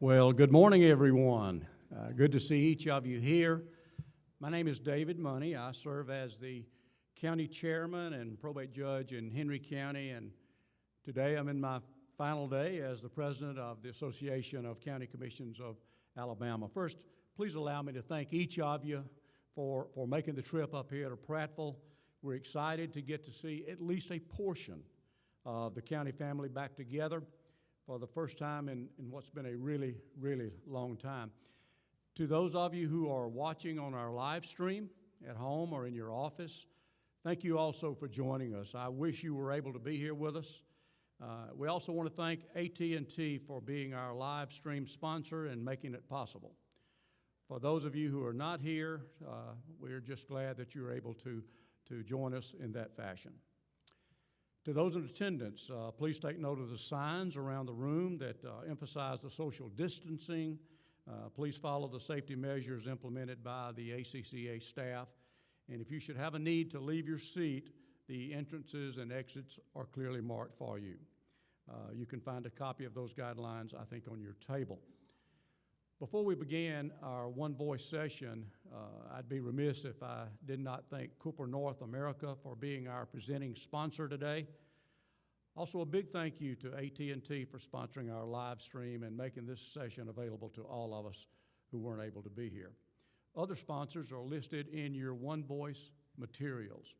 Well, good morning, everyone. Good to see each of you here. My name is David Money. I serve as the county chairman and probate judge in Henry County, and today I'm in my final day as the president of the Association of County Commissions of Alabama. First, please allow me to thank each of you for making the trip up here to Prattville. We're excited to get to see at least a portion of the county family back together for the first time in what's been a really, really long time. To those of you who are watching on our live stream at home or in your office, thank you also for joining us. I wish you were able to be here with us. We also want to thank ACCA for being our live stream sponsor and making it possible. For those of you who are not here, we're just glad that you're able to join us in that fashion. To those in attendance, please take note of the signs around the room that emphasize the social distancing. Please follow the safety measures implemented by the ACCA staff. And if you should have a need to leave your seat, the entrances and exits are clearly marked for you. You can find a copy of those guidelines, I think, on your table. Before we begin our One Voice session, I'd be remiss if I did not thank Cooper North America for being our presenting sponsor today. Also, a big thank you to AT&T for sponsoring our live stream and making this session available to all of us who weren't able to be here. Other sponsors are listed in your One Voice materials.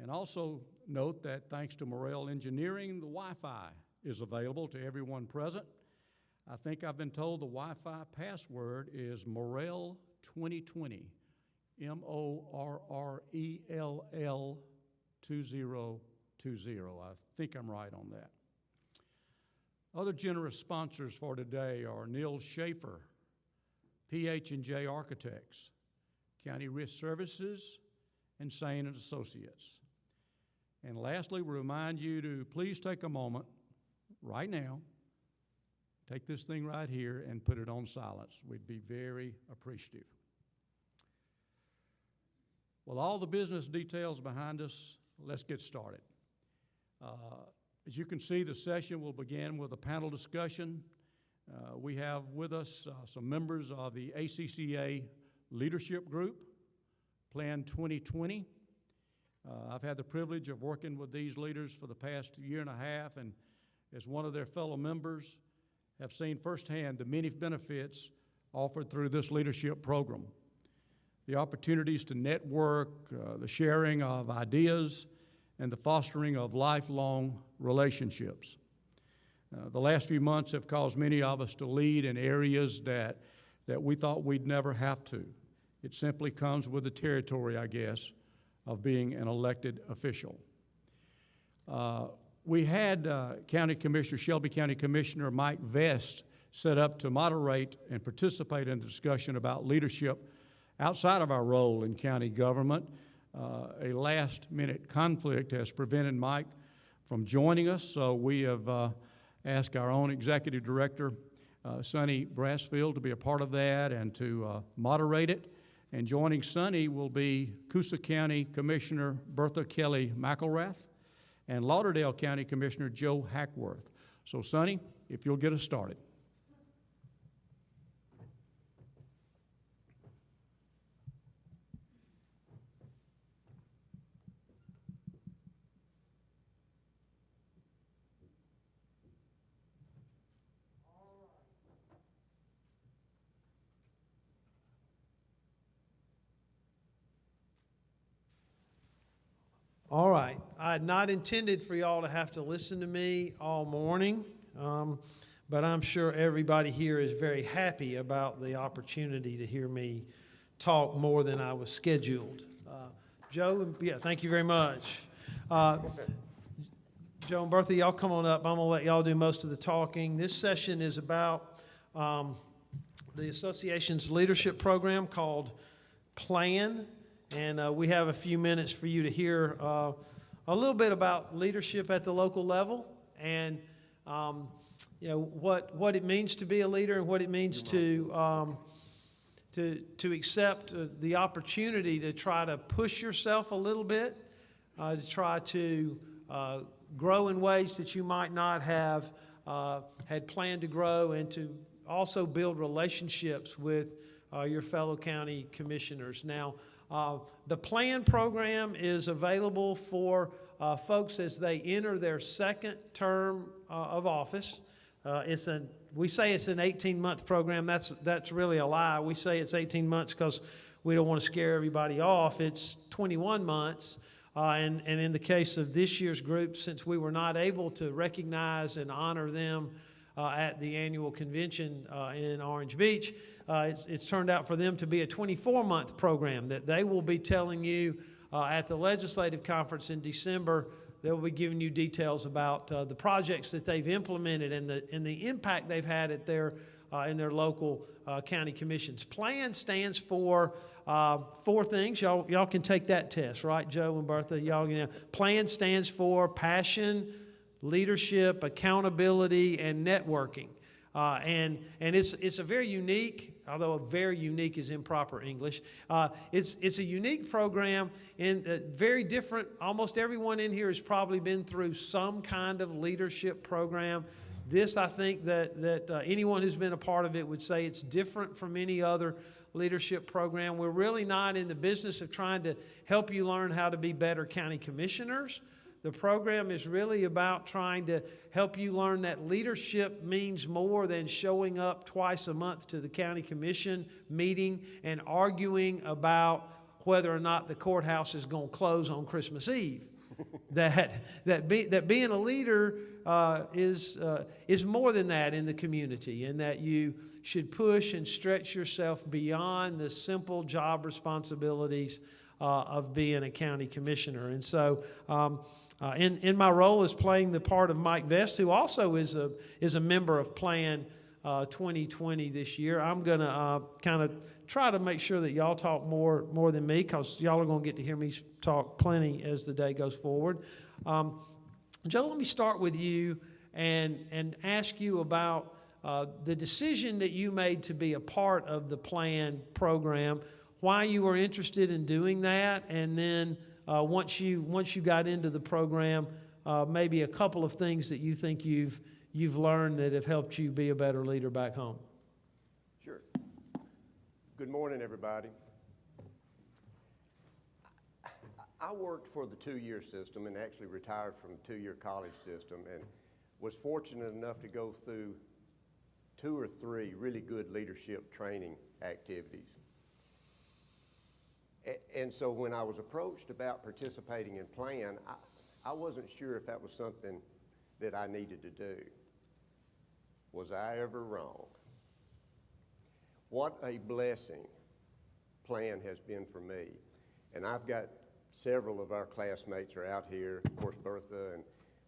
And also note that thanks to Morrell Engineering, the Wi-Fi is available to everyone present. I think I've been told the Wi-Fi password is Morrell 2020, MORRELL 2020. I think I'm right on that. Other generous sponsors for today are Neil Schaefer, PH&J Architects, County Risk Services, and Sane & Associates. And lastly, we remind you to please take a moment right now, take this thing right here and put it on silence. We'd be very appreciative. Well, all the business details behind us, let's get started. As you can see, the session will begin with a panel discussion. We have with us some members of the ACCA Leadership Group, Plan 2020. I've had the privilege of working with these leaders for the past year and a half, and as one of their fellow members, have seen firsthand the many benefits offered through this leadership program. The opportunities to network, the sharing of ideas, and the fostering of lifelong relationships. The last few months have caused many of us to lead in areas that we thought we'd never have to. It simply comes with the territory, I guess, of being an elected official. We had Shelby County Commissioner Mike Vest set up to moderate and participate in the discussion about leadership outside of our role in county government. A last-minute conflict has prevented Mike from joining us, so we have asked our own Executive Director, Sonny Brassfield, to be a part of that and to moderate it. And joining Sonny will be Coosa County Commissioner Bertha Kelly McElrath and Lauderdale County Commissioner Joe Hackworth. So, Sonny, if you'll get us started. All right. I had not intended for y'all to have to listen to me all morning, but I'm sure everybody here is very happy about the opportunity to hear me talk more than I was scheduled. Joe, yeah, thank you very much. Joe and Bertha, y'all come on up. I'm going to let y'all do most of the talking. This session is about the association's leadership program called PLAN. And we have a few minutes for you to hear a little bit about leadership at the local level and what it means to be a leader and what it means to accept the opportunity to try to push yourself a little bit, to try to grow in ways that you might not have had planned to grow, and to also build relationships with your fellow county commissioners. Now, the PLAN program is available for folks as they enter their second term of office. We say it's an 18-month program. That's really a lie. We say it's 18 months because we don't want to scare everybody off. It's 21 months. And in the case of this year's group, since we were not able to recognize and honor them at the annual convention in Orange Beach, it's turned out for them to be a 24-month program that they will be telling you at the legislative conference in December. They'll be giving you details about the projects that they've implemented and the impact they've had at in their local county commissions. PLAN stands for 4 things. Y'all can take that test, right, Joe and Bertha? PLAN stands for passion, leadership, accountability, and networking. And it's a very unique, although very unique is improper English, it's a unique program and very different. Almost everyone in here has probably been through some kind of leadership program. This, I think that anyone who's been a part of it would say it's different from any other leadership program. We're really not in the business of trying to help you learn how to be better county commissioners. The program is really about trying to help you learn that leadership means more than showing up twice a month to the county commission meeting and arguing about whether or not the courthouse is going to close on Christmas Eve. that being a leader is more than that in the community, and that you should push and stretch yourself beyond the simple job responsibilities of being a county commissioner. And so in my role as playing the part of Mike Vest, who also is a member of PLAN 2020 this year, I'm going to kind of try to make sure that y'all talk more than me, because y'all are going to get to hear me talk plenty as the day goes forward. Joe, let me start with you and ask you about the decision that you made to be a part of the PLAN program, why you were interested in doing that, and then once you got into the program, maybe a couple of things that you think you've learned that have helped you be a better leader back home. Sure. Good morning, everybody. I worked for the 2-year system and actually retired from the 2-year college system, and was fortunate enough to go through 2 or 3 really good leadership training activities. And so when I was approached about participating in PLAN, I wasn't sure if that was something that I needed to do. Was I ever wrong? What a blessing PLAN has been for me. And I've got several of our classmates are out here, of course, Bertha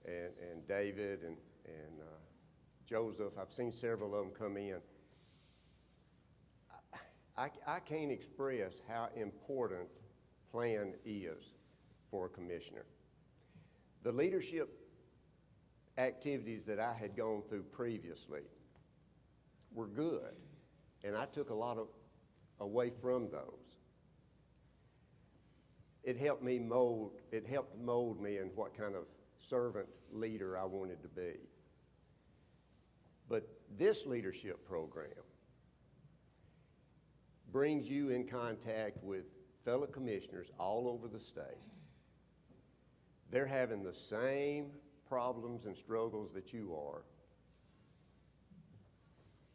and David and Joseph. I've seen several of them come in. I can't express how important PLAN is for a commissioner. The leadership activities that I had gone through previously were good, and I took a lot away from those. It helped mold me in what kind of servant leader I wanted to be. But this leadership program brings you in contact with fellow commissioners all over the state. They're having the same problems and struggles that you are.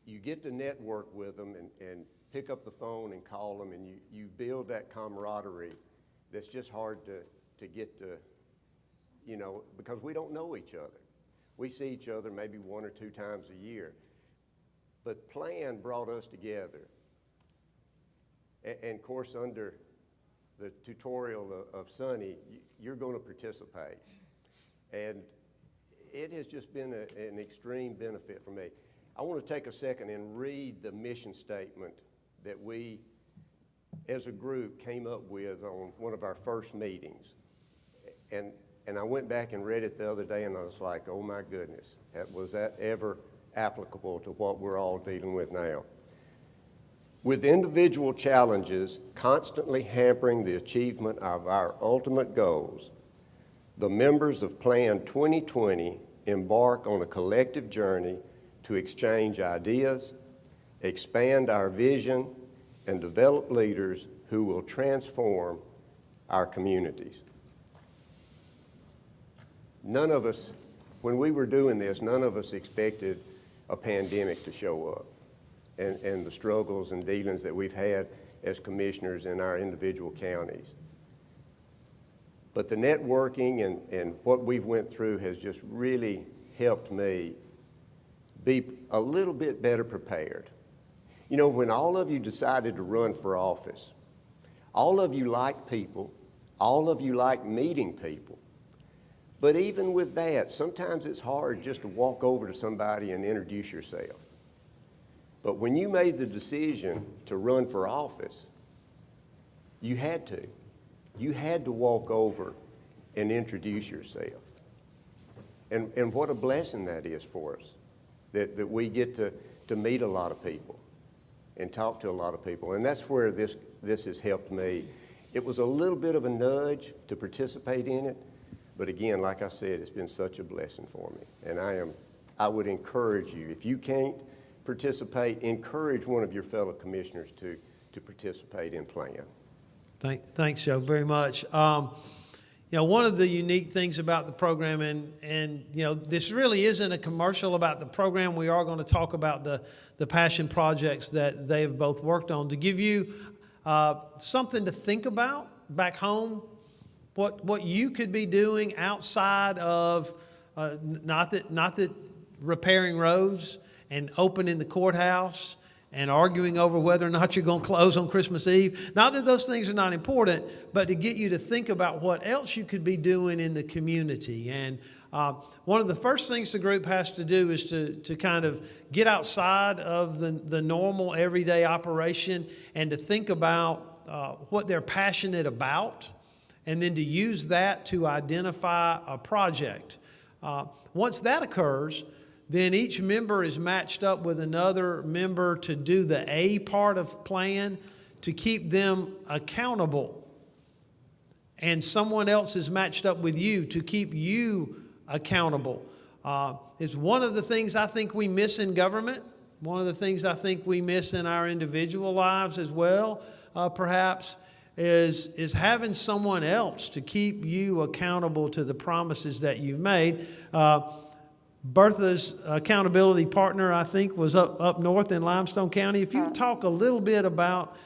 You get to network with them and pick up the phone and call them, and you build that camaraderie that's just hard to get to, because we don't know each other. We see each other maybe 1 or 2 times a year. But PLAN brought us together. And of course, under the tutorial of Sonny, you're going to participate. And it has just been an extreme benefit for me. I want to take a second and read the mission statement that we, as a group, came up with on one of our first meetings. And I went back and read it the other day, and I was like, oh my goodness, was that ever applicable to what we're all dealing with now? With individual challenges constantly hampering the achievement of our ultimate goals, the members of PLAN 2020 embark on a collective journey to exchange ideas, expand our vision, and develop leaders who will transform our communities. None of us, when we were doing this, none of us expected a pandemic to show up and the struggles and dealings that we've had as commissioners in our individual counties. But the networking and what we've went through has just really helped me be a little bit better prepared. You know, when all of you decided to run for office, all of you like people, all of you like meeting people. But even with that, sometimes it's hard just to walk over to somebody and introduce yourself. But when you made the decision to run for office, you had to. You had to walk over and introduce yourself. And what a blessing that is for us, that we get to meet a lot of people and talk to a lot of people. And that's where this has helped me. It was a little bit of a nudge to participate in it, but again, like I said, it's been such a blessing for me. And I would encourage you, if you can't participate, encourage one of your fellow commissioners to participate in Plan. Thanks, Joe, very much. You know, one of the unique things about the program, and you know, this really isn't a commercial about the program. We are going to talk about the passion projects that they have both worked on to give you something to think about back home. What you could be doing outside of not that repairing roads and opening the courthouse and arguing over whether or not you're going to close on Christmas Eve. Not that those things are not important, but to get you to think about what else you could be doing in the community. And one of the first things the group has to do is to kind of get outside of the normal everyday operation and to think about what they're passionate about, and then to use that to identify a project. Once that occurs, then each member is matched up with another member to do the A part of Plan, to keep them accountable. And someone else is matched up with you to keep you accountable. It's one of the things I think we miss in government, one of the things I think we miss in our individual lives as well, perhaps, is having someone else to keep you accountable to the promises that you've made. Bertha's accountability partner, I think, was up north in Limestone County. If you talk a little bit about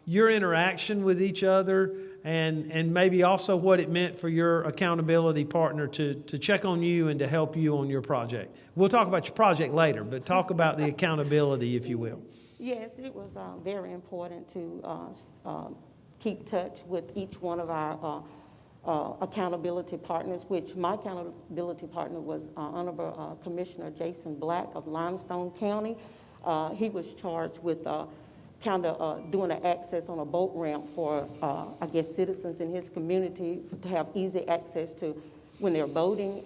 your interaction with each other and maybe also what it meant for your accountability partner to check on you and to help you on your project. We'll talk about your project later, but talk about the accountability, if you will. Yes, it was very important to keep touch with each one of our accountability partners, which my accountability partner was Honorable Commissioner Jason Black of Limestone County. He was charged with doing an access on a boat ramp for, I guess, citizens in his community to have easy access to when they're boating.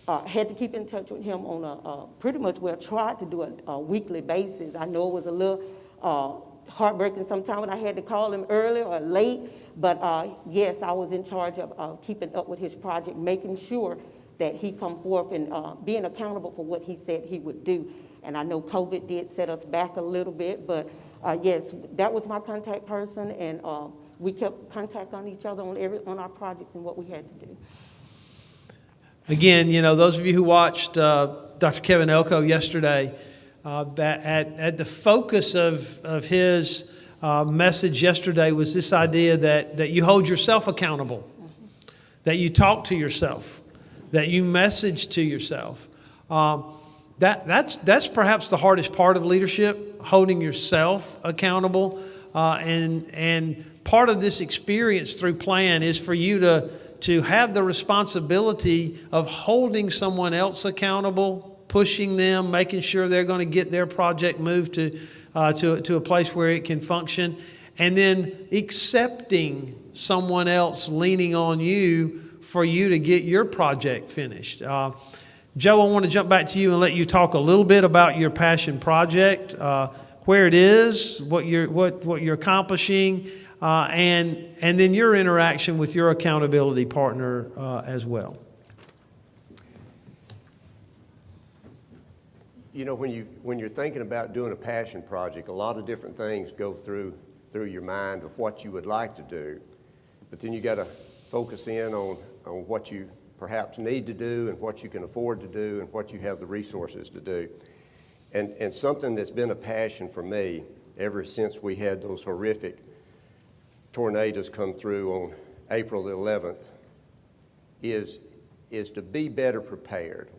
Had to keep in touch with him on a pretty much, well, tried to do it a weekly basis. I know it was a little heartbreaking sometimes when I had to call him early or late, but yes, I was in charge of keeping up with his project, making sure that he come forth and being accountable for what he said he would do. And I know COVID did set us back a little bit, but yes, that was my contact person, and we kept contact on each other on our projects and what we had to do. Again, you know, those of you who watched Dr. Kevin Elko yesterday, that at the focus of his message yesterday was this idea that you hold yourself accountable, that you talk to yourself, that you message to yourself. That's perhaps the hardest part of leadership, holding yourself accountable. And part of this experience through Plan is for you to have the responsibility of holding someone else accountable, pushing them, making sure they're going to get their project moved to a place where it can function, and then accepting someone else leaning on you for you to get your project finished. Joe, I want to jump back to you and let you talk a little bit about your passion project, where it is, what you're accomplishing, and then your interaction with your accountability partner as well. You know, when you're thinking about doing a passion project, a lot of different things go through your mind of what you would like to do, but then you got to focus in on what you perhaps need to do and what you can afford to do and what you have the resources to do. And something that's been a passion for me ever since we had those horrific tornadoes come through on April the 11th is to be better prepared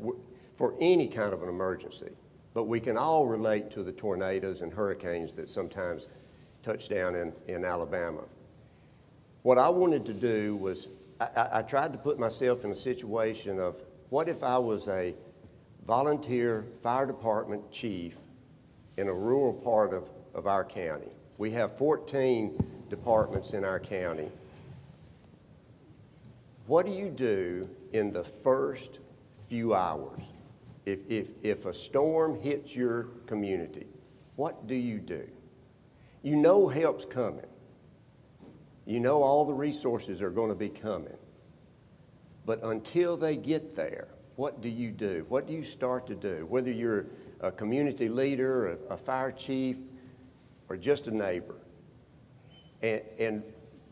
for any kind of an emergency. But we can all relate to the tornadoes and hurricanes that sometimes touch down in Alabama. What I wanted to do was, I tried to put myself in a situation of, what if I was a volunteer fire department chief in a rural part of our county? We have 14 departments in our county. What do you do in the first few hours? If a storm hits your community, what do? You know help's coming. You know all the resources are going to be coming. But until they get there, what do you do? What do you start to do? Whether you're a community leader, a fire chief, or just a neighbor. And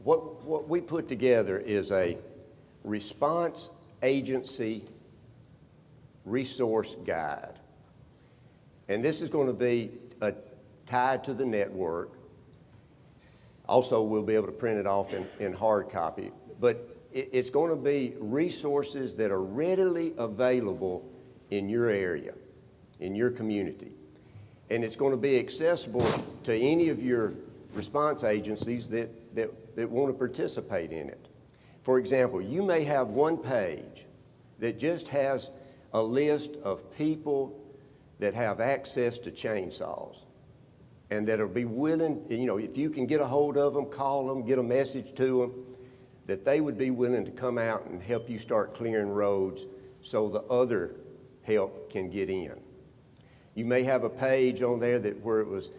what we put together is a response agency resource guide. And this is going to be tied to the network. Also, we'll be able to print it off in hard copy. But it's going to be resources that are readily available in your area, in your community. And it's going to be accessible to any of your response agencies that want to participate in it. For example, you may have one page that just has a list of people that have access to chainsaws and that'll be willing, you know, if you can get a hold of them, call them, get a message to them, that they would be willing to come out and help you start clearing roads so the other help can get in. You may have a page on there where it was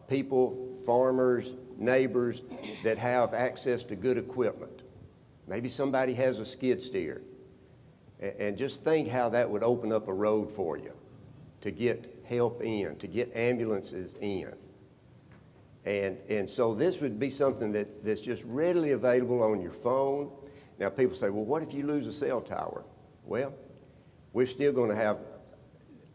people, farmers, neighbors that have access to good equipment. Maybe somebody has a skid steer. And just think how that would open up a road for you to get help in, to get ambulances in. And so this would be something that's just readily available on your phone. Now people say, well, what if you lose a cell tower? Well, we're still going to have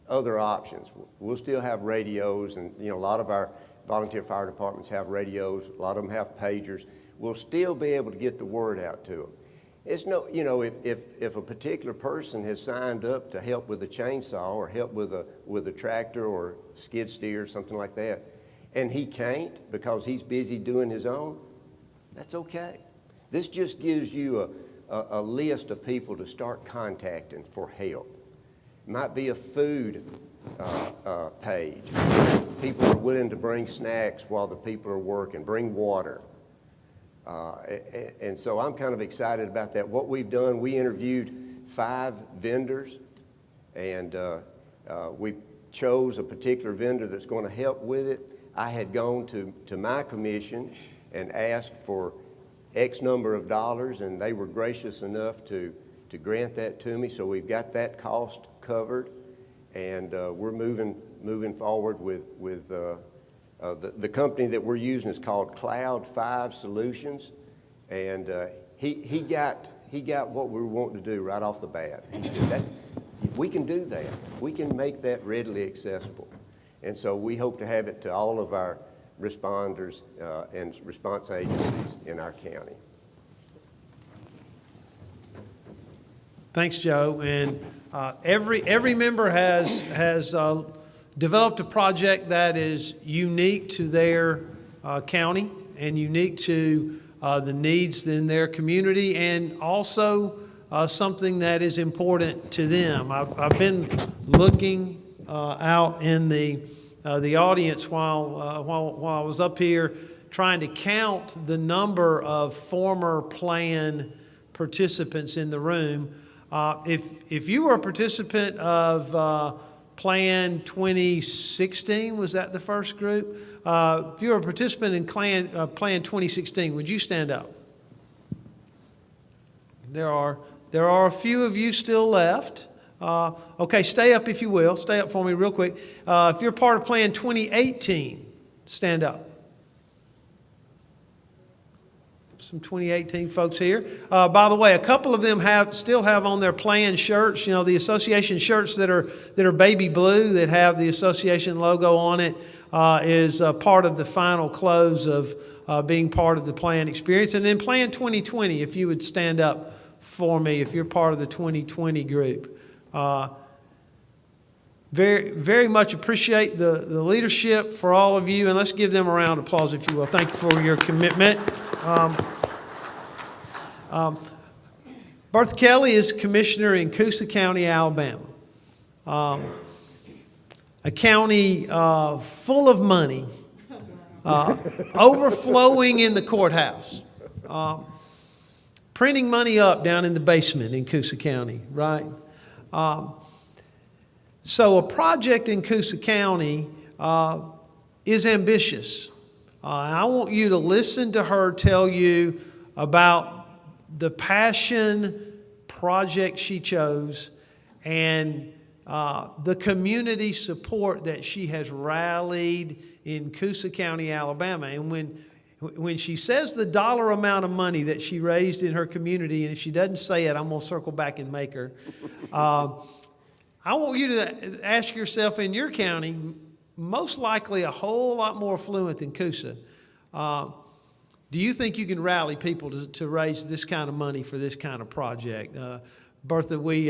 other options. We'll still have radios, and you know, a lot of our volunteer fire departments have radios, a lot of them have pagers. We'll still be able to get the word out to them. It's no, you know, if a particular person has signed up to help with a chainsaw or help with a tractor or skid steer or something like that, and he can't because he's busy doing his own, that's okay. This just gives you a list of people to start contacting for help. It might be a food page. People are willing to bring snacks while the people are working, bring water. And so I'm kind of excited about that. What we've done, we interviewed 5 vendors, and we chose a particular vendor that's going to help with it. I had gone to my commission and asked for X number of dollars, and they were gracious enough to grant that to me. So we've got that cost covered, and we're moving forward with the company that we're using is called Cloud 5 Solutions, and he got what we were wanting to do right off the bat. He said, we can do that. We can make that readily accessible. And so we hope to have it to all of our responders and response agencies in our county. Thanks, Joe. And every member has developed a project that is unique to their county and unique to the needs in their community, and also something that is important to them. I've been looking out in the audience while I was up here trying to count the number of former Plan participants in the room. If you were a participant of Plan 2016, was that the first group? If you were a participant in Plan 2016, would you stand up? There are a few of you still left. Okay, stay up if you will. Stay up for me real quick. If you're part of Plan 2018, stand up. Some 2018 folks here. By the way, a couple of them still have on their Plan shirts. You know, the association shirts that are baby blue that have the association logo on it is part of the final close of being part of the Plan experience. And then Plan 2020, if you would stand up for me, if you're part of the 2020 group. Very, very much appreciate the leadership for all of you, and let's give them a round of applause, if you will. Thank you for your commitment. Bertha Kelly is commissioner in Coosa County, Alabama. A county full of money, overflowing in the courthouse, printing money up down in the basement in Coosa County, right? So a project in Coosa County is ambitious. I want you to listen to her tell you about the passion project she chose and the community support that she has rallied in Coosa County, Alabama. And when she says the dollar amount of money that she raised in her community, and if she doesn't say it, I'm going to circle back and make her. I want you to ask yourself, in your county, most likely a whole lot more affluent than Coosa, do you think you can rally people to raise this kind of money for this kind of project? Bertha, we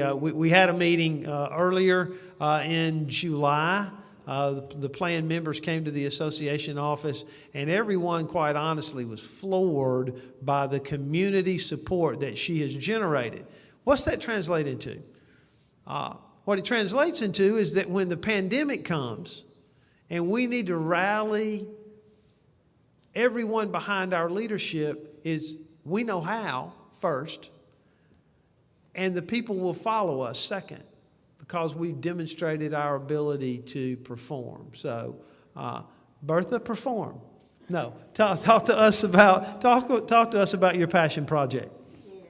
had a meeting earlier in July. The plan members came to the association office, and everyone, quite honestly, was floored by the community support that she has generated. What's that translate into? What it translates into is that when the pandemic comes and we need to rally everyone behind our leadership, is we know how first, and the people will follow us second, because we've demonstrated our ability to perform. So, Bertha, perform. No, talk to us about your passion project. Yes,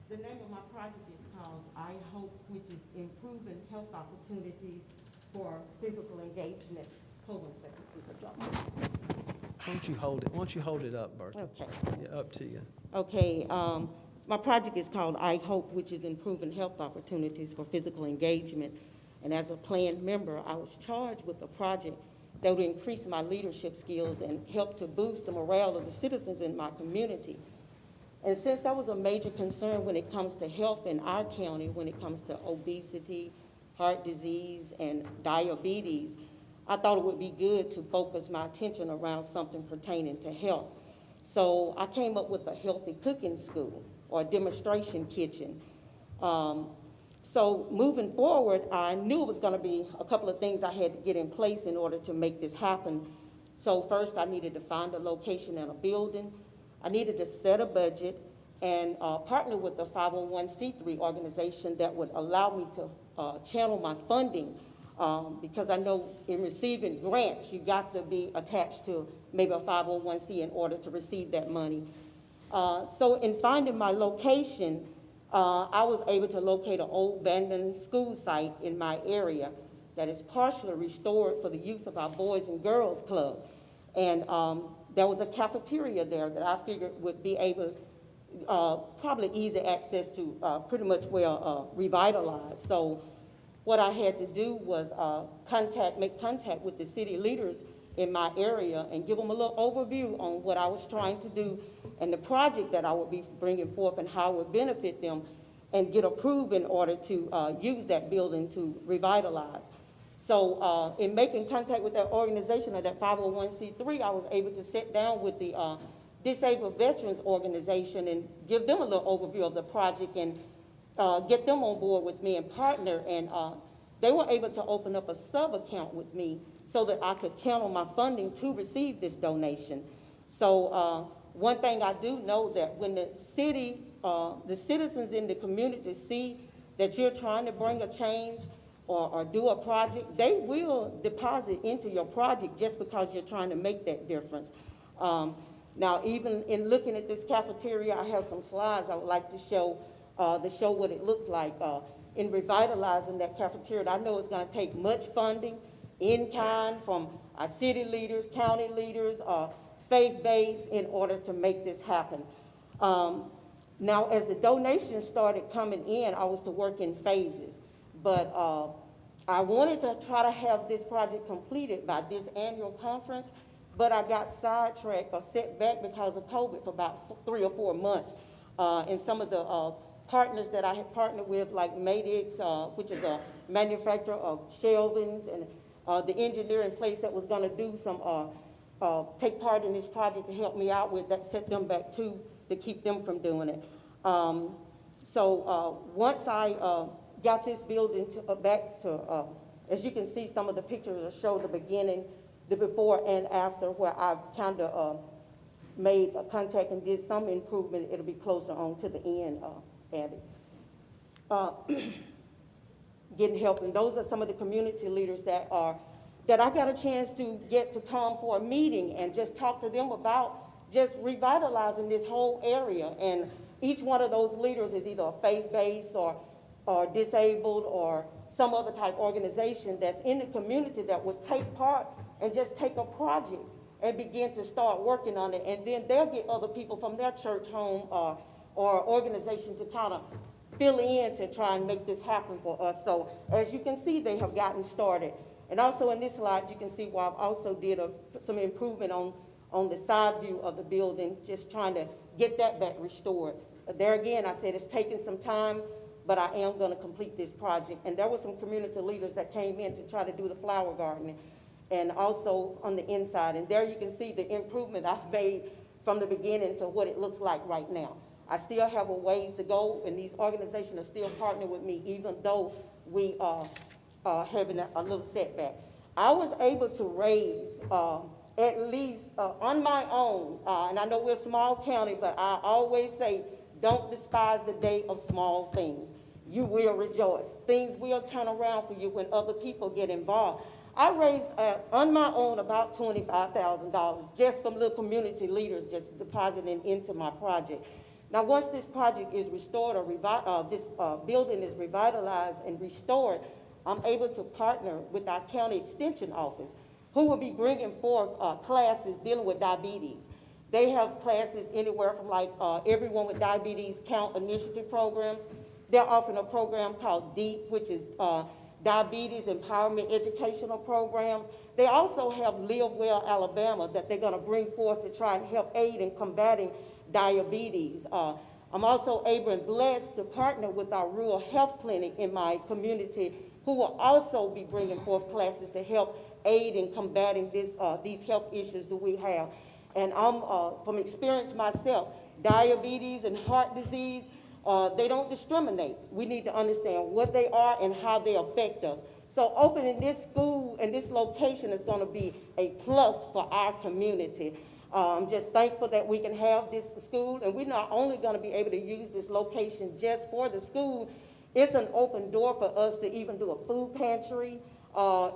the name of my project is called I Hope, which is Improving Health Opportunities for Physical Engagement. Hold on a second, please. I dropped my. Why don't you hold it up, Bertha? Okay. Yeah, up to you. Okay, my project is called I Hope, which is Improving Health Opportunities for Physical Engagement. And as a plan member, I was charged with a project that would increase my leadership skills and help to boost the morale of the citizens in my community. And since that was a major concern when it comes to health in our county, when it comes to obesity, heart disease, and diabetes, I thought it would be good to focus my attention around something pertaining to health. So I came up with a healthy cooking school, or a demonstration kitchen. So moving forward, I knew it was gonna be a couple of things I had to get in place in order to make this happen. So first I needed to find a location and a building. I needed to set a budget and partner with a 501c3 organization that would allow me to channel my funding, because I know in receiving grants, you got to be attached to maybe a 501c in order to receive that money. So in finding my location, I was able to locate an old abandoned school site in my area that is partially restored for the use of our Boys and Girls Club. And there was a cafeteria there that I figured would be able, probably easy access to pretty much well revitalized. So what I had to do was make contact with the city leaders in my area and give them a little overview on what I was trying to do and the project that I would be bringing forth and how it would benefit them, and get approved in order to use that building to revitalize. So in making contact with that organization, or that 501c3, I was able to sit down with the Disabled Veterans Organization and give them a little overview of the project and get them on board with me and partner. And they were able to open up a sub-account with me so that I could channel my funding to receive this donation. So one thing I do know, that when the city, the citizens in the community see that you're trying to bring a change or do a project, they will deposit into your project just because you're trying to make that difference. Now, even in looking at this cafeteria, I have some slides I would like to show what it looks like. in revitalizing that cafeteria. I know it's gonna take much funding, in kind, from our city leaders, county leaders, faith-based, in order to make this happen. Now, as the donations started coming in, I was to work in phases. But I wanted to try to have this project completed by this annual conference, but I got sidetracked or set back because of COVID for about 3 or 4 months. And some of the partners that I had partnered with, like Madix, which is a manufacturer of shelvings, and the engineer in place that was gonna do some, take part in this project to help me out with, that set them back too, to keep them from doing it. So once I got this building back to, as you can see, some of the pictures that show the beginning, the before and after, where I've kind of made a contact and did some improvement. It'll be closer on to the end, Abby. Getting help, and those are some of the community leaders that I got a chance to get to come for a meeting and just talk to them about just revitalizing this whole area. And each one of those leaders is either a faith-based or disabled or some other type organization that's in the community that would take part and just take a project and begin to start working on it. And then they'll get other people from their church home or organization to kind of fill in to try and make this happen for us. So as you can see, they have gotten started. And also in this slide, you can see where I've also did some improvement on the side view of the building, just trying to get that back restored. There again, I said it's taking some time, but I am gonna complete this project. And there were some community leaders that came in to try to do the flower gardening, and also on the inside. And there you can see the improvement I've made from the beginning to what it looks like right now. I still have a ways to go, and these organizations are still partnering with me, even though we are having a little setback. I was able to raise at least on my own, and I know we're a small county, but I always say, don't despise the day of small things. You will rejoice. Things will turn around for you when other people get involved. I raised on my own about $25,000 just from little community leaders just depositing into my project. Now, once this project is restored, or this building is revitalized and restored, I'm able to partner with our county extension office, who will be bringing forth classes dealing with diabetes. They have classes anywhere from like Everyone with Diabetes Count initiative programs. They're offering a program called DEEP, which is Diabetes Empowerment Educational Programs. They also have Live Well Alabama that they're gonna bring forth to try and help aid in combating diabetes. I'm also able and blessed to partner with our rural health clinic in my community, who will also be bringing forth classes to help aid in combating these health issues that we have. And I'm, from experience myself, diabetes and heart disease, they don't discriminate. We need to understand what they are and how they affect us. So opening this school and this location is gonna be a plus for our community. I'm just thankful that we can have this school, and we're not only gonna be able to use this location just for the school, it's an open door for us to even do a food pantry,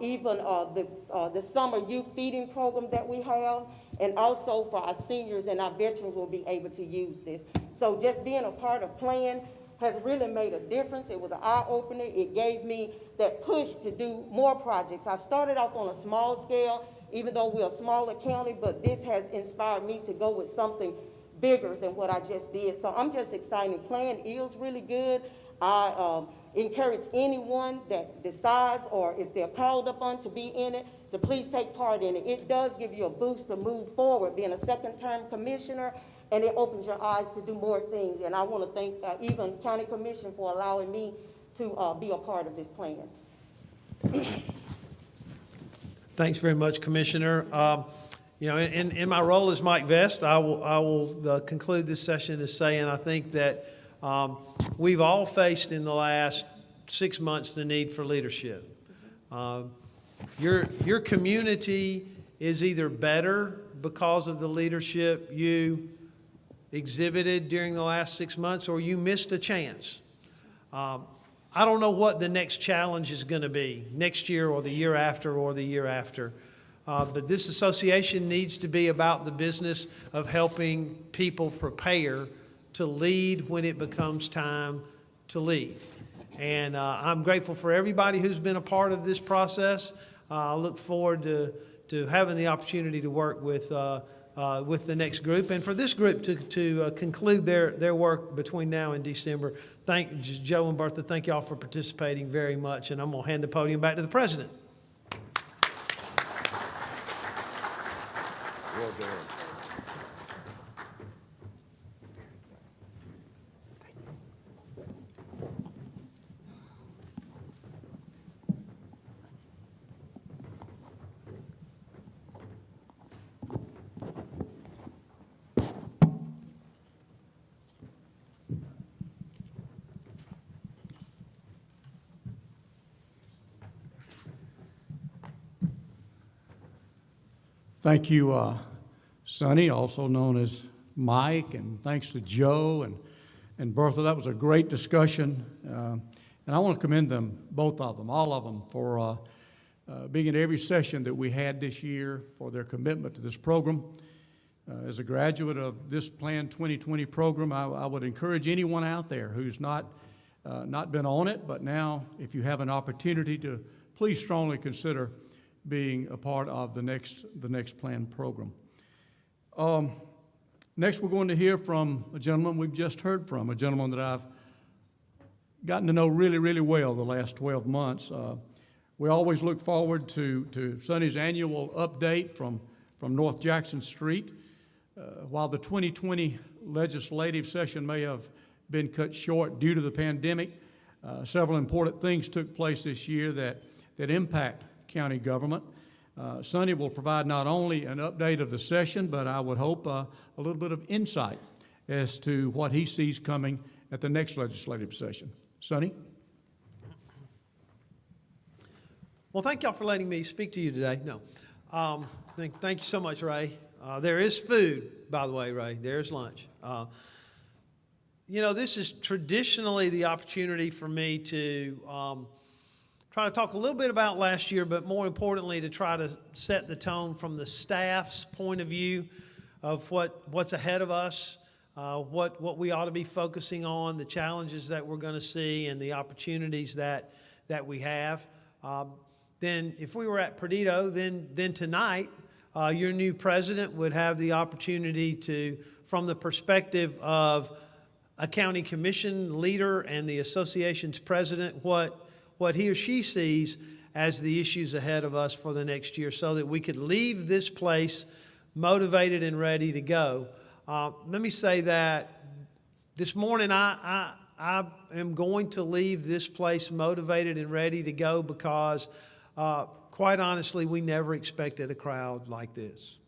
even the summer youth feeding program that we have, and also for our seniors and our veterans will be able to use this. So just being a part of Plan has really made a difference. It was an eye-opener. It gave me that push to do more projects. I started off on a small scale, even though we're a smaller county, but this has inspired me to go with something bigger than what I just did. So I'm just excited. Plan is really good. I encourage anyone that decides, or if they're called upon to be in it, to please take part in it. It does give you a boost to move forward, being a second-term commissioner, and it opens your eyes to do more things. And I want to thank even County Commission for allowing me to be a part of this plan. Thanks very much, Commissioner. You know, in my role as Mike Vest, I will conclude this session as saying I think that we've all faced in the last 6 months the need for leadership. Your community is either better because of the leadership you exhibited during the last 6 months, or you missed a chance. I don't know what the next challenge is going to be next year or the year after or the year after. But this association needs to be about the business of helping people prepare to lead when it becomes time to lead. And I'm grateful for everybody who's been a part of this process. I look forward to having the opportunity to work with the next group, and for this group to conclude their work between now and December. Thank Joe and Bertha. Thank y'all for participating very much, and I'm going to hand the podium back to the president. Well done. Thank you, Sonny, also known as Mike, and thanks to Joe and Bertha. That was a great discussion, and I want to commend them, both of them, all of them, for being at every session that we had this year, for their commitment to this program. As a graduate of this Plan 2020 program, I would encourage anyone out there who's not been on it, but now, if you have an opportunity, to please strongly consider being a part of the next plan program. Next, we're going to hear from a gentleman we've just heard from, a gentleman that I've gotten to know really, really well the last 12 months. We always look forward to Sonny's annual update from North Jackson Street. While the 2020 legislative session may have been cut short due to the pandemic, several important things took place this year that impact county government. Sonny will provide not only an update of the session, but I would hope a little bit of insight as to what he sees coming at the next legislative session. Sonny? Well, thank y'all for letting me speak to you today. No, thank you so much, Ray. There is food, by the way, Ray. There's lunch. This is traditionally the opportunity for me to try to talk a little bit about last year, but more importantly, to try to set the tone from the staff's point of view of what's ahead of us, what we ought to be focusing on, the challenges that we're going to see, and the opportunities that we have. Then, if we were at Perdido, then tonight, your new president would have the opportunity to, from the perspective of a county commission leader and the association's president, what he or she sees as the issues ahead of us for the next year, so that we could leave this place motivated and ready to go. Let me say that this morning I am going to leave this place motivated and ready to go because, quite honestly, we never expected a crowd like this.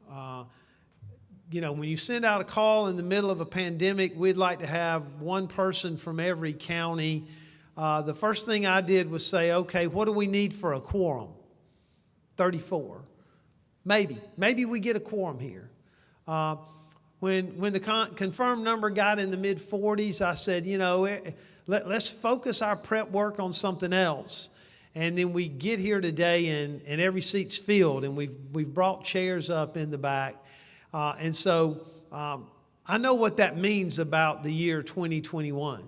When you send out a call in the middle of a pandemic, we'd like to have one person from every county. The first thing I did was say, okay, what do we need for a quorum? 34. Maybe we get a quorum here. When the confirmed number got in the mid-40s, I said, let's focus our prep work on something else. And then we get here today and every seat's filled, and we've brought chairs up in the back. And so I know what that means about the year 2021.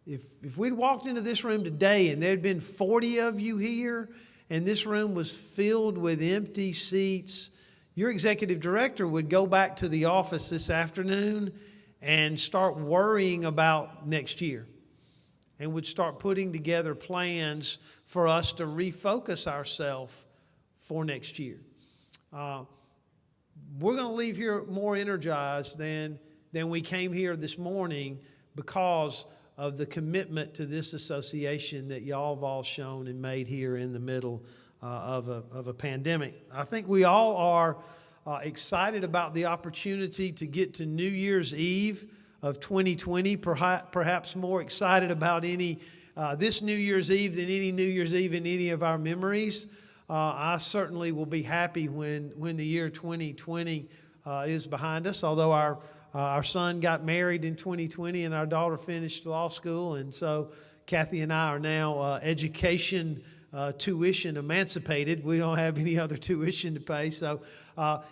If we'd walked into this room today and there'd been 40 of you here and this room was filled with empty seats, your executive director would go back to the office this afternoon and start worrying about next year, and would start putting together plans for us to refocus ourselves for next year. We're going to leave here more energized than we came here this morning because of the commitment to this association that y'all have all shown and made here in the middle of a pandemic. I think we all are excited about the opportunity to get to New Year's Eve of 2020, perhaps more excited about this New Year's Eve than any New Year's Eve in any of our memories. I certainly will be happy when the year 2020 is behind us, although our son got married in 2020 and our daughter finished law school, and so Kathy and I are now education tuition emancipated. We don't have any other tuition to pay, so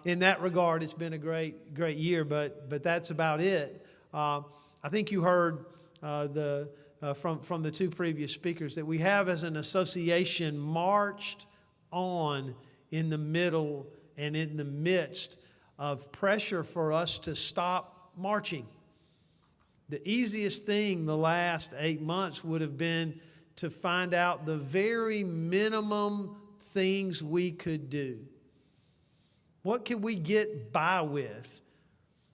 in that regard, it's been a great year, but that's about it. I think you heard from the two previous speakers, that we have as an association marched on in the middle and in the midst of pressure for us to stop marching. The easiest thing the last 8 months would have been to find out the very minimum things we could do. What can we get by with?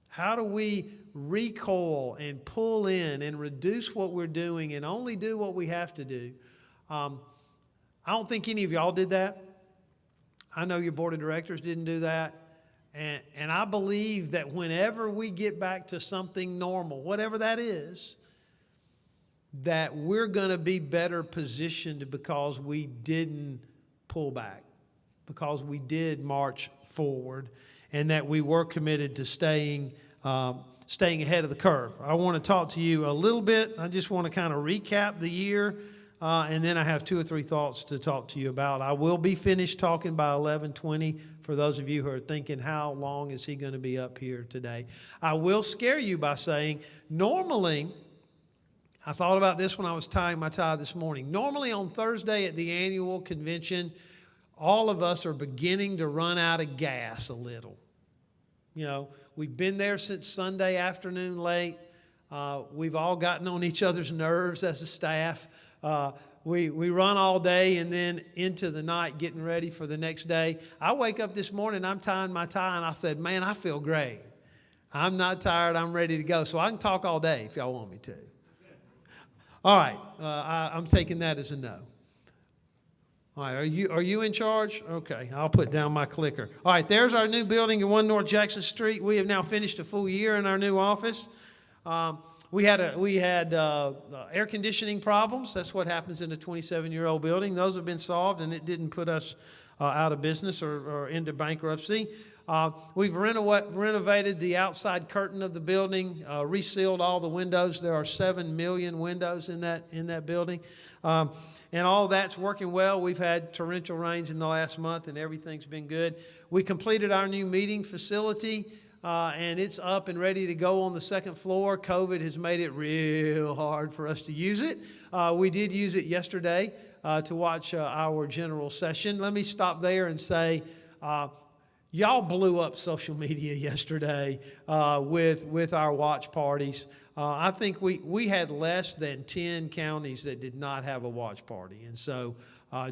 How do we recoil and pull in and reduce what we're doing and only do what we have to do? I don't think any of y'all did that. I know your board of directors didn't do that. And I believe that whenever we get back to something normal, whatever that is, that we're going to be better positioned because we didn't pull back, because we did march forward, and that we were committed to staying ahead of the curve. I want to talk to you a little bit. I just want to kind of recap the year, and then I have 2 or 3 thoughts to talk to you about. I will be finished talking by 11:20 for those of you who are thinking, how long is he going to be up here today? I will scare you by saying, normally, I thought about this when I was tying my tie this morning. Normally on Thursday at the annual convention, all of us are beginning to run out of gas a little. You know, we've been there since Sunday afternoon late. We've all gotten on each other's nerves as a staff. We run all day and then into the night getting ready for the next day. I wake up this morning, I'm tying my tie, and I said, man, I feel great. I'm not tired. I'm ready to go. So I can talk all day if y'all want me to. All right. I'm taking that as a no. All right. Are you in charge? Okay. I'll put down my clicker. All right. There's our new building at 1 North Jackson Street. We have now finished a full year in our new office. We had air conditioning problems. That's what happens in a 27-year-old building. Those have been solved, and it didn't put us out of business or into bankruptcy. We've renovated the outside curtain of the building, resealed all the windows. There are 7 million windows in that building. And all that's working well. We've had torrential rains in the last month, and everything's been good. We completed our new meeting facility, and it's up and ready to go on the 2nd floor. COVID has made it real hard for us to use it. We did use it yesterday to watch our general session. Let me stop there and say, y'all blew up social media yesterday with our watch parties. I think we had less than 10 counties that did not have a watch party. And so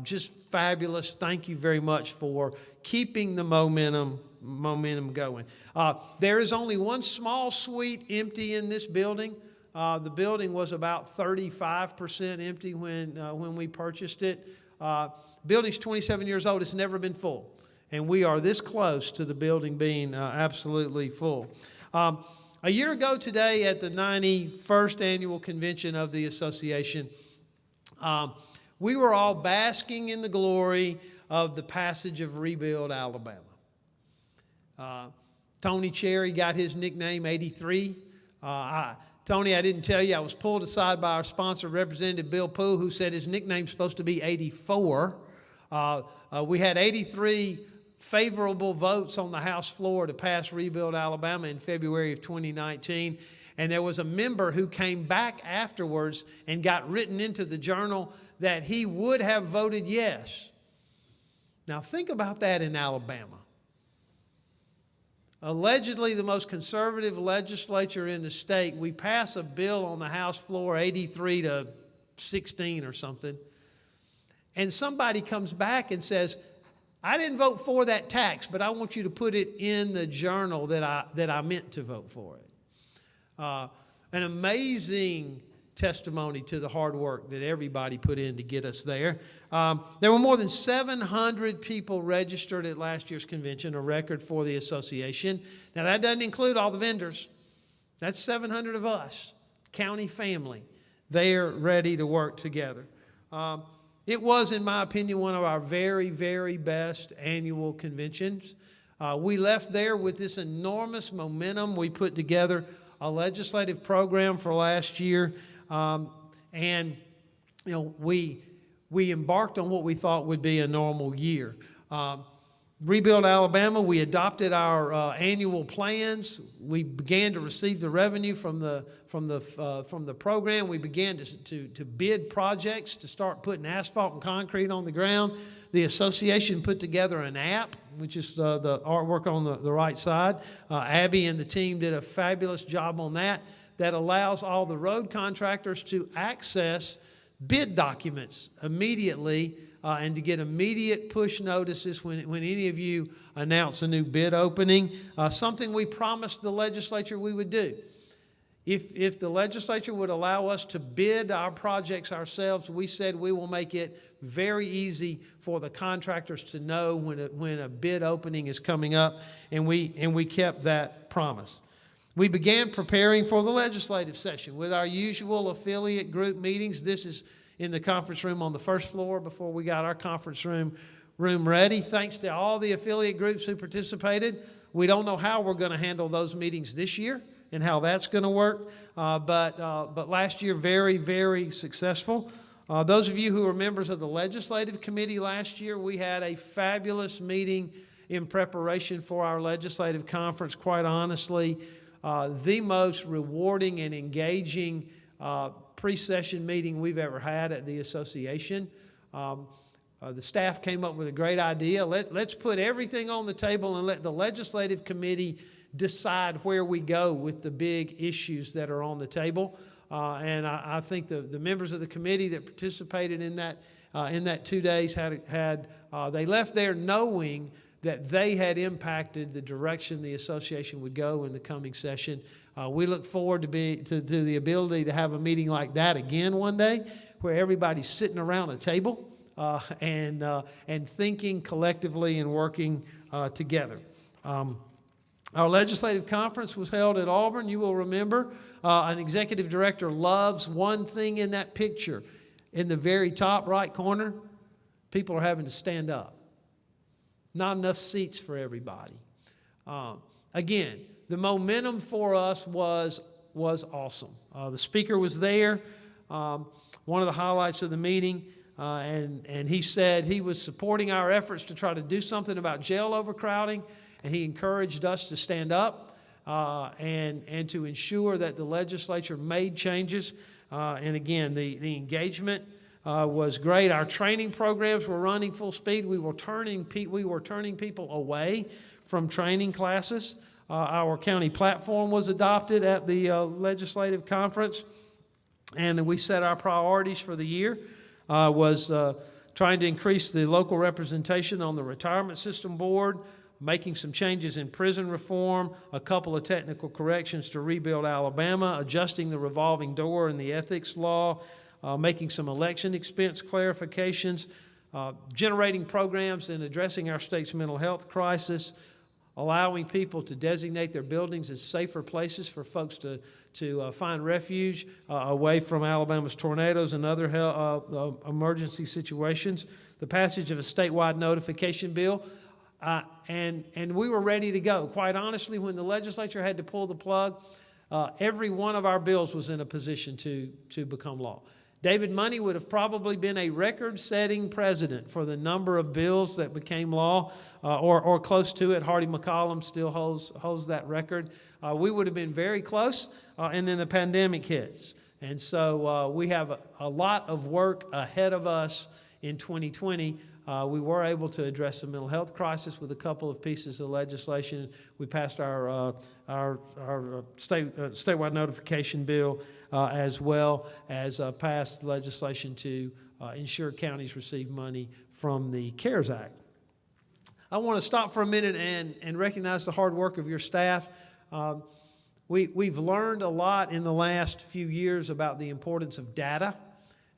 just fabulous. Thank you very much for keeping the momentum going. There is only one small suite empty in this building. The building was about 35% empty when we purchased it. Building's 27 years old. It's never been full. And we are this close to the building being absolutely full. A year ago today at the 91st annual convention of the association, we were all basking in the glory of the passage of Rebuild Alabama. Tony Cherry got his nickname 83. Tony, I didn't tell you, I was pulled aside by our sponsor, Representative Bill Poole, who said his nickname's supposed to be 84. We had 83 favorable votes on the House floor to pass Rebuild Alabama in February of 2019. And there was a member who came back afterwards and got written into the journal that he would have voted yes. Now think about that in Alabama. Allegedly the most conservative legislature in the state, we pass a bill on the House floor 83-16 or something, and somebody comes back and says, I didn't vote for that tax, but I want you to put it in the journal that I meant to vote for it. An amazing testimony to the hard work that everybody put in to get us there. There were more than 700 people registered at last year's convention, a record for the association. Now that doesn't include all the vendors. That's 700 of us, county family. They're ready to work together. It was, in my opinion, one of our very, very best annual conventions. We left there with this enormous momentum. We put together a legislative program for last year, and we embarked on what we thought would be a normal year. Rebuild Alabama, we adopted our annual plans. We began to receive the revenue from the program. We began to bid projects to start putting asphalt and concrete on the ground. The association put together an app, which is the artwork on the right side. Abby and the team did a fabulous job on that. That allows all the road contractors to access bid documents immediately and to get immediate push notices when any of you announce a new bid opening, something we promised the legislature we would do. If the legislature would allow us to bid our projects ourselves, we said we will make it very easy for the contractors to know when a bid opening is coming up, and we kept that promise. We began preparing for the legislative session with our usual affiliate group meetings. This is in the conference room on the first floor before we got our conference room ready. Thanks to all the affiliate groups who participated. We don't know how we're going to handle those meetings this year and how that's going to work, but last year, very, very successful. Those of you who are members of the legislative committee last year, we had a fabulous meeting in preparation for our legislative conference. Quite honestly, the most rewarding and engaging pre-session meeting we've ever had at the association. The staff came up with a great idea. Let's put everything on the table and let the legislative committee decide where we go with the big issues that are on the table. And I think the members of the committee that participated in that 2 days they left there knowing that they had impacted the direction the association would go in the coming session. We look forward to the ability to have a meeting like that again one day, where everybody's sitting around a table and thinking collectively and working together. Our legislative conference was held at Auburn. You will remember an executive director loves one thing in that picture. In the very top right corner, people are having to stand up. Not enough seats for everybody. Again, the momentum for us was awesome. The speaker was there, one of the highlights of the meeting, and he said he was supporting our efforts to try to do something about jail overcrowding, and he encouraged us to stand up and to ensure that the legislature made changes. And again, the engagement was great. Our training programs were running full speed. We were turning people away from training classes. Our county platform was adopted at the legislative conference, and we set our priorities for the year. Was trying to increase the local representation on the retirement system board, making some changes in prison reform, a couple of technical corrections to Rebuild Alabama, adjusting the revolving door in the ethics law, making some election expense clarifications, generating programs and addressing our state's mental health crisis, allowing people to designate their buildings as safer places for folks to find refuge away from Alabama's tornadoes and other emergency situations, the passage of a statewide notification bill, and we were ready to go. Quite honestly, when the legislature had to pull the plug, every one of our bills was in a position to become law. David Money would have probably been a record-setting president for the number of bills that became law, or close to it. Hardy McCollum still holds that record. We would have been very close, and then the pandemic hits. And so we have a lot of work ahead of us in 2020. We were able to address the mental health crisis with a couple of pieces of legislation. We passed our statewide notification bill, as well as passed legislation to ensure counties receive money from the CARES Act. I want to stop for a minute and recognize the hard work of your staff. We've learned a lot in the last few years about the importance of data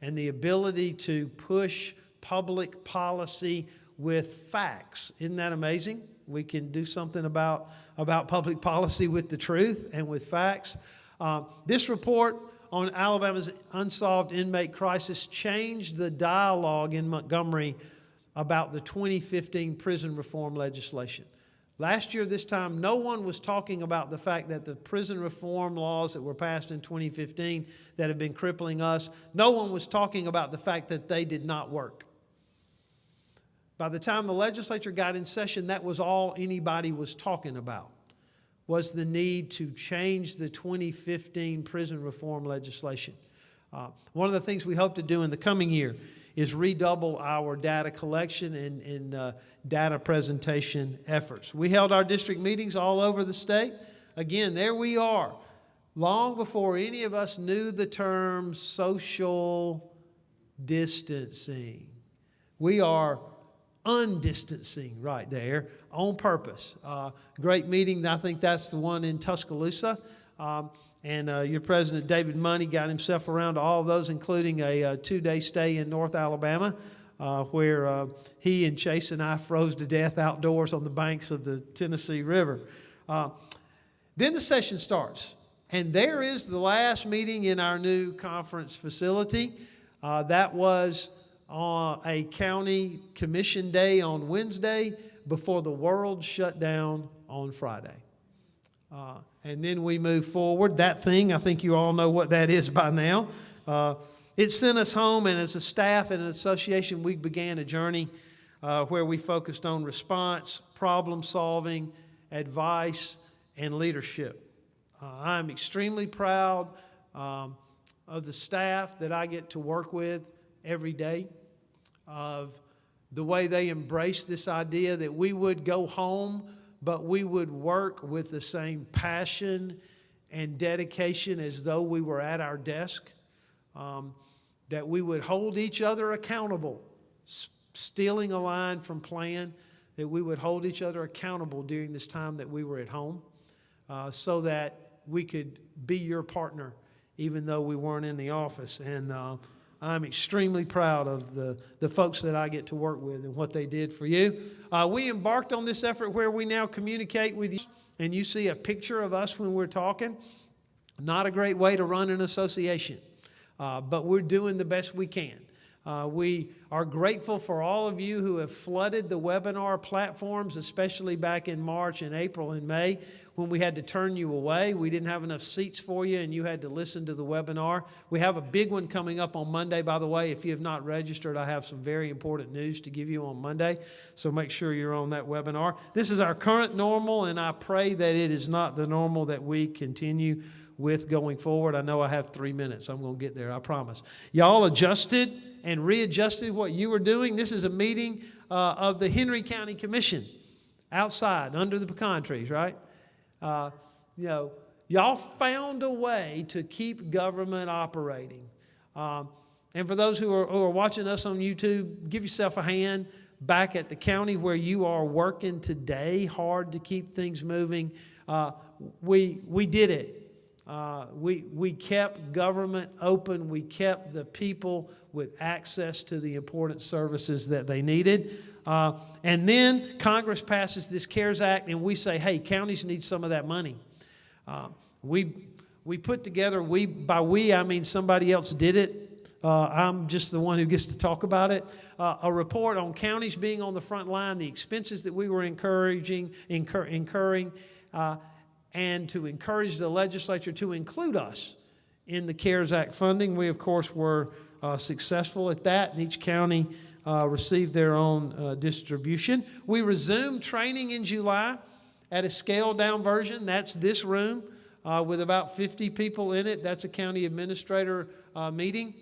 and the ability to push public policy with facts. Isn't that amazing? We can do something about public policy with the truth and with facts. This report on Alabama's unsolved inmate crisis changed the dialogue in Montgomery about the 2015 prison reform legislation. Last year, this time, no one was talking about the fact that the prison reform laws that were passed in 2015 that have been crippling us, no one was talking about the fact that they did not work. By the time the legislature got in session, that was all anybody was talking about, was the need to change the 2015 prison reform legislation. One of the things we hope to do in the coming year is redouble our data collection and data presentation efforts. We held our district meetings all over the state. Again, there we are, long before any of us knew the term social distancing. We are undistancing right there on purpose. Great meeting. I think that's the one in Tuscaloosa. And your president, David Money, got himself around to all of those, including a 2-day stay in North Alabama, where he and Chase and I froze to death outdoors on the banks of the Tennessee River. Then the session starts. And there is the last meeting in our new conference facility. That was on a county commission day on Wednesday before the world shut down on Friday. And then we move forward. That thing, I think you all know what that is by now. It sent us home, and as a staff and an association, we began a journey where we focused on response, problem solving, advice, and leadership. I'm extremely proud of the staff that I get to work with every day, of the way they embrace this idea that we would go home, but we would work with the same passion and dedication as though we were at our desk, that we would hold each other accountable, stealing a line from plan, that we would hold each other accountable during this time that we were at home, so that we could be your partner even though we weren't in the office. And I'm extremely proud of the folks that I get to work with and what they did for you. We embarked on this effort where we now communicate with you, and you see a picture of us when we're talking. Not a great way to run an association, but we're doing the best we can. We are grateful for all of you who have flooded the webinar platforms, especially back in March and April and May when we had to turn you away. We didn't have enough seats for you and you had to listen to the webinar. We have a big one coming up on Monday, by the way. If you have not registered, I have some very important news to give you on Monday, so make sure you're on that webinar. This is our current normal, and I pray that it is not the normal that we continue with going forward. I know I have 3 minutes. I'm going to get there, I promise. Y'all adjusted and readjusted what you were doing. This is a meeting of the Henry County Commission outside under the pecan trees, right? Y'all found a way to keep government operating. And for those who are watching us on YouTube, give yourself a hand back at the county where you are working today hard to keep things moving. We did it. We kept government open. We kept the people with access to the important services that they needed. And then Congress passes this CARES Act, and we say, hey, counties need some of that money. We put together, by we, I mean somebody else did it. I'm just the one who gets to talk about it. A report on counties being on the front line, the expenses that we were incurring, and to encourage the legislature to include us in the CARES Act funding. We, of course, were successful at that, and each county received their own distribution. We resumed training in July at a scaled-down version. That's this room with about 50 people in it. That's a county administrator meeting.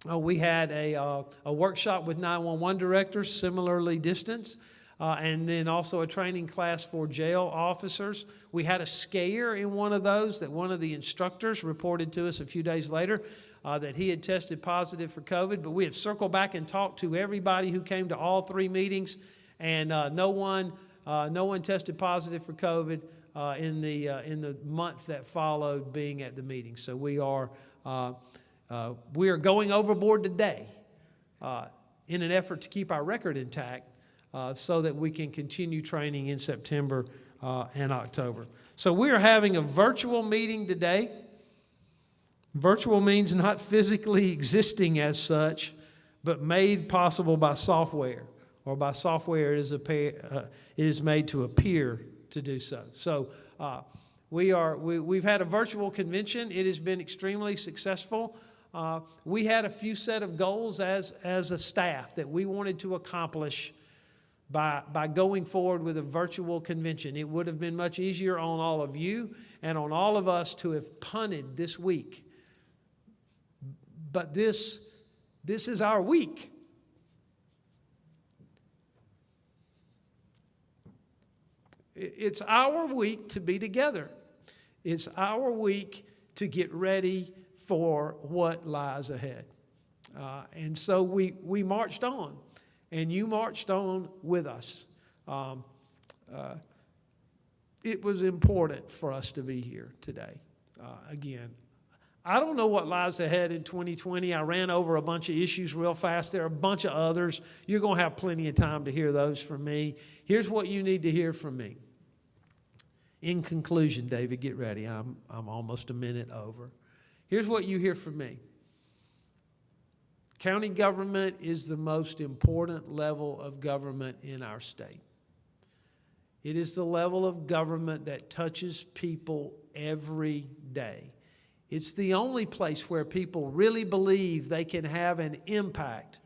We had a workshop with 911 directors, similarly distanced. And then also a training class for jail officers. We had a scare in one of those that one of the instructors reported to us a few days later that he had tested positive for COVID. But we have circled back and talked to everybody who came to all 3 meetings, and no one tested positive for COVID in the month that followed being at the meeting. So we are going overboard today in an effort to keep our record intact. So that we can continue training in September and October. So we are having a virtual meeting today. Virtual means not physically existing as such, but made possible by software, or by software it is made to appear to do so. So we've had a virtual convention. It has been extremely successful. We had a few set of goals as a staff that we wanted to accomplish by going forward with a virtual convention. It would have been much easier on all of you and on all of us to have punted this week. But this is our week. It's our week to be together. It's our week to get ready for what lies ahead. And so we marched on, and you marched on with us. It was important for us to be here today. Again, I don't know what lies ahead in 2020. I ran over a bunch of issues real fast. There are a bunch of others. You're going to have plenty of time to hear those from me. Here's what you need to hear from me. In conclusion, David, get ready. I'm almost a minute over. Here's what you hear from me. County government is the most important level of government in our state. It is the level of government that touches people every day. It's the only place where people really believe they can have an impact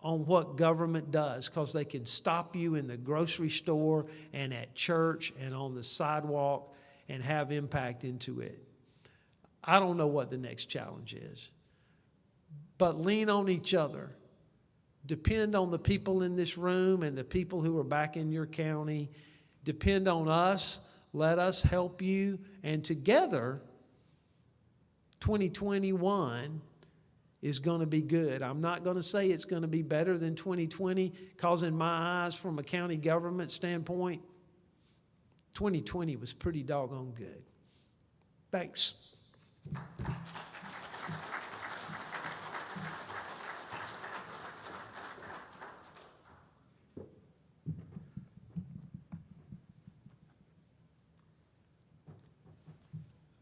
on what government does, because they can stop you in the grocery store and at church and on the sidewalk and have impact into it. I don't know what the next challenge is, but lean on each other. Depend on the people in this room and the people who are back in your county. Depend on us. Let us help you. And together, 2021 is going to be good. I'm not going to say it's going to be better than 2020, because in my eyes, from a county government standpoint, 2020 was pretty doggone good. Thanks.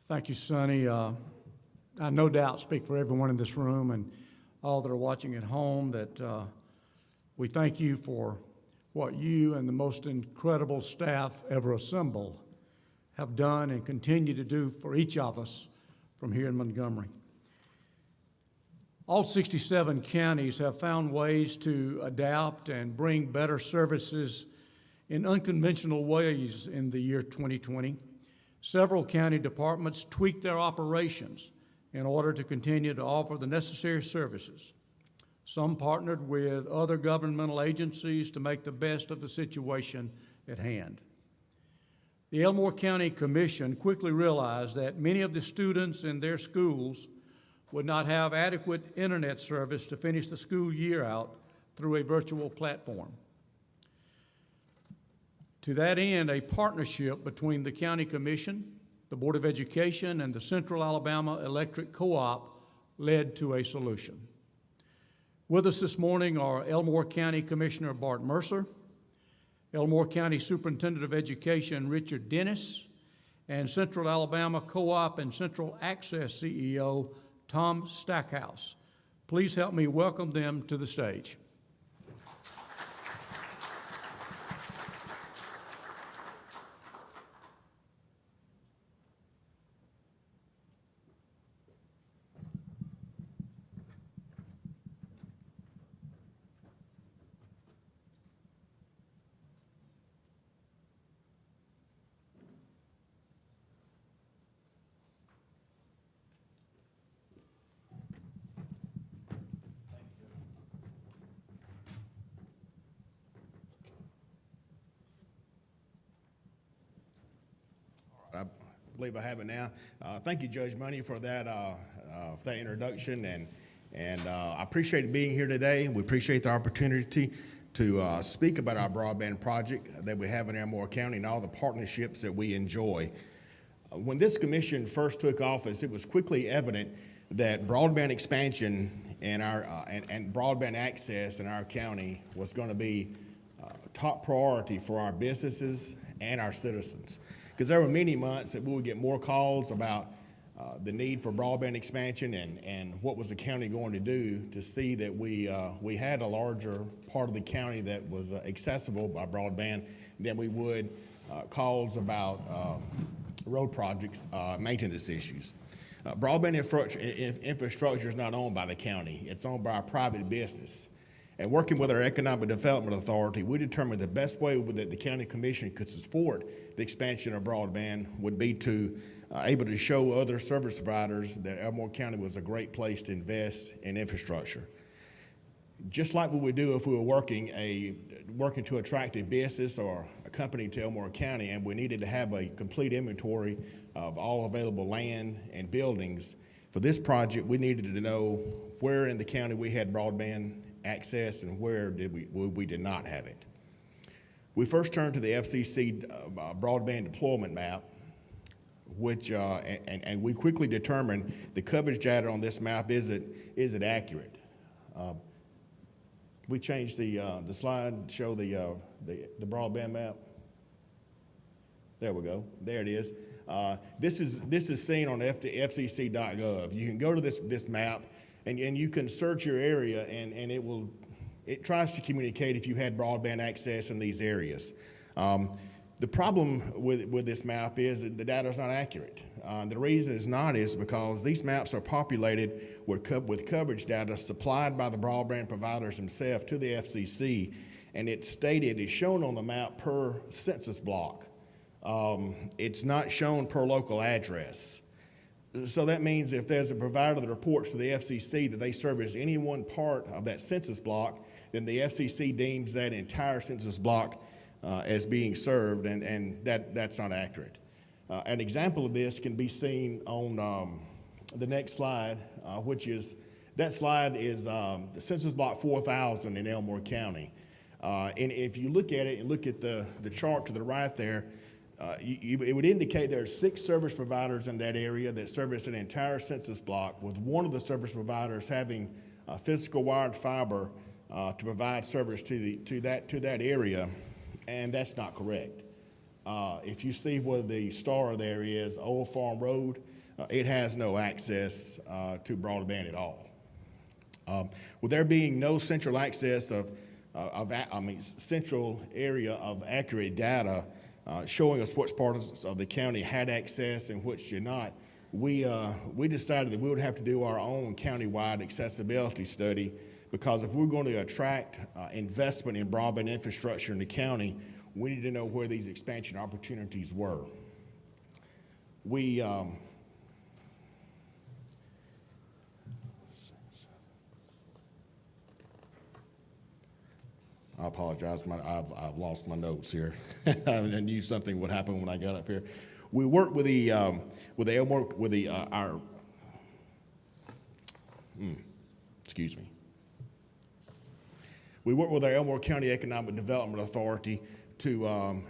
Thank you, Sonny. I no doubt speak for everyone in this room and all that are watching at home that we thank you for what you and the most incredible staff ever assembled have done and continue to do for each of us from here in Montgomery. All 67 counties have found ways to adapt and bring better services in unconventional ways in the year 2020. Several county departments tweaked their operations in order to continue to offer the necessary services. Some partnered with other governmental agencies to make the best of the situation at hand. The Elmore County Commission quickly realized that many of the students in their schools would not have adequate internet service to finish the school year out through a virtual platform. To that end, a partnership between the County Commission, the Board of Education, and the Central Alabama Electric Co-op led to a solution. With us this morning are Elmore County Commissioner Bart Mercer, Elmore County Superintendent of Education Richard Dennis, and Central Alabama Co-op and Central Access CEO Tom Stackhouse. Please help me welcome them to the stage. I believe I have it now. Thank you, Judge Money, for that introduction, and I appreciate being here today. We appreciate the opportunity to speak about our broadband project that we have in Elmore County and all the partnerships that we enjoy. When this commission first took office, it was quickly evident that broadband expansion and broadband access in our county was going to be top priority for our businesses and our citizens. Because there were many months that we would get more calls about the need for broadband expansion and what was the county going to do to see that we had a larger part of the county that was accessible by broadband than we would calls about road projects, maintenance issues. Broadband infrastructure is not owned by the county. It's owned by a private business. And working with our Economic Development Authority, we determined the best way that the County Commission could support the expansion of broadband would be to able to show other service providers that Elmore County was a great place to invest in infrastructure. Just like what we do if we were working to attract a business or a company to Elmore County, and we needed to have a complete inventory of all available land and buildings. For this project, we needed to know where in the county we had broadband access and where we did not have it. We first turned to the FCC broadband deployment map, which and we quickly determined the coverage data on this map isn't accurate. We changed the slide, show the broadband map. There we go. There it is. This is seen on FCC.gov. You can go to this map, and you can search your area, and it tries to communicate if you had broadband access in these areas. The problem with this map is that the data is not accurate. The reason it's not is because these maps are populated with coverage data supplied by the broadband providers themselves to the FCC, and it's shown on the map per census block. It's not shown per local address. So that means if there's a provider that reports to the FCC that they service any one part of that census block, then the FCC deems that entire census block as being served, and that's not accurate. An example of this can be seen on the next slide, that slide is the census block 4000 in Elmore County. And if you look at it and look at the chart to the right there, it would indicate there are 6 service providers in that area that service an entire census block, with one of the service providers having physical wired fiber to provide service to that area, and that's not correct. If you see where the star there is, Old Farm Road, it has no access to broadband at all. With there being no central access central area of accurate data showing us which parts of the county had access and which did not, we decided that we would have to do our own countywide accessibility study, because if we're going to attract investment in broadband infrastructure in the county, we need to know where these expansion opportunities were. I apologize. I've lost my notes here. I knew something would happen when I got up here. We worked with We worked with our Elmore County Economic Development Authority to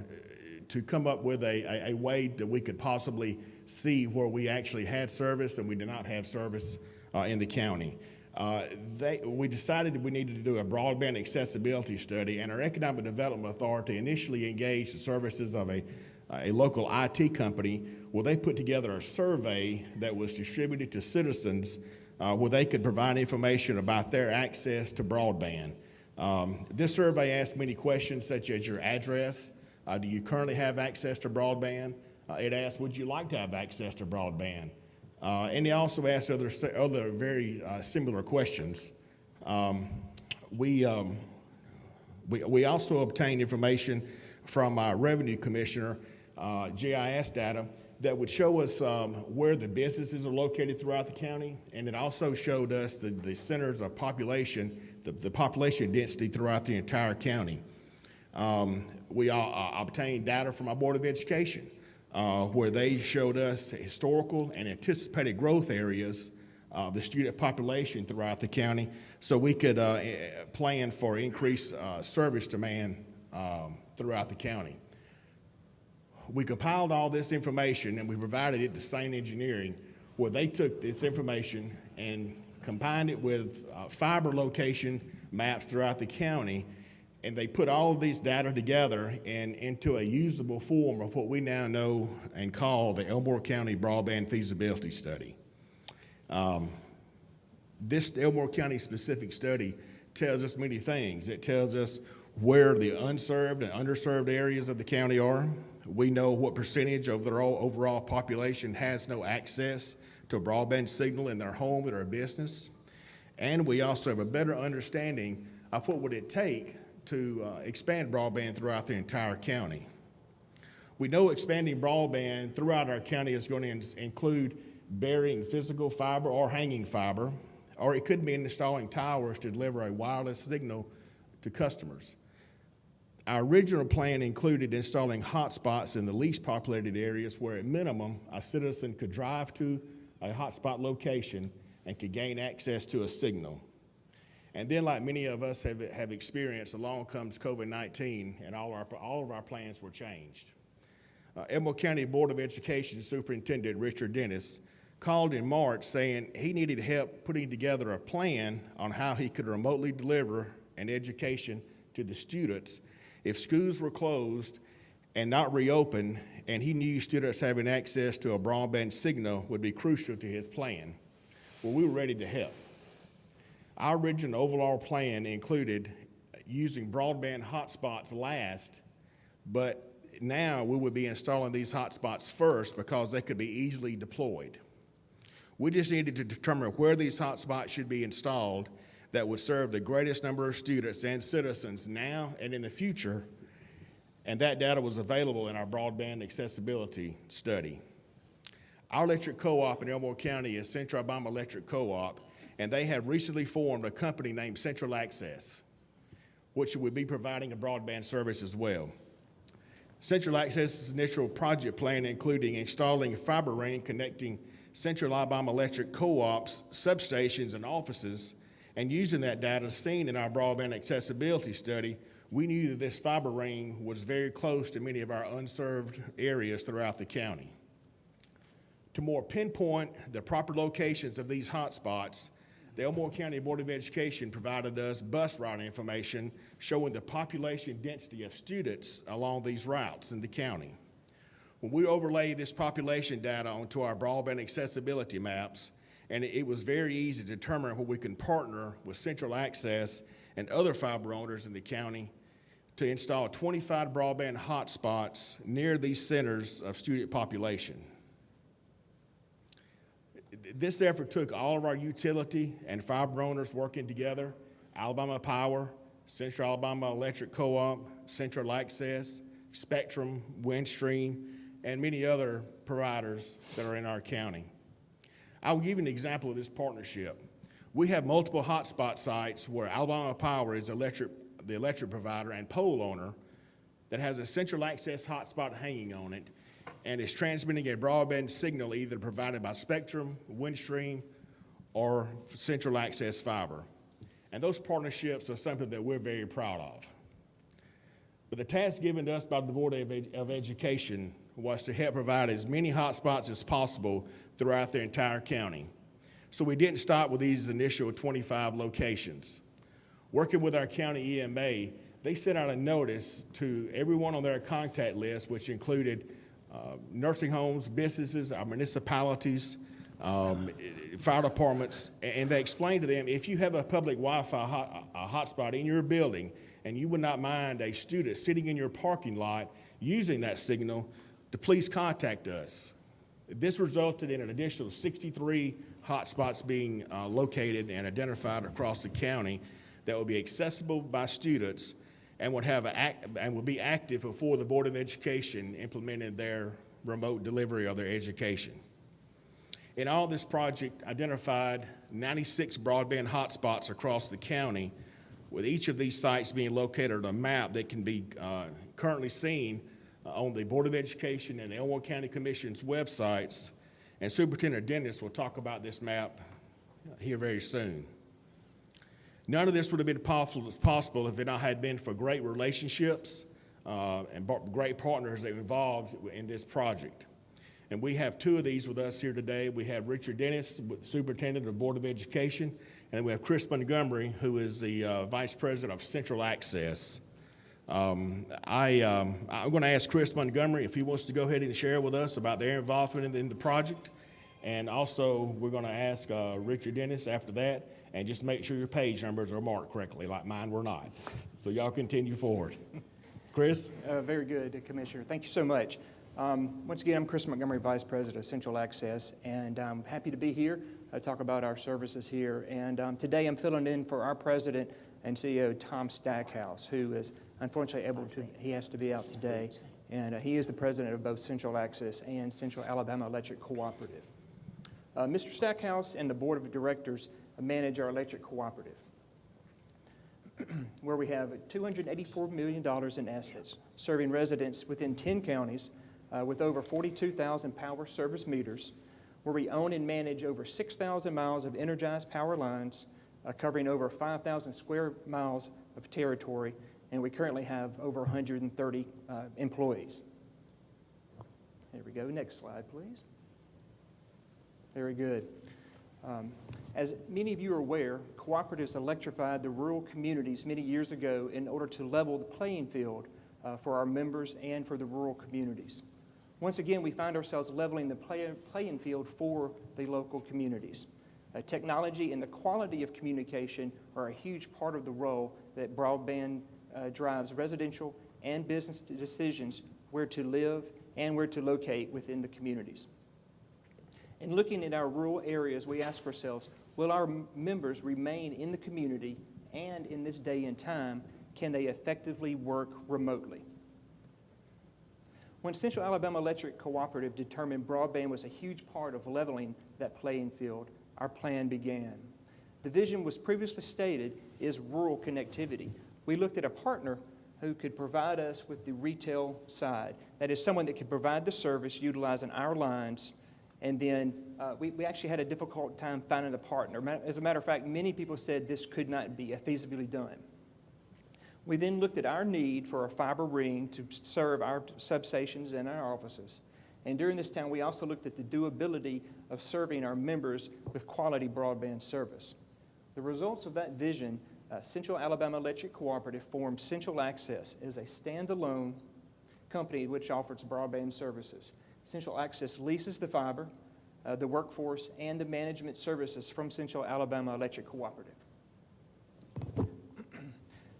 come up with a way that we could possibly see where we actually had service and we did not have service in the county. We decided that we needed to do a broadband accessibility study, and our Economic Development Authority initially engaged the services of a local IT company where they put together a survey that was distributed to citizens where they could provide information about their access to broadband. This survey asked many questions such as your address, do you currently have access to broadband? It asked, would you like to have access to broadband? And they also asked other very similar questions. We also obtained information from our Revenue Commissioner, GIS data, that would show us where the businesses are located throughout the county, and it also showed us the centers of population, the population density throughout the entire county. We obtained data from our Board of Education, where they showed us historical and anticipated growth areas of the student population throughout the county, so we could plan for increased service demand throughout the county. We compiled all this information and we provided it to Sane Engineering, where they took this information and combined it with fiber location maps throughout the county, and they put all of these data together and into a usable form of what we now know and call the Elmore County Broadband Feasibility Study. This Elmore County specific study tells us many things. It tells us where the unserved and underserved areas of the county are. We know what percentage of their overall population has no access to a broadband signal in their home or their business. And we also have a better understanding of what would it take to expand broadband throughout the entire county. We know expanding broadband throughout our county is going to include burying physical fiber or hanging fiber, or it could mean installing towers to deliver a wireless signal to customers. Our original plan included installing hotspots in the least populated areas where at minimum a citizen could drive to a hotspot location and could gain access to a signal. And then, like many of us have experienced, along comes COVID-19 and all of our plans were changed. Elmore County Board of Education Superintendent Richard Dennis called in March saying he needed help putting together a plan on how he could remotely deliver an education to the students if schools were closed and not reopened, and he knew students having access to a broadband signal would be crucial to his plan. Well, we were ready to help. Our original overall plan included using broadband hotspots last, but now we would be installing these hotspots first because they could be easily deployed. We just needed to determine where these hotspots should be installed that would serve the greatest number of students and citizens now and in the future, and that data was available in our broadband accessibility study. Our electric co-op in Elmore County is Central Alabama Electric Co-op, and they have recently formed a company named Central Access, which will be providing a broadband service as well. Central Access's initial project plan including installing a fiber ring connecting Central Alabama Electric Co-op's substations and offices, and using that data seen in our broadband accessibility study, we knew that this fiber ring was very close to many of our unserved areas throughout the county. To more pinpoint the proper locations of these hotspots, the Elmore County Board of Education provided us bus route information showing the population density of students along these routes in the county. When we overlaid this population data onto our broadband accessibility maps, and it was very easy to determine where we can partner with Central Access and other fiber owners in the county to install 25 broadband hotspots near these centers of student population. This effort took all of our utility and fiber owners working together, Alabama Power, Central Alabama Electric Co-op, Central Access, Spectrum, Windstream, and many other providers that are in our county. I will give you an example of this partnership. We have multiple hotspot sites where Alabama Power is the electric provider and pole owner that has a Central Access hotspot hanging on it and is transmitting a broadband signal either provided by Spectrum, Windstream, or Central Access Fiber. And those partnerships are something that we're very proud of. But the task given to us by the Board of Education was to help provide as many hotspots as possible throughout the entire county. So we didn't stop with these initial 25 locations. Working with our county EMA, they sent out a notice to everyone on their contact list, which included nursing homes, businesses, our municipalities, fire departments, and they explained to them, if you have a public Wi-Fi hotspot in your building and you would not mind a student sitting in your parking lot using that signal, to please contact us. This resulted in an additional 63 hotspots being located and identified across the county that will be accessible by students and would be active before the Board of Education implemented their remote delivery of their education. In all, this project identified 96 broadband hotspots across the county, with each of these sites being located on a map that can be currently seen on the Board of Education and the Elmore County Commission's websites, and Superintendent Dennis will talk about this map here very soon. None of this would have been possible if it not had been for great relationships and great partners that were involved in this project. And we have two of these with us here today. We have Richard Dennis, Superintendent of the Board of Education, and we have Chris Montgomery, who is the Vice President of Central Access. I'm going to ask Chris Montgomery if he wants to go ahead and share with us about their involvement in the project. And also, we're going to ask Richard Dennis after that, and just make sure your page numbers are marked correctly, like mine were not. So y'all continue forward. Chris? Very good, Commissioner. Thank you so much. Once again, I'm Chris Montgomery, Vice President of Central Access, and I'm happy to be here talk about our services here. And today I'm filling in for our president and CEO, Tom Stackhouse, who is unfortunately he has to be out today. And he is the president of both Central Access and Central Alabama Electric Cooperative. Mr. Stackhouse and the board of directors manage our electric cooperative, where we have $284 million in assets, serving residents within 10 counties with over 42,000 power service meters, where we own and manage over 6,000 miles of energized power lines, covering over 5,000 square miles of territory, and we currently have over 130 employees. There we go. Next slide, please. Very good. As many of you are aware, cooperatives electrified the rural communities many years ago in order to level the playing field for our members and for the rural communities. Once again, we find ourselves leveling the playing field for the local communities. Technology and the quality of communication are a huge part of the role that broadband drives residential and business decisions where to live and where to locate within the communities. In looking at our rural areas, we ask ourselves, will our members remain in the community, and in this day and time, can they effectively work remotely? When Central Alabama Electric Cooperative determined broadband was a huge part of leveling that playing field, our plan began. The vision was previously stated is rural connectivity. We looked at a partner who could provide us with the retail side. That is someone that could provide the service utilizing our lines. And then we actually had a difficult time finding a partner. As a matter of fact, many people said this could not be feasibly done. We then looked at our need for a fiber ring to serve our substations and our offices. And during this time, we also looked at the doability of serving our members with quality broadband service. The results of that vision, Central Alabama Electric Cooperative formed Central Access as a standalone company which offers broadband services. Central Access leases the fiber, the workforce, and the management services from Central Alabama Electric Cooperative.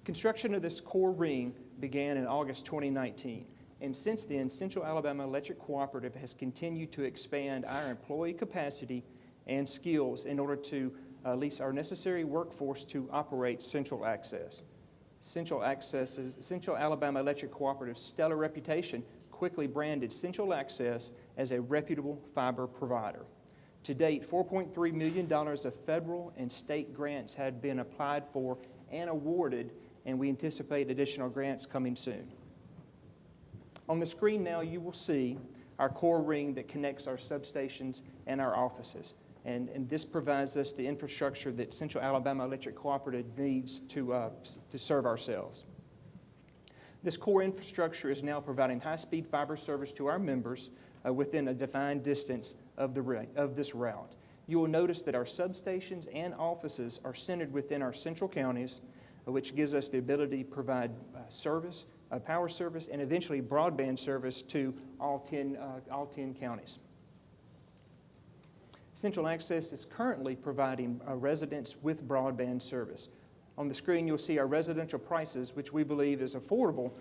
Construction of this core ring began in August 2019, and since then, Central Alabama Electric Cooperative has continued to expand our employee capacity and skills in order to lease our necessary workforce to operate Central Access. Central Alabama Electric Cooperative's stellar reputation quickly branded Central Access as a reputable fiber provider. To date, $4.3 million of federal and state grants had been applied for and awarded, and we anticipate additional grants coming soon. On the screen now, you will see our core ring that connects our substations and our offices. And this provides us the infrastructure that Central Alabama Electric Cooperative needs to serve ourselves. This core infrastructure is now providing high-speed fiber service to our members within a defined distance of this route. You will notice that our substations and offices are centered within our central counties, which gives us the ability to provide service, power service, and eventually broadband service to all 10 counties. Central Access is currently providing residents with broadband service. On the screen, you'll see our residential prices, which we believe is affordable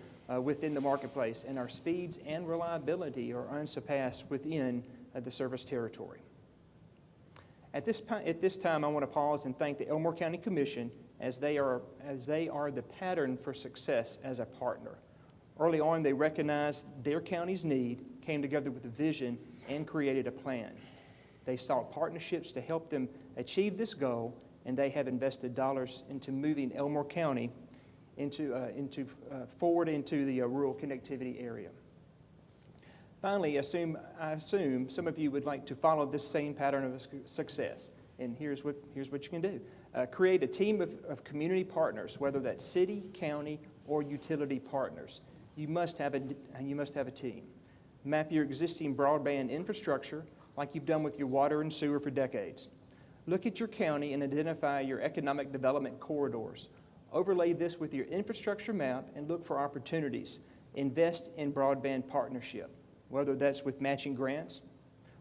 within the marketplace, and our speeds and reliability are unsurpassed within the service territory. At this time, I want to pause and thank the Elmore County Commission as they are the pattern for success as a partner. Early on, they recognized their county's need, came together with a vision, and created a plan. They sought partnerships to help them achieve this goal, and they have invested dollars into moving Elmore County forward into the rural connectivity area. Finally, I assume some of you would like to follow this same pattern of success, and here's what you can do. Create a team of community partners, whether that's city, county, or utility partners. You must have a team. Map your existing broadband infrastructure like you've done with your water and sewer for decades. Look at your county and identify your economic development corridors. Overlay this with your infrastructure map and look for opportunities. Invest in broadband partnership, whether that's with matching grants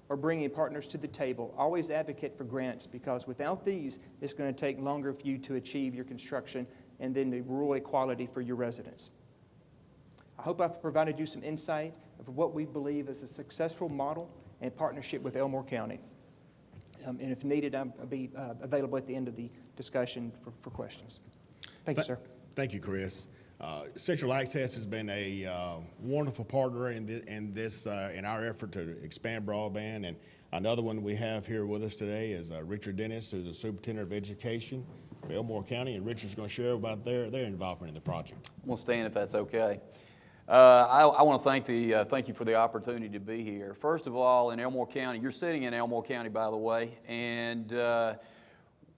or bringing partners to the table. Always advocate for grants, because without these, it's going to take longer for you to achieve your construction and then the rural equality for your residents. I hope I've provided you some insight of what we believe is a successful model and partnership with Elmore County. And if needed, I'll be available at the end of the discussion for questions. Thank you, sir. Thank you, Chris. Central Access has been a wonderful partner in our effort to expand broadband. And another one we have here with us today is Richard Dennis, who's the Superintendent of Education for Elmore County, and Richard's going to share about their involvement in the project. I'm going to stand if that's okay. I want to thank you for the opportunity to be here. First of all, in Elmore County, you're sitting in Elmore County, by the way, and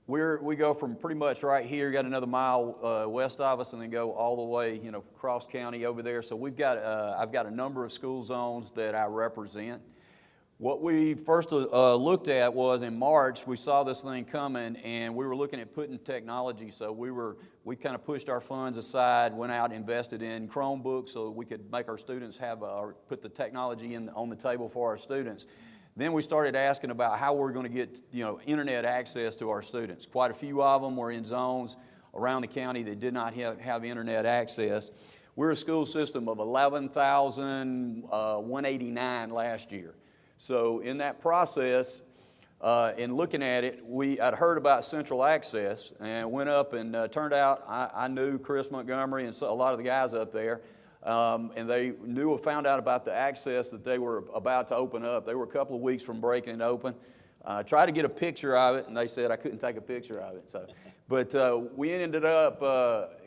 we go from pretty much right here, got another mile west of us, and then go all the way, cross county over there. So we've got I've got a number of school zones that I represent. What we first looked at was in March, we saw this thing coming, and we were looking at putting technology. So we kind of pushed our funds aside, went out and invested in Chromebooks so that we could make our students put the technology on the table for our students. Then we started asking about how we're going to get internet access to our students. Quite a few of them were in zones around the county that did not have internet access. We're a school system of 11,189 last year. So in that process, in looking at it, I'd heard about Central Access and went up and turned out I knew Chris Montgomery and a lot of the guys up there, and they found out about the access that they were about to open up. They were a couple of weeks from breaking it open. Tried to get a picture of it, and they said I couldn't take a picture of it. But we ended up,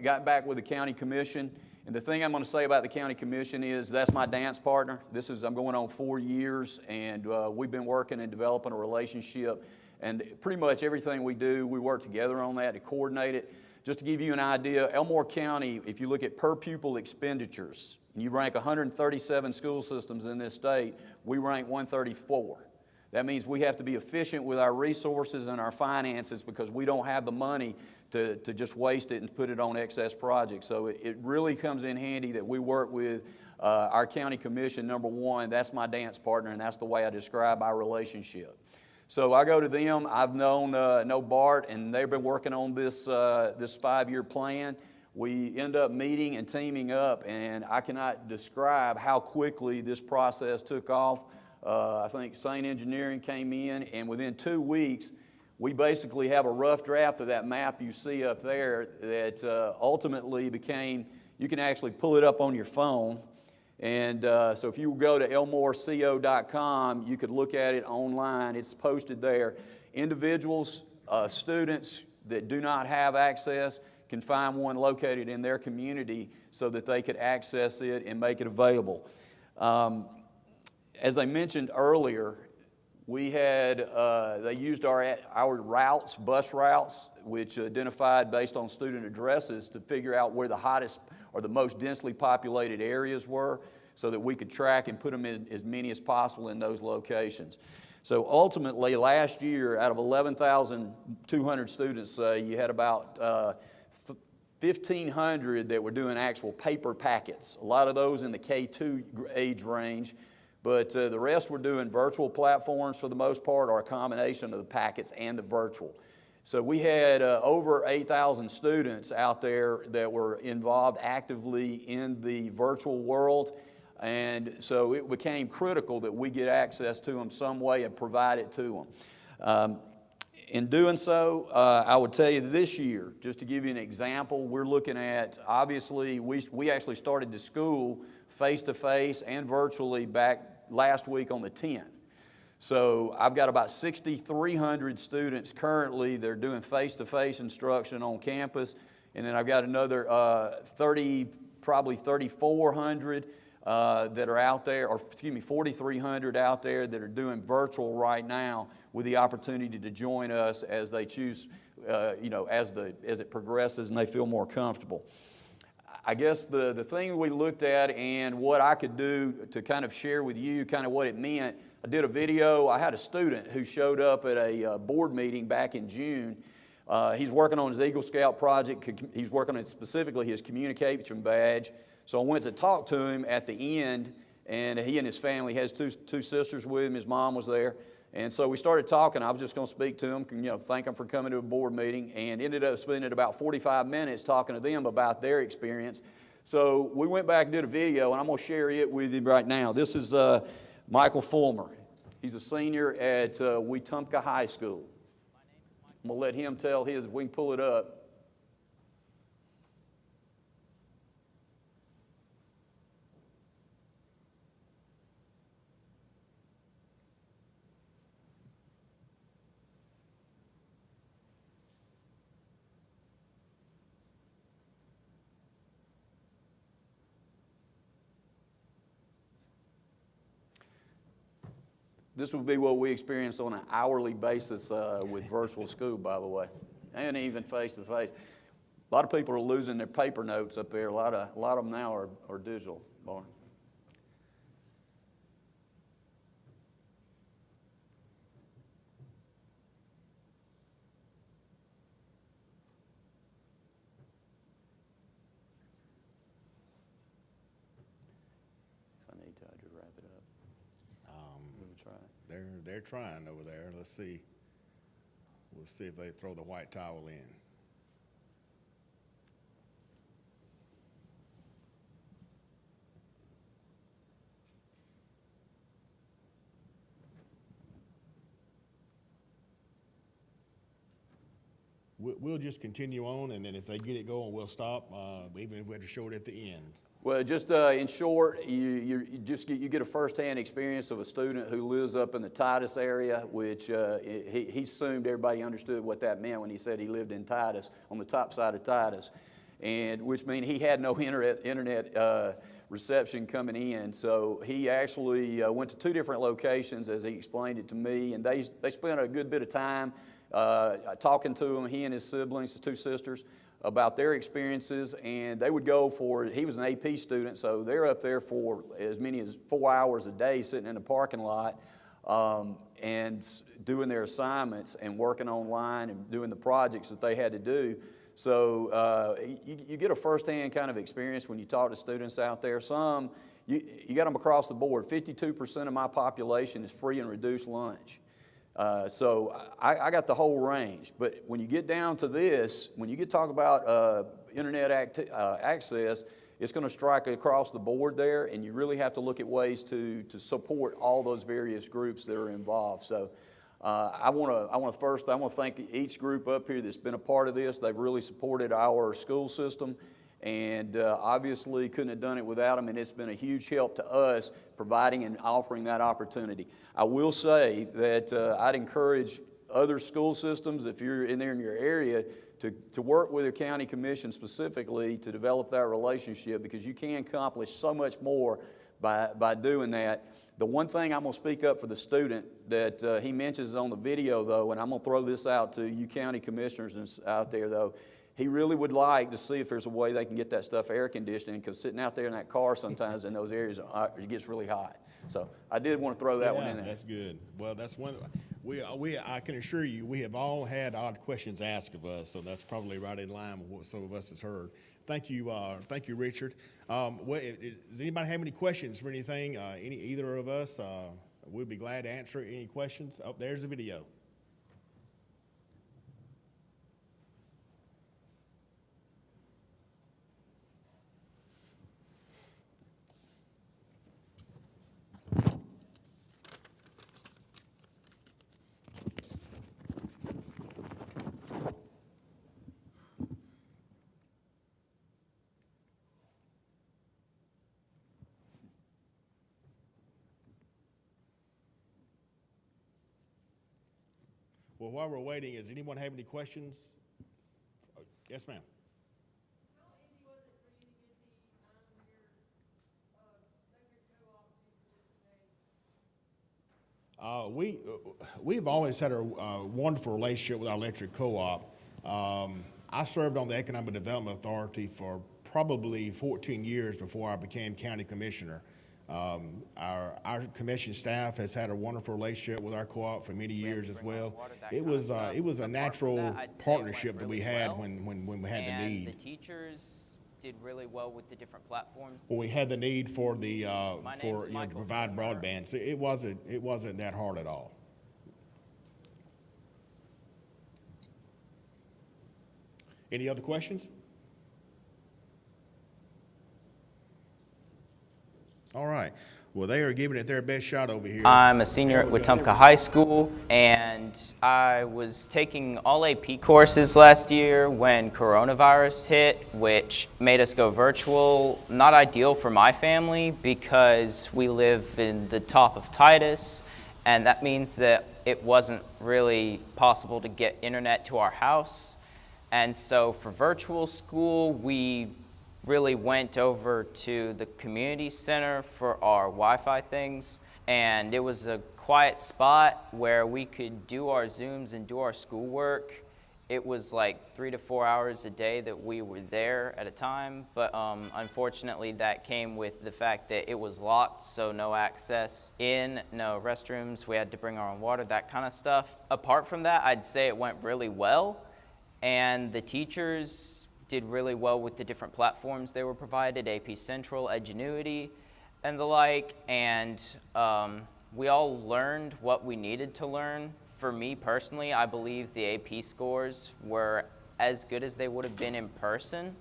got back with the county commission. And the thing I'm going to say about the county commission is that's my dance partner. I'm going on 4 years, and we've been working and developing a relationship. And pretty much everything we do, we work together on that to coordinate it. Just to give you an idea, Elmore County, if you look at per pupil expenditures, and you rank 137 school systems in this state, we rank 134. That means we have to be efficient with our resources and our finances because we don't have the money to just waste it and put it on excess projects. So it really comes in handy that we work with our county commission, number one. That's my dance partner, and that's the way I describe our relationship. So I go to them. I've known Bart, and they've been working on this 5-year plan. We end up meeting and teaming up, and I cannot describe how quickly this process took off. I think St. Engineering came in, and within 2 weeks, we basically have a rough draft of that map you see up there that ultimately became, you can actually pull it up on your phone. And so if you go to elmoreco.com, you could look at it online. It's posted there. Individuals, students that do not have access can find one located in their community so that they could access it and make it available. As I mentioned earlier, we had, they used our routes, bus routes, which identified based on student addresses to figure out where the hottest or the most densely populated areas were so that we could track and put them in as many as possible in those locations. So ultimately, last year, out of 11,200 students, you had about 1,500 that were doing actual paper packets, a lot of those in the K2 age range. But the rest were doing virtual platforms for the most part, or a combination of the packets and the virtual. So we had over 8,000 students out there that were involved actively in the virtual world. And so it became critical that we get access to them some way and provide it to them. In doing so, I would tell you this year, just to give you an example, we're looking at, obviously, we actually started the school face-to-face and virtually back last week on the 10th. So I've got about 6,300 students currently. They're doing face-to-face instruction on campus. And then I've got another probably 3,400 that are out there, or 4,300 out there that are doing virtual right now with the opportunity to join us as they choose, as it progresses and they feel more comfortable. I guess the thing we looked at and what I could do to kind of share with you kind of what it meant, I did a video. I had a student who showed up at a board meeting back in June. He's working on his Eagle Scout project. He's working on specifically his communication badge. So I went to talk to him at the end, and he and his family, he has two sisters with him. His mom was there. And so we started talking. I was just going to speak to him, thank him for coming to a board meeting, and ended up spending about 45 minutes talking to them about their experience. So we went back and did a video, and I'm going to share it with you right now. This is Michael Fulmer. He's a senior at Wetumpka High School. I'm going to let him tell his, if we can pull it up. This would be what we experience on an hourly basis with virtual school, by the way, and even face-to-face. A lot of people are losing their paper notes up there. A lot of them now are digital. Lauren. If I need to, I'll just wrap it up. Try it. They're trying over there. Let's see. We'll see if they throw the white towel in. We'll just continue on, and then if they get it going, we'll stop, even if we have to show it at the end. Well, just in short, you get a firsthand experience of a student who lives up in the Titus area, which he assumed everybody understood what that meant when he said he lived in Titus, on the top side of Titus, and which means he had no internet reception coming in. So he actually went to 2 different locations, as he explained it to me, and they spent a good bit of time talking to him, he and his siblings, his 2 sisters, about their experiences, and they would go for, he was an AP student, so they're up there for as many as 4 hours a day sitting in the parking lot and doing their assignments and working online and doing the projects that they had to do. So you get a firsthand kind of experience when you talk to students out there. Some, you got them across the board. 52% of my population is free and reduced lunch. So I got the whole range, but when you get down to this, when you talk about internet access, it's going to strike across the board there, and you really have to look at ways to support all those various groups that are involved. So I want to thank each group up here that's been a part of this. They've really supported our school system, and obviously couldn't have done it without them, and it's been a huge help to us providing and offering that opportunity. I will say that I'd encourage other school systems, if you're in there in your area, to work with your county commission specifically to develop that relationship, because you can accomplish so much more by doing that. The one thing I'm going to speak up for the student that he mentions on the video, though, and I'm going to throw this out to you county commissioners out there, though, he really would like to see if there's a way they can get that stuff air conditioning, because sitting out there in that car sometimes in those areas, it gets really hot. So I did want to throw that one in there. That's good. Well, that's one. I can assure you, we have all had odd questions asked of us, so that's probably right in line with what some of us has heard. Thank you, Richard. Does anybody have any questions for anything? Either of us? We'd be glad to answer any questions. Oh, there's the video. Well, while we're waiting, does anyone have any questions? Yes, ma'am. How easy was it for you to get the electric co-op to participate? We've always had a wonderful relationship with our electric co-op. I served on the Economic Development Authority for probably 14 years before I became county commissioner. Our commission staff has had a wonderful relationship with our co-op for many years as well. It was a natural partnership that we had when we had the need. The teachers did really well with the different platforms. When we had the need for the to provide broadband, so it wasn't that hard at all. Any other questions? All right. Well, they are giving it their best shot over here. I'm a senior at Wetumpka High School, and I was taking all AP courses last year when coronavirus hit, which made us go virtual. Not ideal for my family because we live in the top of Titus, and that means that it wasn't really possible to get internet to our house. And so for virtual school, we really went over to the community center for our Wi-Fi things, and it was a quiet spot where we could do our Zooms and do our schoolwork. It was like 3 to 4 hours a day that we were there at a time, but unfortunately that came with the fact that it was locked, so no access in, no restrooms, we had to bring our own water, that kind of stuff. Apart from that, I'd say it went really well, and the teachers did really well with the different platforms they were provided, AP Central, Edgenuity, and the like, and we all learned what we needed to learn. For me personally, I believe the AP scores were as good as they would have been in person,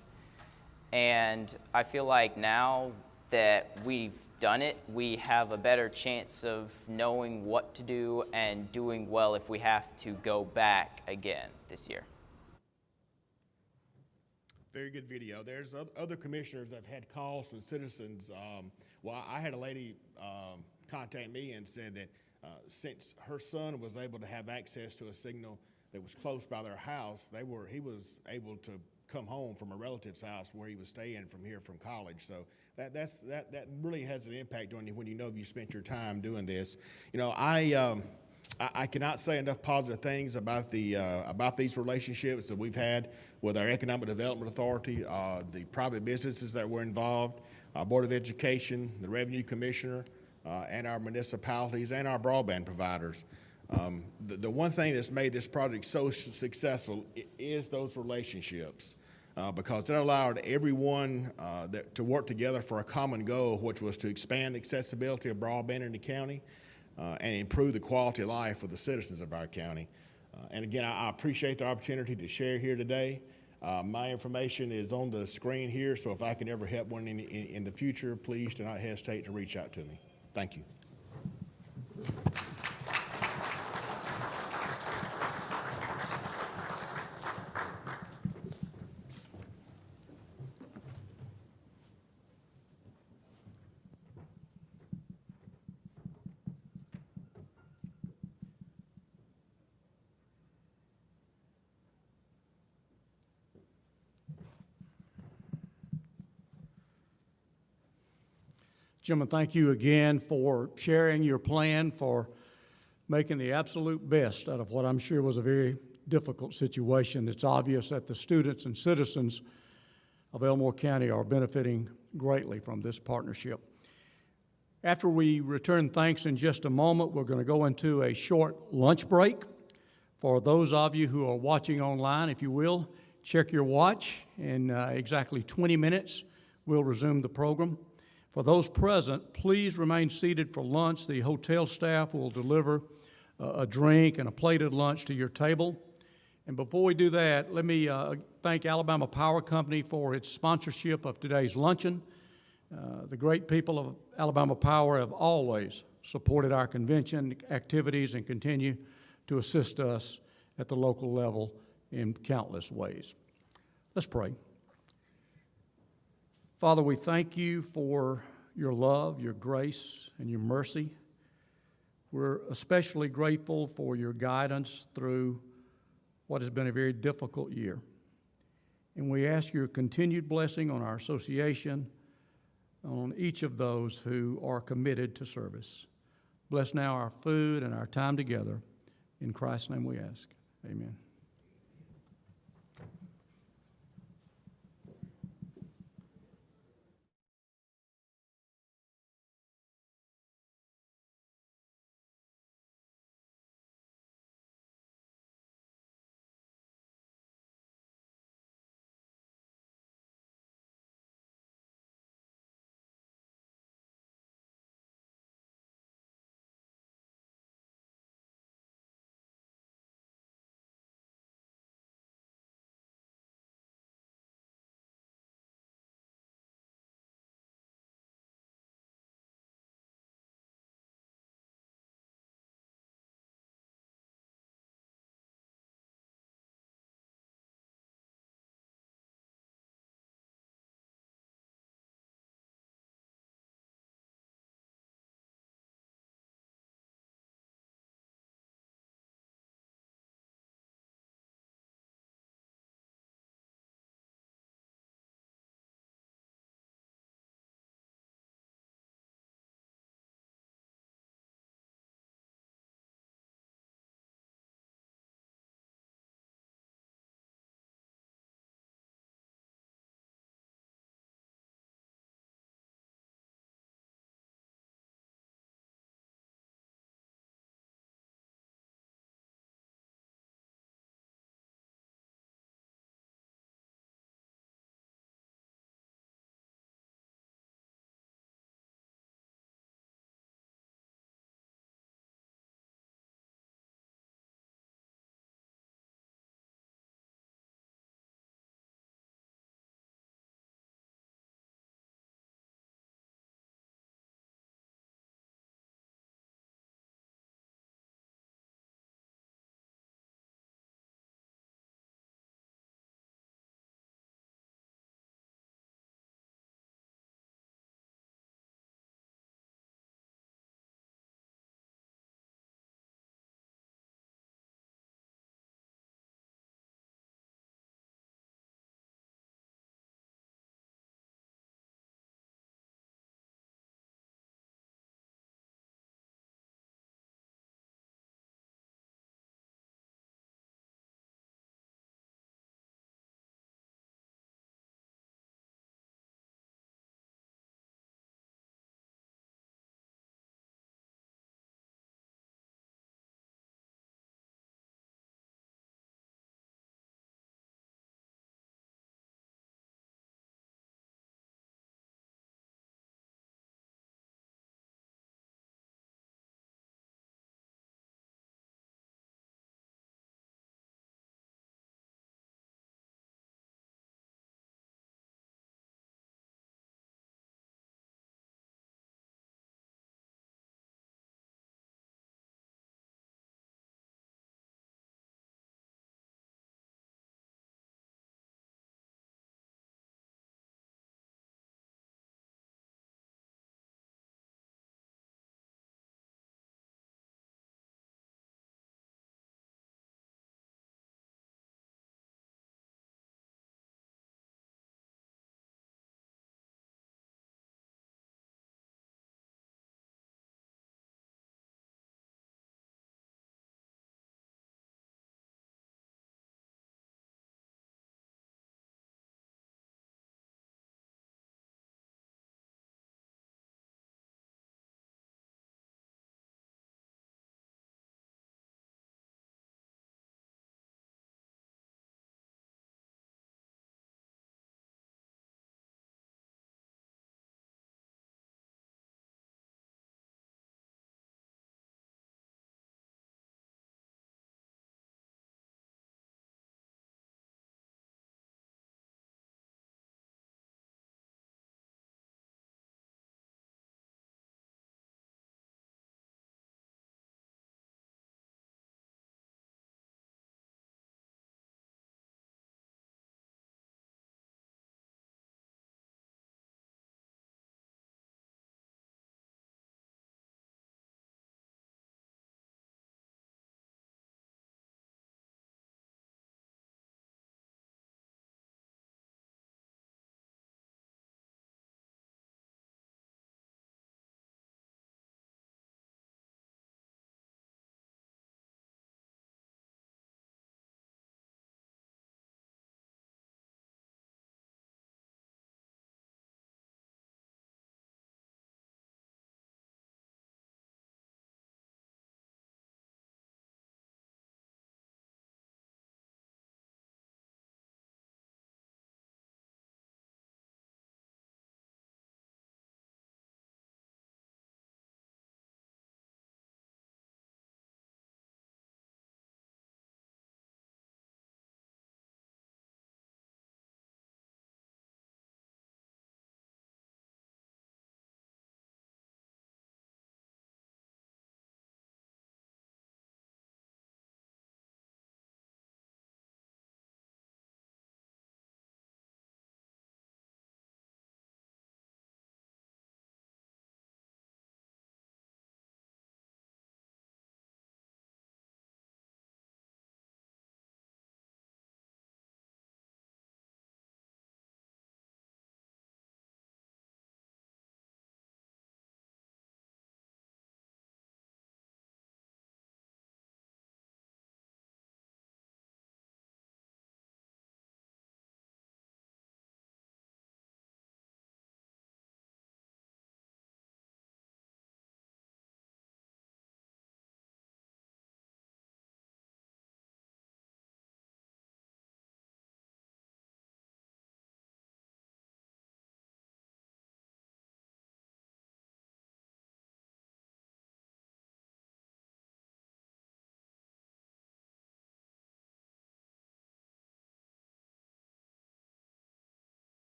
and I feel like now that we've done it, we have a better chance of knowing what to do and doing well if we have to go back again this year. Very good video. There's other commissioners that have had calls from citizens. Well, I had a lady contact me and said that since her son was able to have access to a signal that was close by their house, he was able to come home from a relative's house where he was staying from college. So that really has an impact on you when you know you spent your time doing this. You know, I cannot say enough positive things about these relationships that we've had with our Economic Development Authority, the private businesses that were involved, our Board of Education, the Revenue Commissioner, and our municipalities and our broadband providers. The one thing that's made this project so successful is those relationships, because it allowed everyone to work together for a common goal, which was to expand accessibility of broadband in the county and improve the quality of life for the citizens of our county. And again, I appreciate the opportunity to share here today. My information is on the screen here, so if I can ever help one in the future, please do not hesitate to reach out to me. Thank you. Gentlemen, thank you again for sharing your plan for making the absolute best out of what I'm sure was a very difficult situation. It's obvious that the students and citizens of Elmore County are benefiting greatly from this partnership. After we return thanks in just a moment, we're going to go into a short lunch break. For those of you who are watching online, if you will, check your watch. In exactly 20 minutes, we'll resume the program. For those present, please remain seated for lunch. The hotel staff will deliver a drink and a plated lunch to your table. And before we do that, let me thank Alabama Power Company for its sponsorship of today's luncheon. The great people of Alabama Power have always supported our convention activities and continue to assist us at the local level in countless ways. Let's pray. Father, we thank you for your love, your grace, and your mercy. We're especially grateful for your guidance through what has been a very difficult year. And we ask your continued blessing on our association, on each of those who are committed to service. Bless now our food and our time together. In Christ's name we ask. Amen.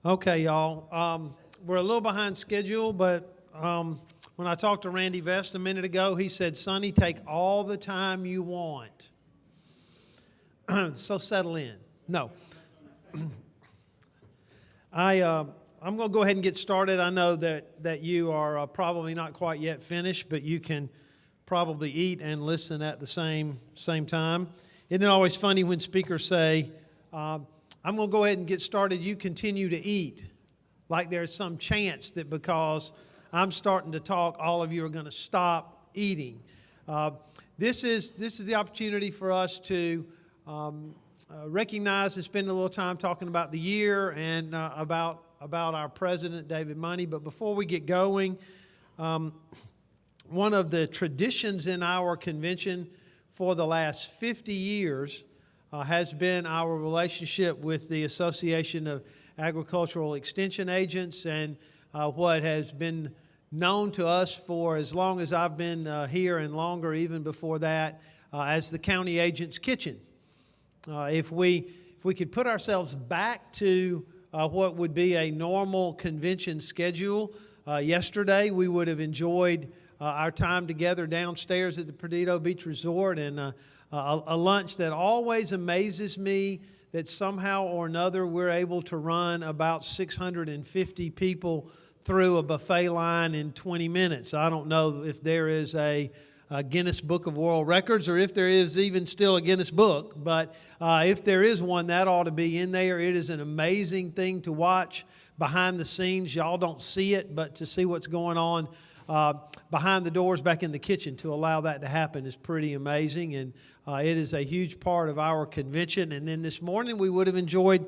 Okay, y'all. We're a little behind schedule, but when I talked to Randy Vest a minute ago, he said, "Sonny, take all the time you want." So settle in. No. I'm going to go ahead and get started. I know that you are probably not quite yet finished, but you can probably eat and listen at the same time. Isn't it always funny when speakers say, I'm going to go ahead and get started, you continue to eat, like there's some chance that because I'm starting to talk, all of you are going to stop eating. This is the opportunity for us to recognize and spend a little time talking about the year and about our president, David Money. But before we get going, one of the traditions in our convention for the last 50 years has been our relationship with the Association of Agricultural Extension Agents and what has been known to us for as long as I've been here and longer even before that as the County Agent's Kitchen. If we could put ourselves back to what would be a normal convention schedule, yesterday we would have enjoyed our time together downstairs at the Perdido Beach Resort and a lunch that always amazes me that somehow or another we're able to run about 650 people through a buffet line in 20 minutes. I don't know if there is a Guinness Book of World Records or if there is even still a Guinness Book, but if there is one, that ought to be in there. It is an amazing thing to watch behind the scenes. Y'all don't see it, but to see what's going on behind the doors back in the kitchen to allow that to happen is pretty amazing, and it is a huge part of our convention. And then this morning we would have enjoyed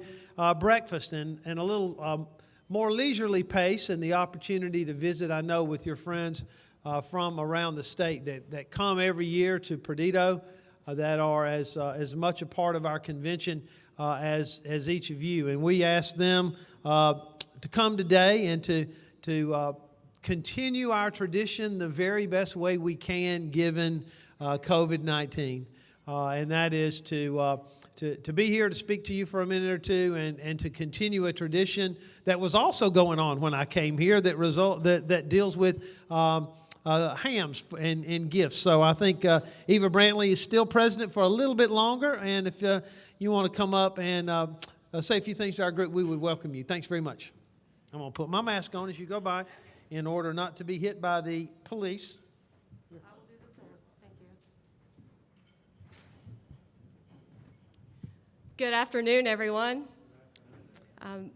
breakfast and a little more leisurely pace and the opportunity to visit, I know, with your friends from around the state that come every year to Perdido, that are as much a part of our convention as each of you. And we ask them to come today and to continue our tradition the very best way we can given COVID-19. And that is to be here to speak to you for a minute or two and to continue a tradition that was also going on when I came here that deals with hams and gifts. So I think Eva Brantley is still president for a little bit longer, and if you want to come up and say a few things to our group, we would welcome you. Thanks very much. I'm going to put my mask on as you go by in order not to be hit by the police. I will do the same. Thank you. Good afternoon, everyone.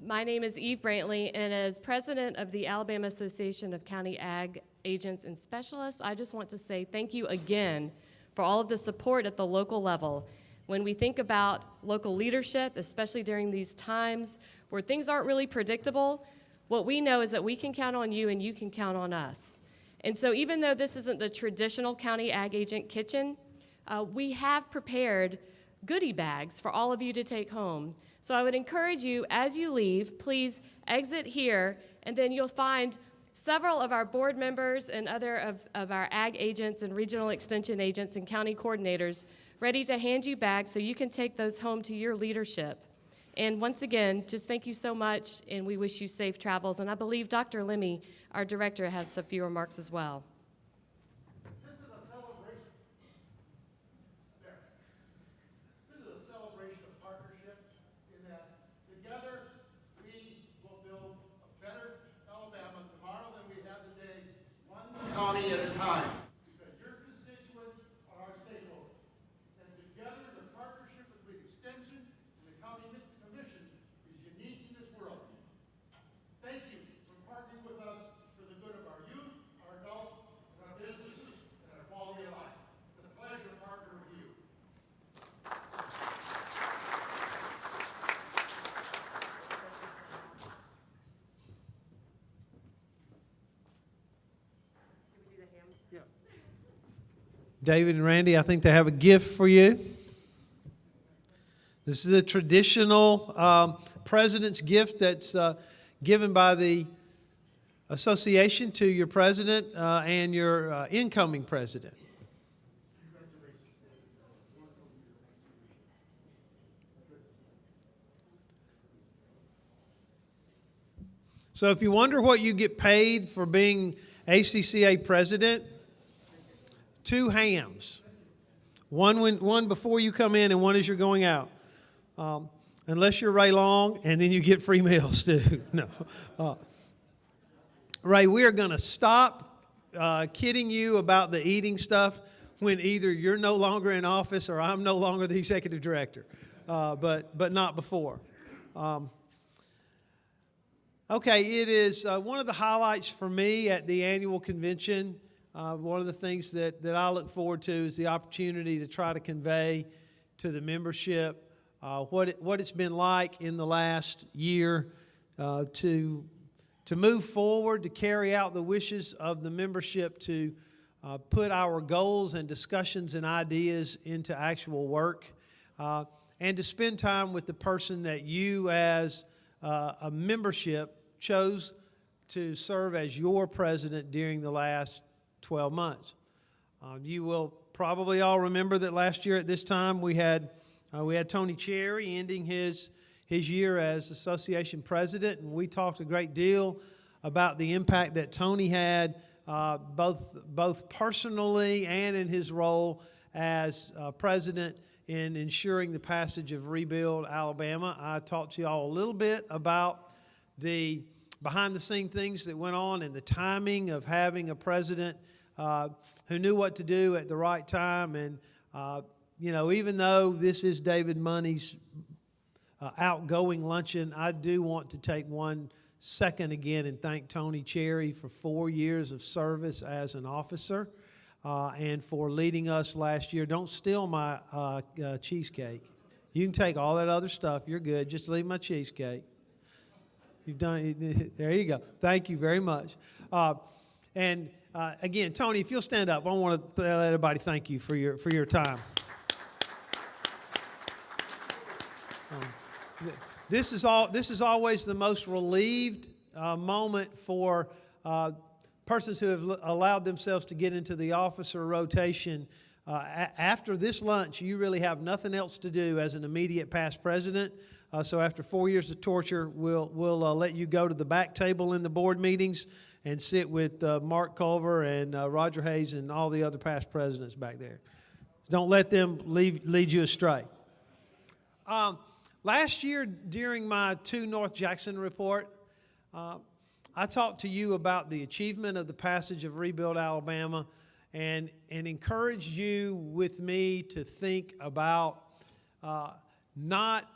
My name is Eve Brantley, and as president of the Alabama Association of County Ag Agents and Specialists, I just want to say thank you again for all of the support at the local level. When we think about local leadership, especially during these times where things aren't really predictable, what we know is that we can count on you and you can count on us. And so even though this isn't the traditional County Ag Agent Kitchen, we have prepared goodie bags for all of you to take home. So I would encourage you, as you leave, please exit here, and then you'll find several of our board members and other of our ag agents and regional extension agents and county coordinators ready to hand you bags so you can take those home to your leadership. And once again, just thank you so much, and we wish you safe travels. And I believe Dr. Lemmy, our director, has a few remarks as well. This is a celebration. There. This is a celebration of partnership in that together we will build a better Alabama tomorrow than we have today, one county at a time. Because your constituents are our stakeholders. And together the partnership between Extension and the County Commission is unique in this world. Thank you for partnering with us for the good of our youth, our adults, and our businesses, and our quality of life. It's a pleasure to partner with you. David and Randy, I think they have a gift for you. This is a traditional president's gift that's given by the association to your president and your incoming president. So if you wonder what you get paid for being ACCA president, 2 hams. One before you come in and one as you're going out. Unless you're Ray Long, and then you get free meals too. No. Ray, we are going to stop kidding you about the eating stuff when either you're no longer in office or I'm no longer the executive director, but not before. Okay, it is one of the highlights for me at the annual convention. One of the things that I look forward to is the opportunity to try to convey to the membership what it's been like in the last year to move forward, to carry out the wishes of the membership, to put our goals and discussions and ideas into actual work, and to spend time with the person that you as a membership chose to serve as your president during the last 12 months. You will probably all remember that last year at this time we had Tony Cherry ending his year as association president, and we talked a great deal about the impact that Tony had both personally and in his role as president in ensuring the passage of Rebuild Alabama. I talked to you all a little bit about the behind-the-scene things that went on and the timing of having a president who knew what to do at the right time. And, even though this is David Money's outgoing luncheon, I do want to take 1 second again and thank Tony Cherry for 4 years of service as an officer and for leading us last year. Don't steal my cheesecake. You can take all that other stuff. You're good. Just leave my cheesecake. You've done. There you go. Thank you very much. Again, Tony, if you'll stand up, I want to let everybody thank you for your time. This is always the most relieved moment for persons who have allowed themselves to get into the officer rotation. After this lunch, you really have nothing else to do as an immediate past president. So after 4 years of torture, we'll let you go to the back table in the board meetings and sit with Mark Culver and Roger Hayes and all the other past presidents back there. Don't let them lead you astray. Last year, during my 2 North Jackson report, I talked to you about the achievement of the passage of Rebuild Alabama and encouraged you with me to think about not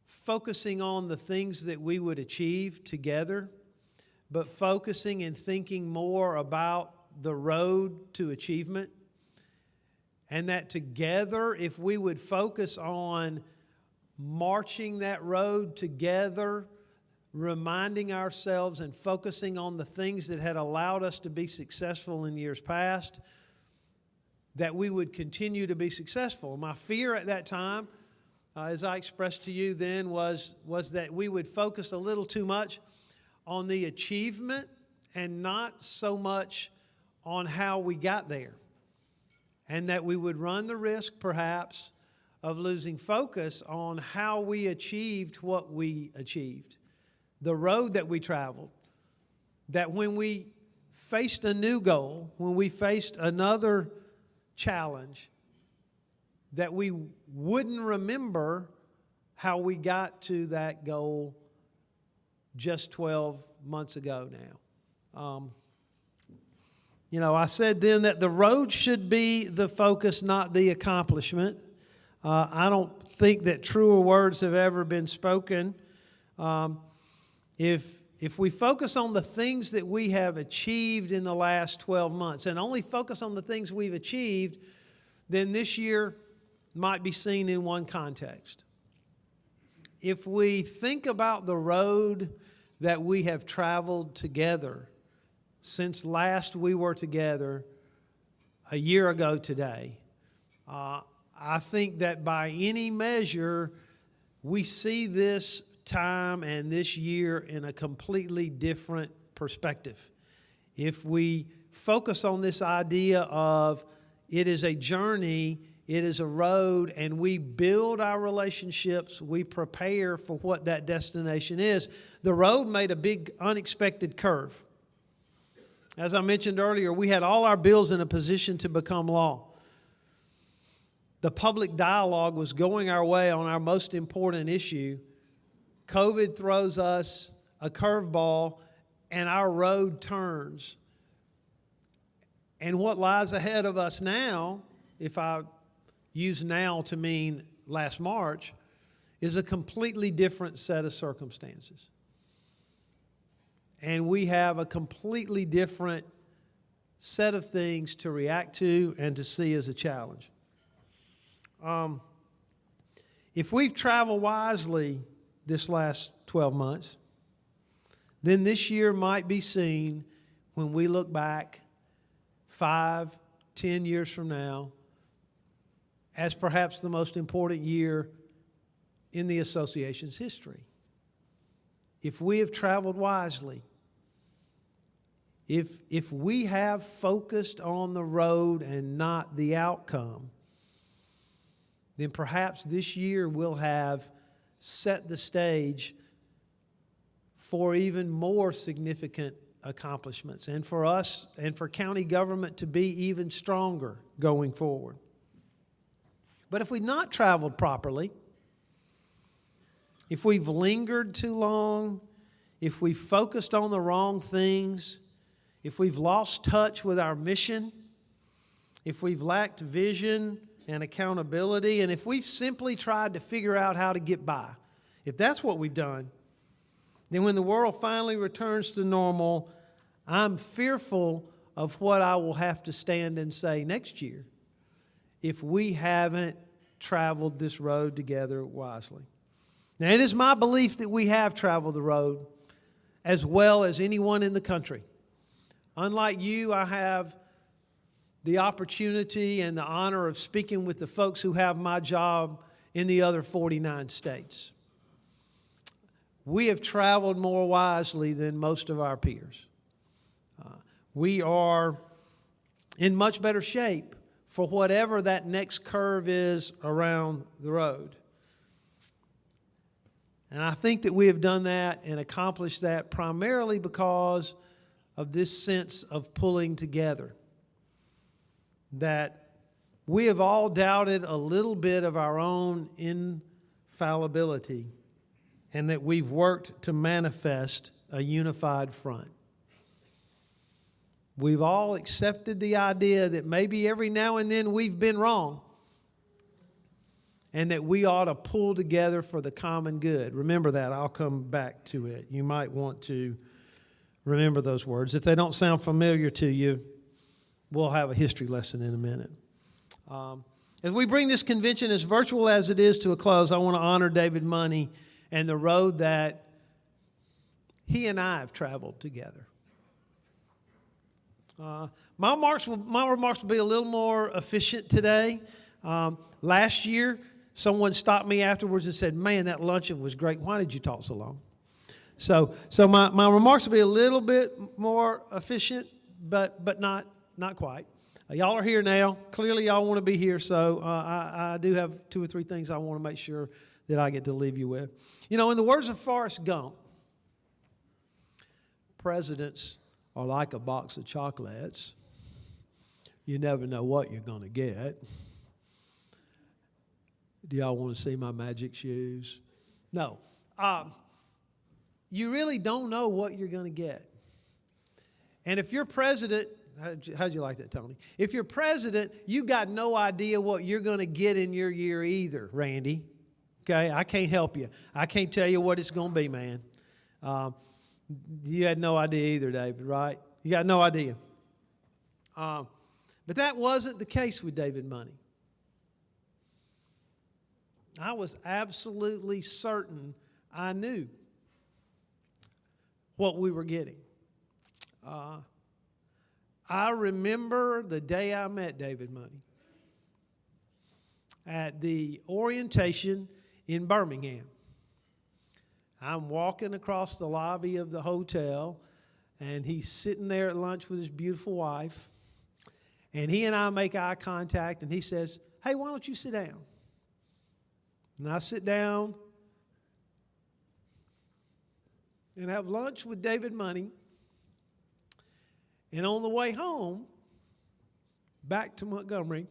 focusing on the things that we would achieve together, but focusing and thinking more about the road to achievement. And that together, if we would focus on marching that road together, reminding ourselves and focusing on the things that had allowed us to be successful in years past, that we would continue to be successful. My fear at that time, as I expressed to you then, was that we would focus a little too much on the achievement and not so much on how we got there. And that we would run the risk, perhaps, of losing focus on how we achieved what we achieved, the road that we traveled, that when we faced a new goal, when we faced another challenge, that we wouldn't remember how we got to that goal just 12 months ago now. I said then that the road should be the focus, not the accomplishment. I don't think that truer words have ever been spoken. If we focus on the things that we have achieved in the last 12 months and only focus on the things we've achieved, then this year might be seen in one context. If we think about the road that we have traveled together since last we were together a year ago today, I think that by any measure, we see this time and this year in a completely different perspective. If we focus on this idea of it is a journey, It is a road, and we build our relationships. We prepare for what that destination is. The road made a big unexpected curve. As I mentioned earlier, we had all our bills in a position to become law. The public dialogue was going our way on our most important issue. COVID throws us a curveball, and our road turns. And what lies ahead of us now, if I use now to mean last March, is a completely different set of circumstances. And we have a completely different set of things to react to and to see as a challenge. If we've traveled wisely this last 12 months, then this year might be seen when we look back 5, 10 years from now as perhaps the most important year in the association's history. If we have traveled wisely, if we have focused on the road and not the outcome, then perhaps this year will have set the stage for even more significant accomplishments, and for us and for county government to be even stronger going forward. But if we've not traveled properly, if we've lingered too long, if we've focused on the wrong things, if we've lost touch with our mission, if we've lacked vision and accountability, and if we've simply tried to figure out how to get by, if that's what we've done, then when the world finally returns to normal, I'm fearful of what I will have to stand and say next year if we haven't traveled this road together wisely. Now, it is my belief that we have traveled the road as well as anyone in the country. Unlike you, I have the opportunity and the honor of speaking with the folks who have my job in the other 49 states. We have traveled more wisely than most of our peers. We are in much better shape for whatever that next curve is around the road. And I think that we have done that and accomplished that primarily because of this sense of pulling together. That we have all doubted a little bit of our own infallibility, and that we've worked to manifest a unified front. We've all accepted the idea that maybe every now and then we've been wrong, and that we ought to pull together for the common good. Remember that. I'll come back to it. You might want to remember those words. If they don't sound familiar to you, we'll have a history lesson in a minute. As we bring this convention, as virtual as it is, to a close, I want to honor David Money and the road that he and I have traveled together. My remarks will be a little more efficient today. Last year, someone stopped me afterwards and said, "Man, that luncheon was great. Why did you talk so long?" So my remarks will be a little bit more efficient, but not quite. Y'all are here now. Clearly, y'all want to be here, so I do have 2 or 3 things I want to make sure that I get to leave you with. You know, in the words of Forrest Gump, presidents are like a box of chocolates. You never know what you're going to get. Do y'all want to see my magic shoes? No. You really don't know what you're going to get. And if you're president, how'd you like that, Tony? If you're president, you got no idea what you're going to get in your year either, Randy. Okay, I can't help you. I can't tell you what it's going to be, man. You had no idea either, David, right? You got no idea. But that wasn't the case with David Money. I was absolutely certain I knew what we were getting. I remember the day I met David Money at the orientation in Birmingham. I'm walking across the lobby of the hotel, and he's sitting there at lunch with his beautiful wife, and he and I make eye contact, and he says, hey, why don't you sit down? And I sit down and have lunch with David Money. And on the way home, back to Montgomery,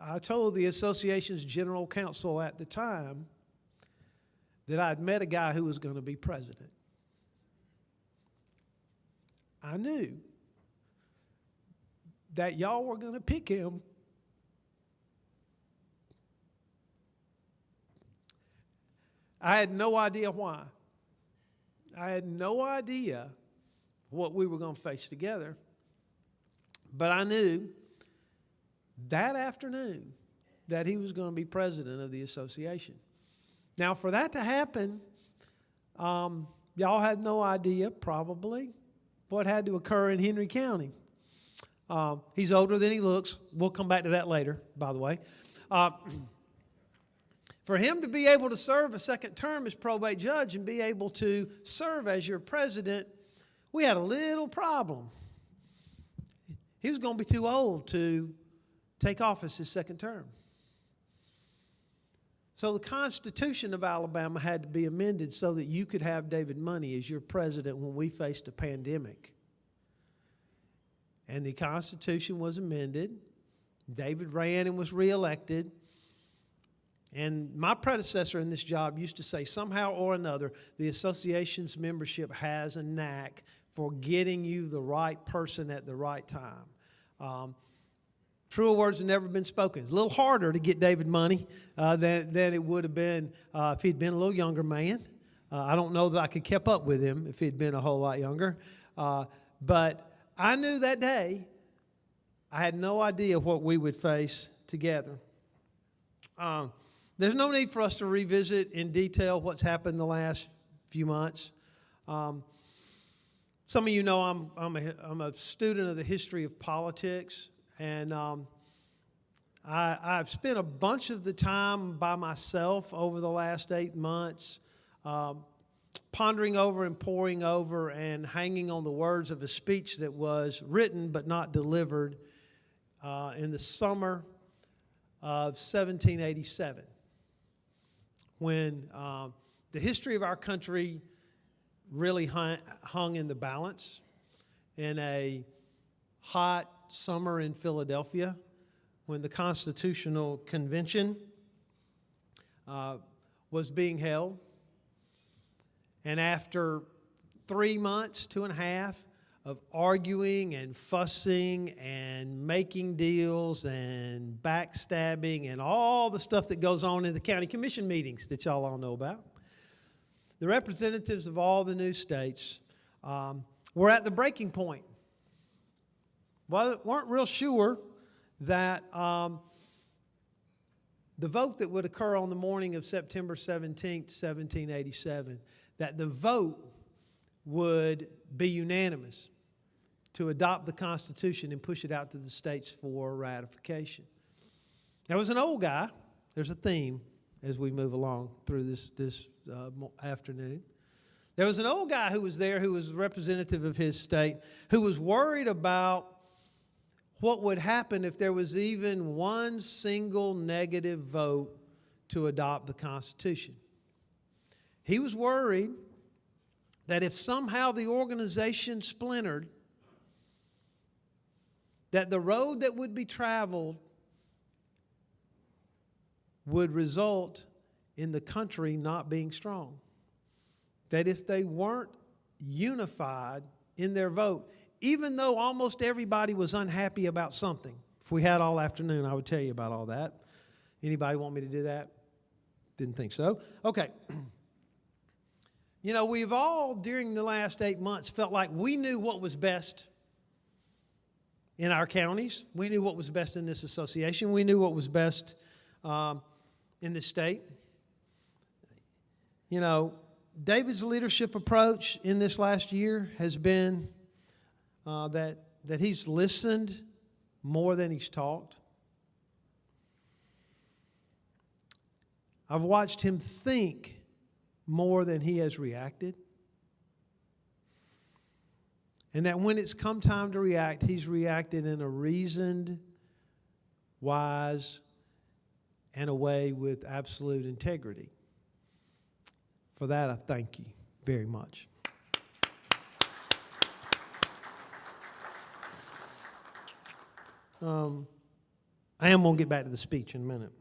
I told the association's general counsel at the time that I'd met a guy who was going to be president. I knew that y'all were going to pick him. I had no idea why. I had no idea what we were going to face together. But I knew that afternoon that he was going to be president of the association. Now, for that to happen, y'all had no idea, probably, what had to occur in Henry County. He's older than he looks. We'll come back to that later, by the way. For him to be able to serve a second term as probate judge and be able to serve as your president, we had a little problem. He was going to be too old to take office his second term. So the Constitution of Alabama had to be amended so that you could have David Money as your president when we faced a pandemic. And the Constitution was amended. David ran and was reelected. And my predecessor in this job used to say, somehow or another, the association's membership has a knack for getting you the right person at the right time. Truer words have never been spoken. It's a little harder to get David Money than it would have been if he'd been a little younger man. I don't know that I could keep up with him if he'd been a whole lot younger. But I knew that day, I had no idea what we would face together. There's no need for us to revisit in detail what's happened the last few months. Some of you know I'm a student of the history of politics, and I've spent a bunch of the time by myself over the last 8 months, pondering over and poring over and hanging on the words of a speech that was written but not delivered in the summer of 1787, when the history of our country really hung in the balance in a hot summer in Philadelphia, when the Constitutional Convention was being held. And after 3 months, 2.5, of arguing and fussing and making deals and backstabbing and all the stuff that goes on in the county commission meetings that y'all all know about, the representatives of all the new states were at the breaking point. Well, weren't real sure that the vote that would occur on the morning of September 17th, 1787, that the vote would be unanimous to adopt the Constitution and push it out to the states for ratification. There was an old guy. There's a theme as we move along through this afternoon. There was an old guy who was there, who was representative of his state, who was worried about what would happen if there was even one single negative vote to adopt the Constitution. He was worried that if somehow the organization splintered, that the road that would be traveled would result in the country not being strong. That if they weren't unified in their vote, even though almost everybody was unhappy about something. If we had all afternoon, I would tell you about all that. Anybody want me to do that? Didn't think so. Okay. You know, we've all, during the last 8 months, felt like we knew what was best in our counties. We knew what was best in this association. We knew what was best in this state. You know, David's leadership approach in this last year has been that he's listened more than he's talked. I've watched him think more than he has reacted. And that when it's come time to react, he's reacted in a reasoned wise, and away with absolute integrity. For that, I thank you very much. I am going to get back to the speech in a minute.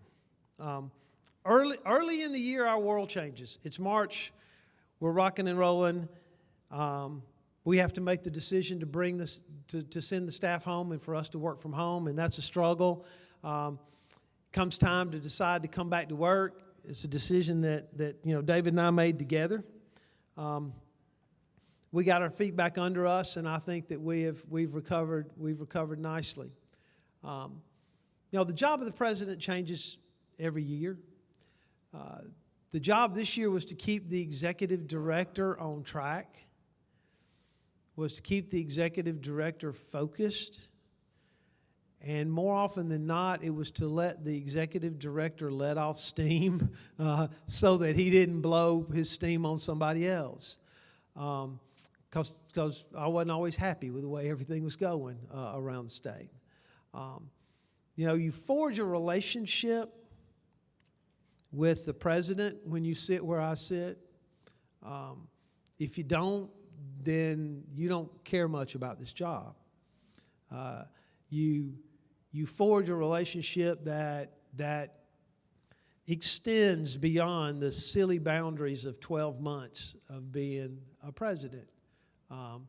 Early in the year, our world changes. It's March. We're rocking and rolling. We have to make the decision to bring this to send the staff home and for us to work from home, and that's a struggle. Comes time to decide to come back to work. It's a decision that David and I made together. We got our feet back under us, and I think that we've recovered nicely. The job of the president changes every year. The job this year was to keep the executive director on track, was to keep the executive director focused, and more often than not, it was to let the executive director let off steam so that he didn't blow his steam on somebody else. Because I wasn't always happy with the way everything was going around the state. You forge a relationship with the president when you sit where I sit. If you don't, then you don't care much about this job. You forge a relationship that extends beyond the silly boundaries of 12 months of being a president. I'll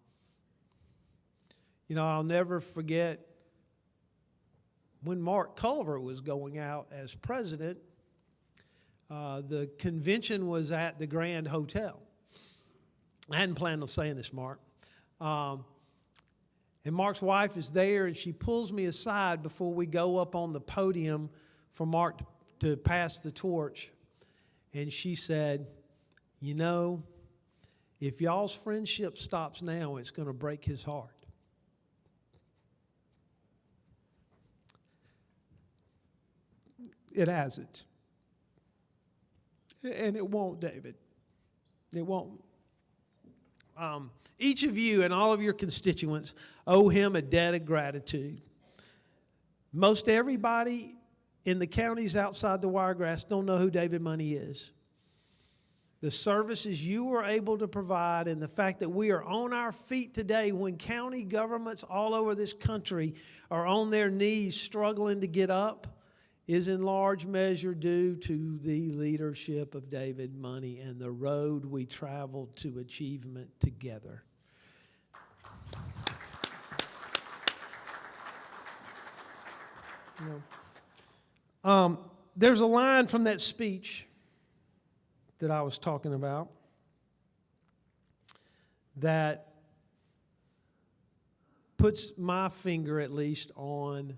never forget when Mark Culver was going out as president. The convention was at the Grand Hotel. I hadn't planned on saying this, Mark. And Mark's wife is there, and she pulls me aside before we go up on the podium for Mark to pass the torch. And she said, if y'all's friendship stops now, it's going to break his heart. It hasn't. And it won't, David. It won't. Each of you and all of your constituents owe him a debt of gratitude. Most everybody in the counties outside the Wiregrass don't know who David Money is. The services you were able to provide and the fact that we are on our feet today when county governments all over this country are on their knees struggling to get up is in large measure due to the leadership of David Money and the road we traveled to achievement together. There's a line from that speech that I was talking about that puts my finger at least on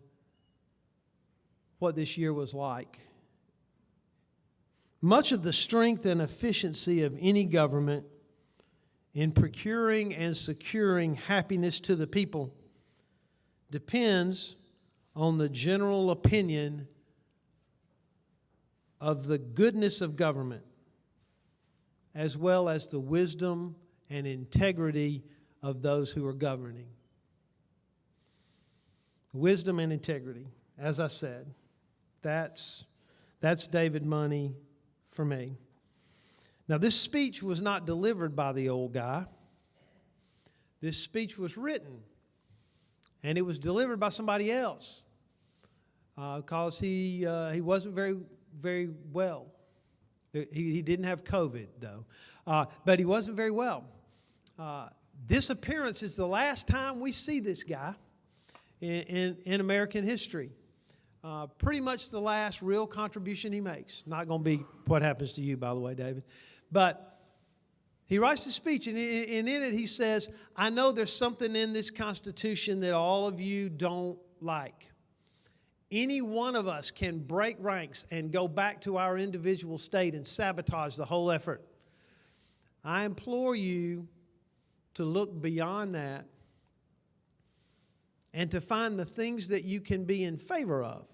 what this year was like. Much of the strength and efficiency of any government in procuring and securing happiness to the people depends on the general opinion of the goodness of government, as well as the wisdom and integrity of those who are governing. Wisdom and integrity, as I said, that's David Money for me. Now, this speech was not delivered by the old guy. This speech was written, and it was delivered by somebody else because he wasn't very well. He didn't have COVID, though, but he wasn't very well. This appearance is the last time we see this guy in American history. Pretty much the last real contribution he makes. Not going to be what happens to you, by the way, David. But he writes the speech, and in it he says, I know there's something in this Constitution that all of you don't like. Any one of us can break ranks and go back to our individual state and sabotage the whole effort. I implore you to look beyond that and to find the things that you can be in favor of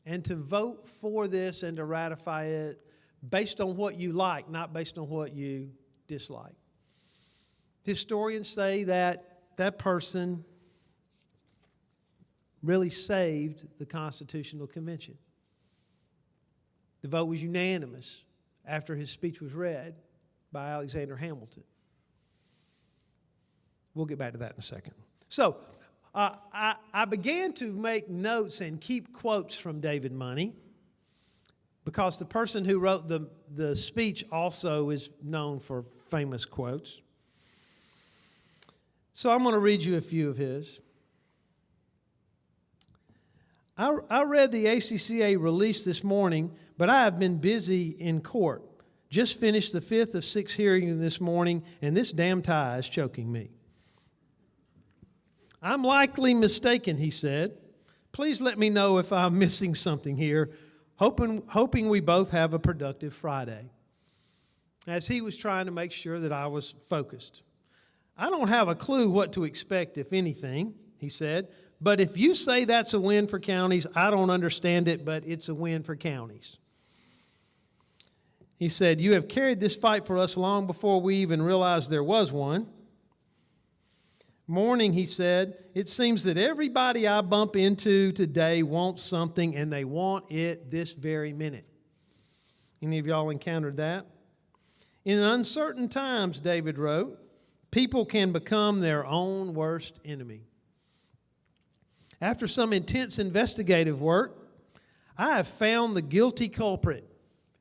and to vote for this and to ratify it based on what you like, not based on what you dislike. Historians say that that person really saved the Constitutional Convention. The vote was unanimous after his speech was read by Alexander Hamilton. We'll get back to that in a second. So, I began to make notes and keep quotes from David Money because the person who wrote the speech also is known for famous quotes. So I'm going to read you a few of his. I read the ACCA release this morning, but I have been busy in court. Just finished the 5th of 6 hearings this morning, and this damn tie is choking me. I'm likely mistaken, he said. Please let me know if I'm missing something here. Hoping we both have a productive Friday. As he was trying to make sure that I was focused. I don't have a clue what to expect, if anything, he said. But if you say that's a win for counties, I don't understand it, but it's a win for counties. He said, you have carried this fight for us long before we even realized there was one. Morning, he said, it seems that everybody I bump into today wants something, and they want it this very minute. Any of y'all encountered that? In uncertain times, David wrote, people can become their own worst enemy. After some intense investigative work, I have found the guilty culprit,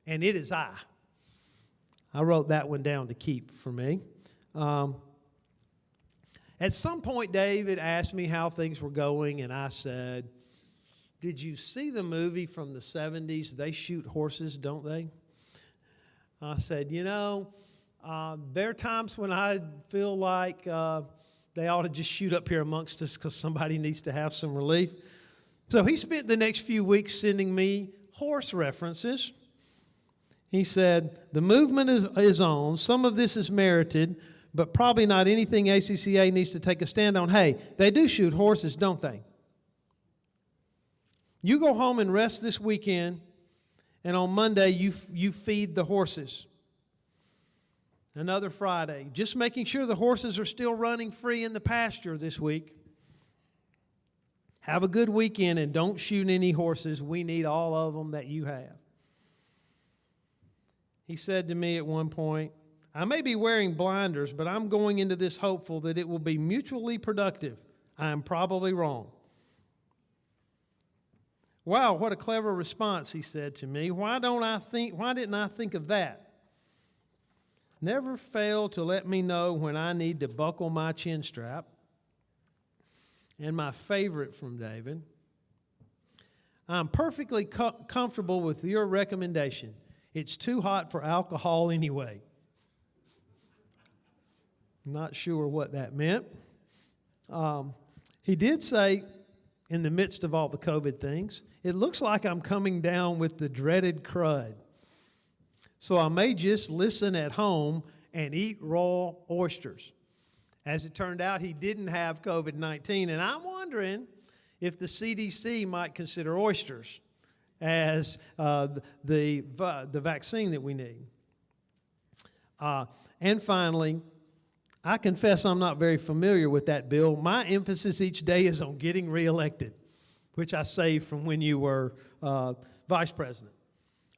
and it is I. I wrote that one down to keep for me. At some point, David asked me how things were going, and I said, did you see the movie from the 70s? They shoot horses, don't they? I said, there are times when I feel like they ought to just shoot up here amongst us because somebody needs to have some relief. So he spent the next few weeks sending me horse references. He said, the movement is on. Some of this is merited, but probably not anything ACCA needs to take a stand on. Hey, they do shoot horses, don't they? You go home and rest this weekend, and on Monday you feed the horses. Another Friday. Just making sure the horses are still running free in the pasture this week. Have a good weekend and don't shoot any horses. We need all of them that you have. He said to me at one point, I may be wearing blinders, but I'm going into this hopeful that it will be mutually productive. I am probably wrong. Wow, what a clever response, he said to me. Why didn't I think of that? Never fail to let me know when I need to buckle my chin strap. And my favorite from David, I'm perfectly comfortable with your recommendation. It's too hot for alcohol anyway. Not sure what that meant. He did say, in the midst of all the COVID things, it looks like I'm coming down with the dreaded crud. So I may just listen at home and eat raw oysters. As it turned out, he didn't have COVID-19, and I'm wondering if the CDC might consider oysters as the vaccine that we need. And finally, I confess I'm not very familiar with that bill. My emphasis each day is on getting reelected, which I saved from when you were vice president.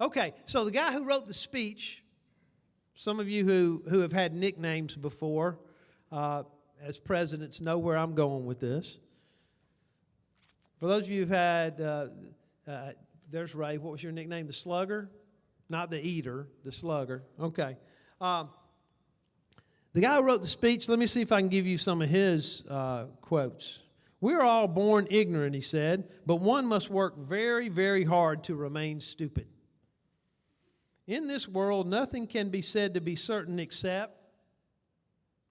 Okay, so the guy who wrote the speech, some of you who have had nicknames before as presidents know where I'm going with this. For those of you who've had, there's Ray, what was your nickname? The Slugger? Not the Eater, the Slugger. Okay. The guy who wrote the speech, let me see if I can give you some of his quotes. We're all born ignorant, he said, but one must work very, very hard to remain stupid. In this world, nothing can be said to be certain except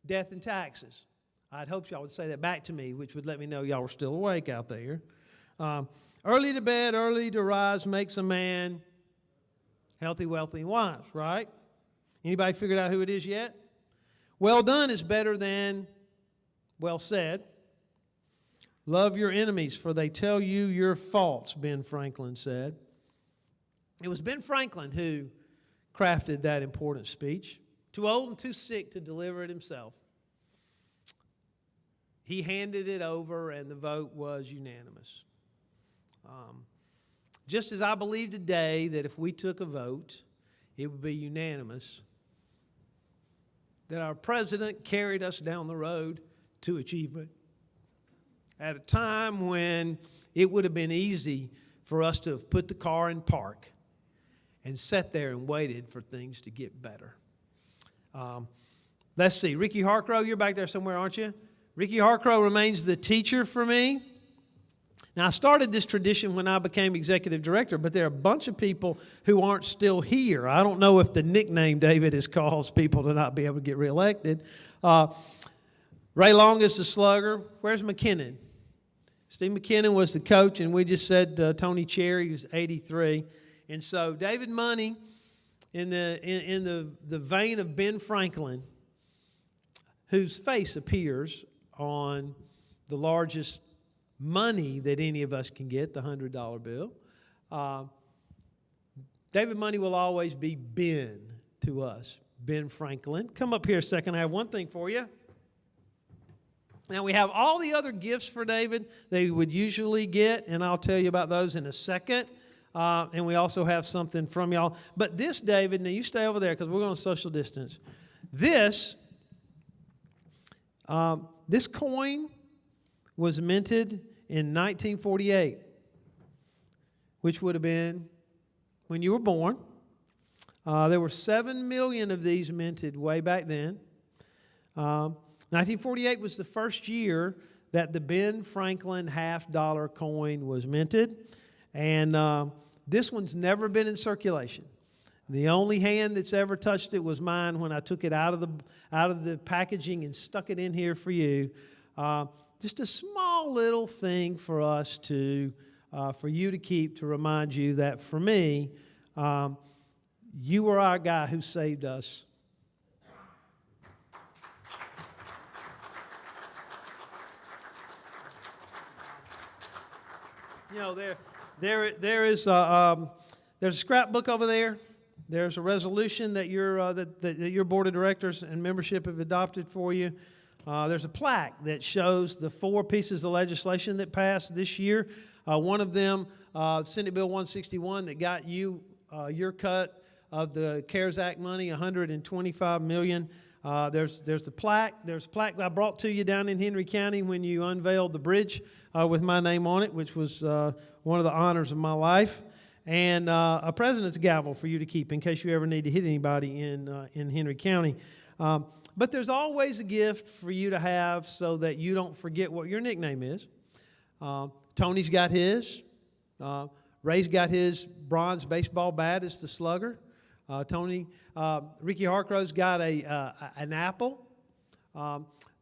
death and taxes. I'd hope y'all would say that back to me, which would let me know y'all were still awake out there. Early to bed, early to rise makes a man healthy, wealthy, and wise, right? Anybody figured out who it is yet? Well done is better than well said. Love your enemies, for they tell you your faults, Ben Franklin said. It was Ben Franklin who crafted that important speech. Too old and too sick to deliver it himself. he handed it over, and the vote was unanimous. Just as I believe today that if we took a vote, it would be unanimous, that our president carried us down the road to achievement at a time when it would have been easy for us to have put the car in park and sat there and waited for things to get better. Let's see, Ricky Harcrow, you're back there somewhere, aren't you? Ricky Harcrow remains the teacher for me. Now, I started this tradition when I became executive director, but there are a bunch of people who aren't still here. I don't know if the nickname David has caused people to not be able to get reelected. Ray Long is the slugger. Where's McKinnon? Steve McKinnon was the coach, and we just said Tony Cherry was 83. And so David Money, in the vein of Ben Franklin, whose face appears on the largest money that any of us can get, the $100 bill. David Money will always be Ben to us, Ben Franklin. Come up here a second. I have one thing for you. Now, we have all the other gifts for David they would usually get, and I'll tell you about those in a second. And we also have something from y'all. But this, David, now you stay over there because we're going to social distance. This coin was minted in 1948, which would have been when you were born. There were 7 million of these minted way back then. 1948 was the first year that the Ben Franklin $50 coin was minted, and this one's never been in circulation. The only hand that's ever touched it was mine when I took it out of the packaging and stuck it in here for you. Just a small little thing for us to, for you to keep, to remind you that for me, you were our guy who saved us. You know, there's a scrapbook over there. There's a resolution that your board of directors and membership have adopted for you. There's a plaque that shows the 4 pieces of legislation that passed this year. One of them, Senate Bill 161, that got you your cut of the CARES Act money, $125 million. There's the plaque. There's a plaque I brought to you down in Henry County when you unveiled the bridge with my name on it, which was one of the honors of my life. And a president's gavel for you to keep in case you ever need to hit anybody in Henry County. But there's always a gift for you to have so that you don't forget what your nickname is. Tony's got his. Ray's got his bronze baseball bat as the slugger. Ricky Harcrow's got an apple.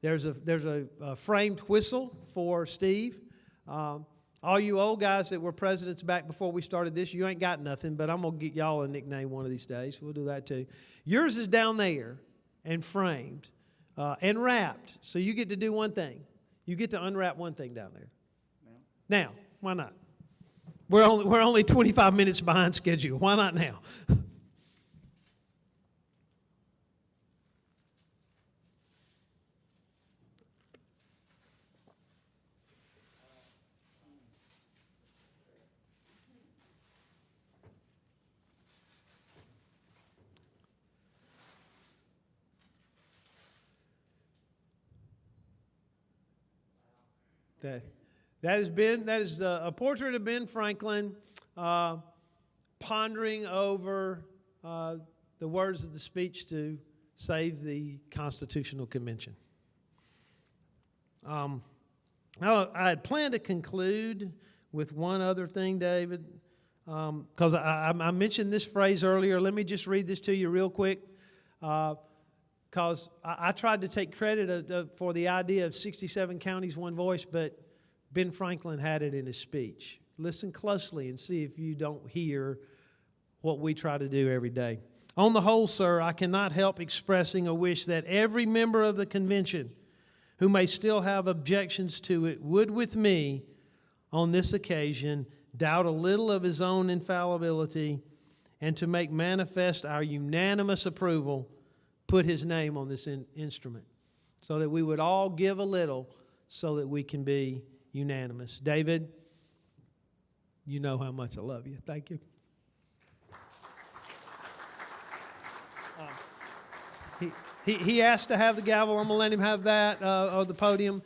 There's a framed whistle for Steve. All you old guys that were presidents back before we started this, you ain't got nothing, but I'm going to get y'all a nickname one of these days. We'll do that too. Yours is down there and framed and wrapped, so you get to do one thing. You get to unwrap one thing down there. Now, why not? We're only 25 minutes behind schedule. Why not now? That is a portrait of Ben Franklin pondering over the words of the speech to save the Constitutional Convention. I had planned to conclude with one other thing, David, because I mentioned this phrase earlier. Let me just read this to you real quick. Because I tried to take credit for the idea of 67 counties, one voice, but Ben Franklin had it in his speech. Listen closely and see if you don't hear what we try to do every day. On the whole, sir, I cannot help expressing a wish that every member of the convention who may still have objections to it would, with me, on this occasion, doubt a little of his own infallibility and to make manifest our unanimous approval, put his name on this instrument, so that we would all give a little so that we can be unanimous. David, you know how much I love you. Thank you. He asked to have the gavel. I'm going to let him have that, or the podium.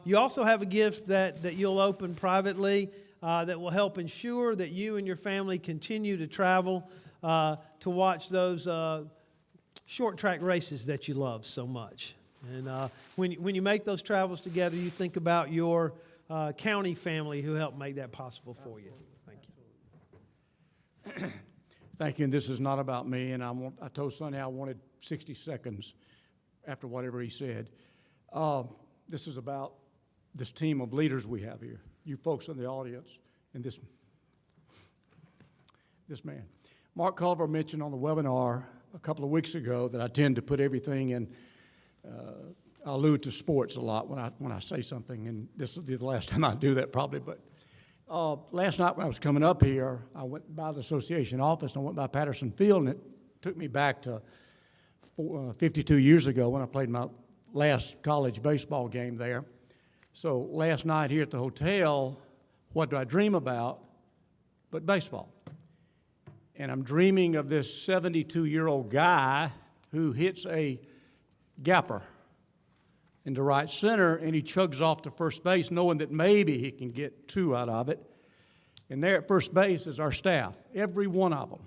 You also have a gift that you'll open privately that will help ensure that you and your family continue to travel to watch those short track races that you love so much. And when you make those travels together, you think about your county family who helped make that possible for you. Thank you. Thank you, and this is not about me, and I told Sonny I wanted 60 seconds after whatever he said. This is about this team of leaders we have here, you folks in the audience, and this man. Mark Culver mentioned on the webinar a couple of weeks ago that I tend to put everything in, I allude to sports a lot when I say something, and this will be the last time I do that probably, but last night when I was coming up here, I went by the association office and I went by Patterson Field, and it took me back to 52 years ago when I played my last college baseball game there. So last night here at the hotel, what do I dream about but baseball? And I'm dreaming of this 72-year-old guy who hits a gapper into right center, and he chugs off to first base knowing that maybe he can get 2 out of it. And there at first base is our staff, every one of them.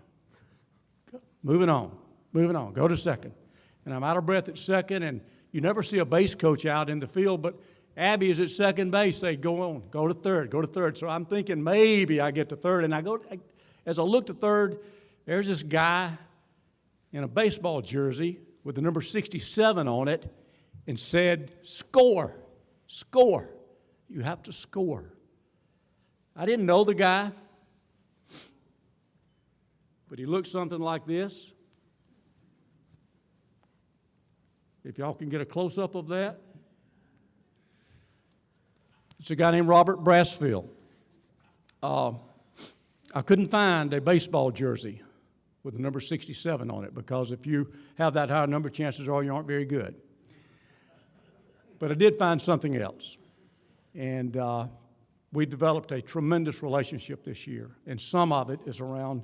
Moving on, go to second. And I'm out of breath at second, and you never see a base coach out in the field, but Abby is at second base. They go on, go to third. So I'm thinking maybe I get to third, and as I look to third, there's this guy in a baseball jersey with the number 67 on it, and said, "Score, score. You have to score." I didn't know the guy, but he looked something like this. If y'all can get a close-up of that. It's a guy named Robert Brassfield. I couldn't find a baseball jersey with the number 67 on it, because if you have that high number, chances are you aren't very good. But I did find something else, and we developed a tremendous relationship this year, and some of it is around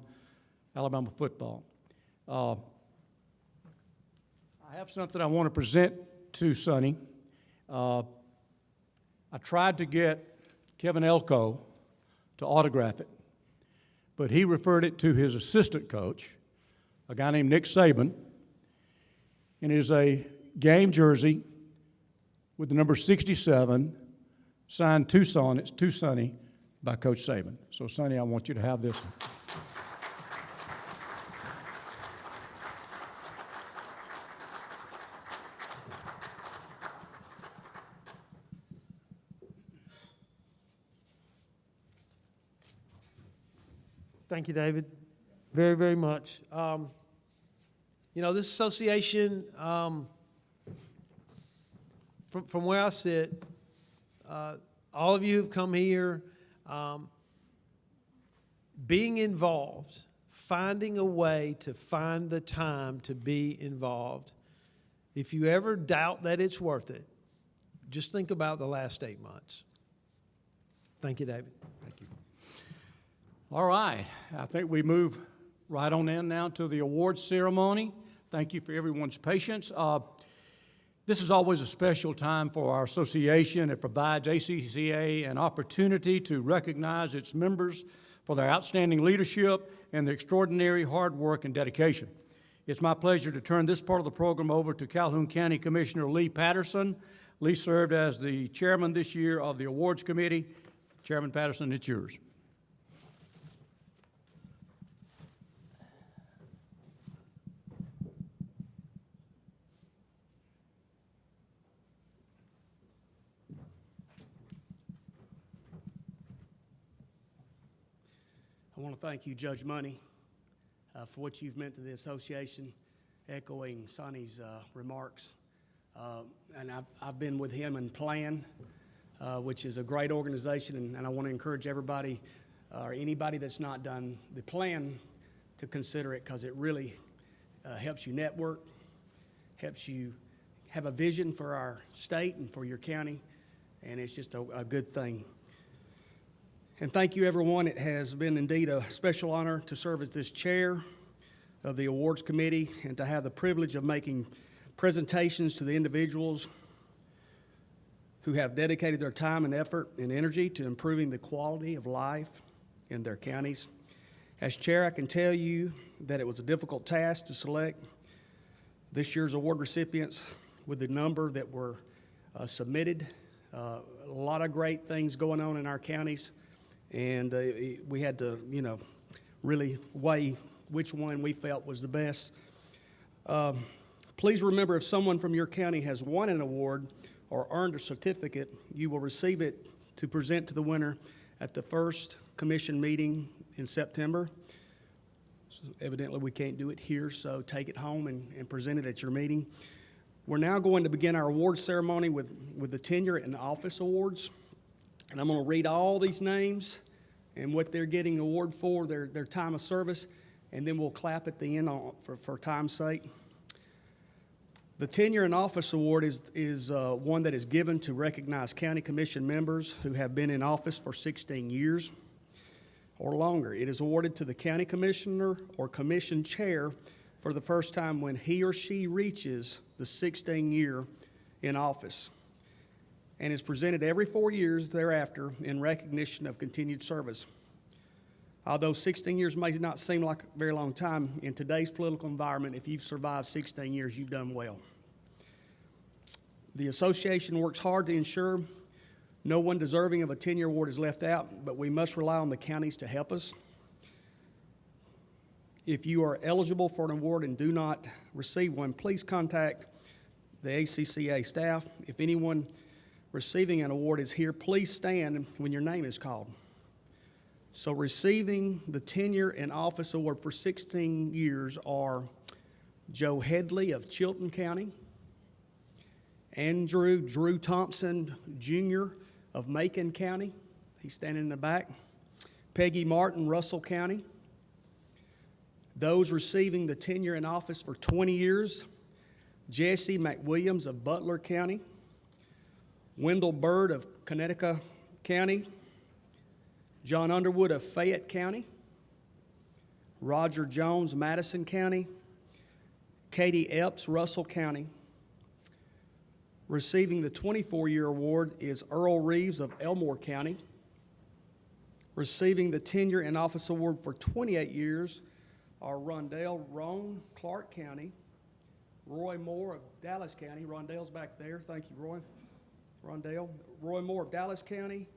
Alabama football. I have something I want to present to Sonny. I tried to get Kevin Elko to autograph it, but he referred it to his assistant coach, a guy named Nick Saban, and it is a game jersey with the number 67, signed to Sonny by Coach Saban. So, Sonny, I want you to have this. Thank you, David, very, very much. This association, from where I sit, all of you who've come here, being involved, finding a way to find the time to be involved. If you ever doubt that it's worth it, just think about the last 8 months. Thank you, David. Thank you. All right, I think we move right on in now to the awards ceremony. Thank you for everyone's patience. This is always a special time for our association. It provides ACCA an opportunity to recognize its members for their outstanding leadership and their extraordinary hard work and dedication. It's my pleasure to turn this part of the program over to Calhoun County Commissioner Lee Patterson. Lee served as the chairman this year of the awards committee. Chairman Patterson, it's yours. I want to thank you, Judge Money, for what you've meant to the association, echoing Sonny's remarks. And I've been with him in PLAN, which is a great organization, and I want to encourage everybody or anybody that's not done the PLAN to consider it, because it really helps you network, helps you have a vision for our state and for your county, and it's just a good thing. And thank you, everyone. It has been indeed a special honor to serve as this chair of the awards committee and to have the privilege of making presentations to the individuals who have dedicated their time and effort and energy to improving the quality of life in their counties. As chair, I can tell you that it was a difficult task to select this year's award recipients with the number that were submitted. A lot of great things going on in our counties, and we had to, really weigh which one we felt was the best. Please remember, if someone from your county has won an award or earned a certificate, you will receive it to present to the winner at the first commission meeting in September. So evidently, we can't do it here, so take it home and present it at your meeting. We're now going to begin our awards ceremony with the Tenure and Office Awards. And I'm going to read all these names and what they're getting an award for, their time of service, and then we'll clap at the end for time's sake. The Tenure and Office Award is one that is given to recognize county commission members who have been in office for 16 years or longer. It is awarded to the county commissioner or commission chair for the first time when he or she reaches the 16th year in office, and is presented every 4 years thereafter in recognition of continued service. Although 16 years may not seem like a very long time, in today's political environment, if you've survived 16 years, you've done well. The association works hard to ensure no one deserving of a tenure award is left out, but we must rely on the counties to help us. If you are eligible for an award and do not receive one, please contact the ACCA staff. If anyone receiving an award is here, please stand when your name is called. So receiving the Tenure and Office Award for 16 years are Joe Headley of Chilton County, Andrew Drew Thompson Jr. of Macon County, he's standing in the back, Peggy Martin, Russell County. Those receiving the Tenure in Office for 20 years, Jesse McWilliams of Butler County, Wendell Bird of Connecticut County, John Underwood of Fayette County, Roger Jones, Madison County, Katie Epps, Russell County. Receiving the 24-year award is Earl Reeves of Elmore County. Receiving the Tenure in Office Award for 28 years are Rondell Roan, Clark County, Roy Moore of Dallas County. Rondell's back there. Thank you, Roy. Rondell. Roy Moore of Dallas County,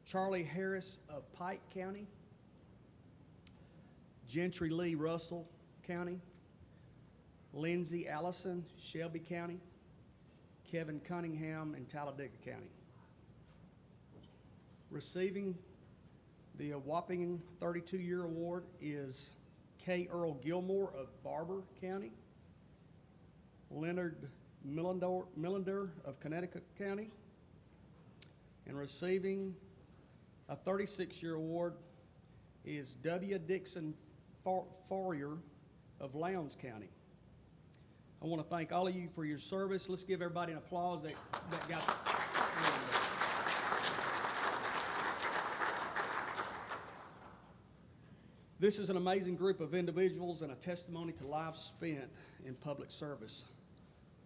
Charlie Harris of Pike County, Gentry Lee Russell County, Lindsay Allison, Shelby County, Kevin Cunningham in Talladega County. Receiving the whopping 32-year award is K. Earl Gilmore of Barber County, Leonard Millender of Connecticut County, and receiving a 36-year award is W. Dixon Farrier of Lowndes County. I want to thank all of you for your service. Let's give everybody an applause that got This is an amazing group of individuals and a testimony to lives spent in public service.